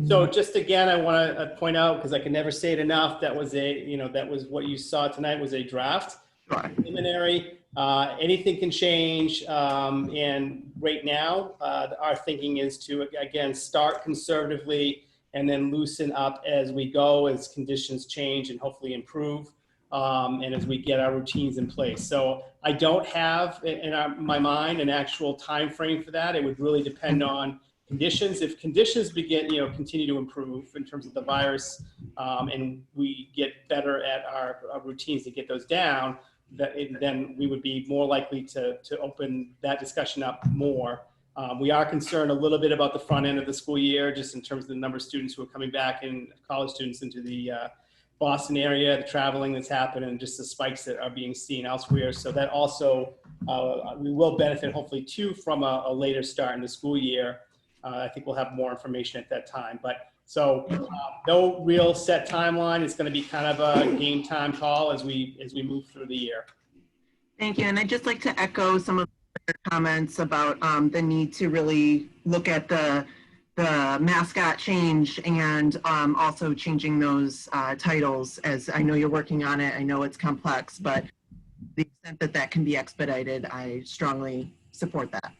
Speaker 5: So just again, I want to point out, because I can never say it enough, that was that was what you saw tonight was a draft. Preliminary. Anything can change. And right now, our thinking is to, again, start conservatively and then loosen up as we go, as conditions change and hopefully improve, and as we get our routines in place. So I don't have in my mind an actual time frame for that. It would really depend on conditions. If conditions begin, continue to improve in terms of the virus, and we get better at our routines to get those down, then we would be more likely to open that discussion up more. We are concerned a little bit about the front end of the school year, just in terms of the number of students who are coming back, and college students into the Boston area, the traveling that's happened, and just the spikes that are being seen elsewhere. So that also, we will benefit hopefully too from a later start in the school year. I think we'll have more information at that time. But so no real set timeline. It's going to be kind of a game time call as we move through the year.
Speaker 20: Thank you. And I'd just like to echo some of the comments about the need to really look at the mascot change, and also changing those titles, as I know you're working on it. I know it's complex, but the extent that that can be expedited, I strongly support that.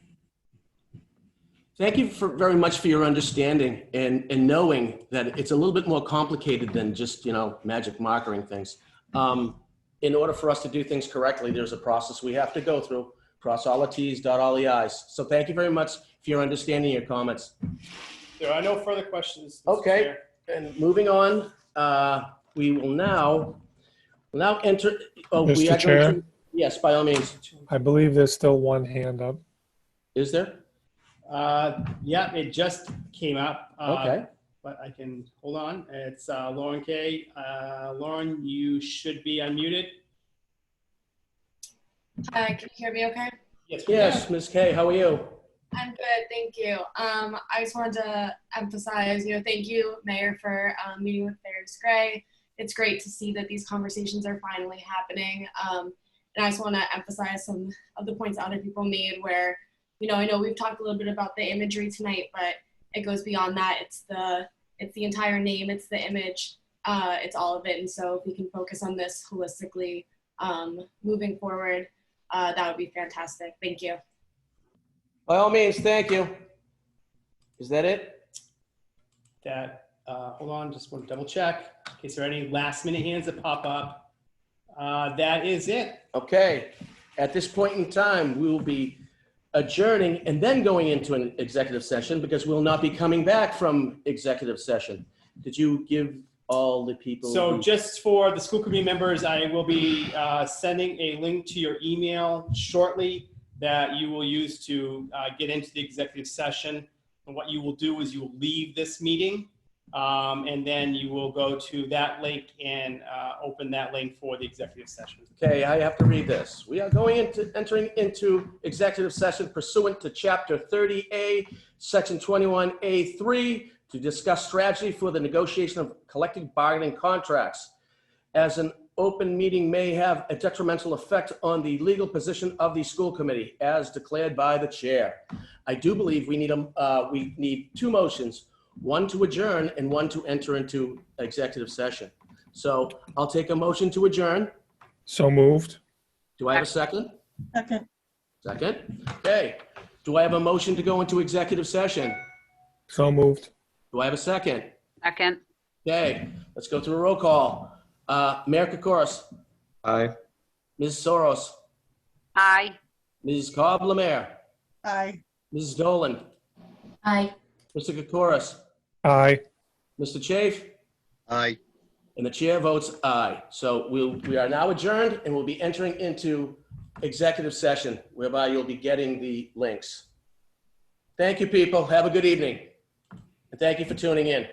Speaker 1: Thank you very much for your understanding and knowing that it's a little bit more complicated than just, magic markering things. In order for us to do things correctly, there's a process we have to go through, cross all the T's, dot all the I's. So thank you very much for your understanding, your comments.
Speaker 5: There are no further questions. Mr.
Speaker 1: Okay,
Speaker 5: Chair.
Speaker 1: and moving on, we will now enter, oh, we
Speaker 2: Mr.
Speaker 1: are going
Speaker 2: Chair?
Speaker 1: to, yes, by all means.
Speaker 2: I believe there's still one hand up.
Speaker 1: Is there?
Speaker 5: Yeah, it just came up.
Speaker 1: Okay.
Speaker 5: But I can, hold on. It's Lauren Kay. Lauren, you should be unmuted.
Speaker 21: Hi, can you hear me okay?
Speaker 1: Yes, Ms. Kay, how are you?
Speaker 21: I'm good, thank you. I just wanted to emphasize, thank you, Mayor, for meeting with Ferris Gray. It's great to see that these conversations are finally happening. And I just want to emphasize some of the points other people made where, I know we've talked a little bit about the imagery tonight, but it goes beyond that. It's the entire name, it's the image, it's all of it. And so if we can focus on this holistically moving forward, that would be fantastic. Thank you.
Speaker 1: By all means, thank you. Is that it?
Speaker 5: Hold on, just want to double check in case there are any last minute hands that pop up. That is it.
Speaker 1: Okay, at this point in time, we will be adjourning and then going into an executive session because we'll not be coming back from executive session. Did you give all the people?
Speaker 5: So just for the school committee members, I will be sending a link to your email shortly that you will use to get into the executive session. And what you will do is you will leave this meeting and then you will go to that link and open that link for the executive session.
Speaker 1: Okay, I have to read this. We are entering into executive session pursuant to Chapter 30A, Section 21A3, to discuss strategy for the negotiation of collective bargaining contracts. As an open meeting may have a detrimental effect on the legal position of the school committee, as declared by the chair. I do believe we need two motions, one to adjourn and one to enter into executive session. So I'll take a motion to adjourn.
Speaker 2: So moved.
Speaker 1: Do I have a second?
Speaker 10: Second.
Speaker 1: Second. Okay. Do I have a motion to go into executive session?
Speaker 2: So moved.
Speaker 1: Do I have a second?
Speaker 9: Second.
Speaker 1: Okay. Let's go through a roll call. Mayor Kokoris.
Speaker 6: Aye.
Speaker 1: Ms. Soros.
Speaker 9: Aye.
Speaker 1: Ms. Cobb-Lemaire.
Speaker 10: Aye.
Speaker 1: Mrs. Dolan.
Speaker 4: Aye.
Speaker 1: Mr. Kokoris.
Speaker 2: Aye.
Speaker 1: Mr. Chafe.
Speaker 3: Aye.
Speaker 1: And the chair votes aye. So we are now adjourned and we'll be entering into executive session whereby you'll be getting the links. Thank you, people. Have a good evening. And thank you for tuning in.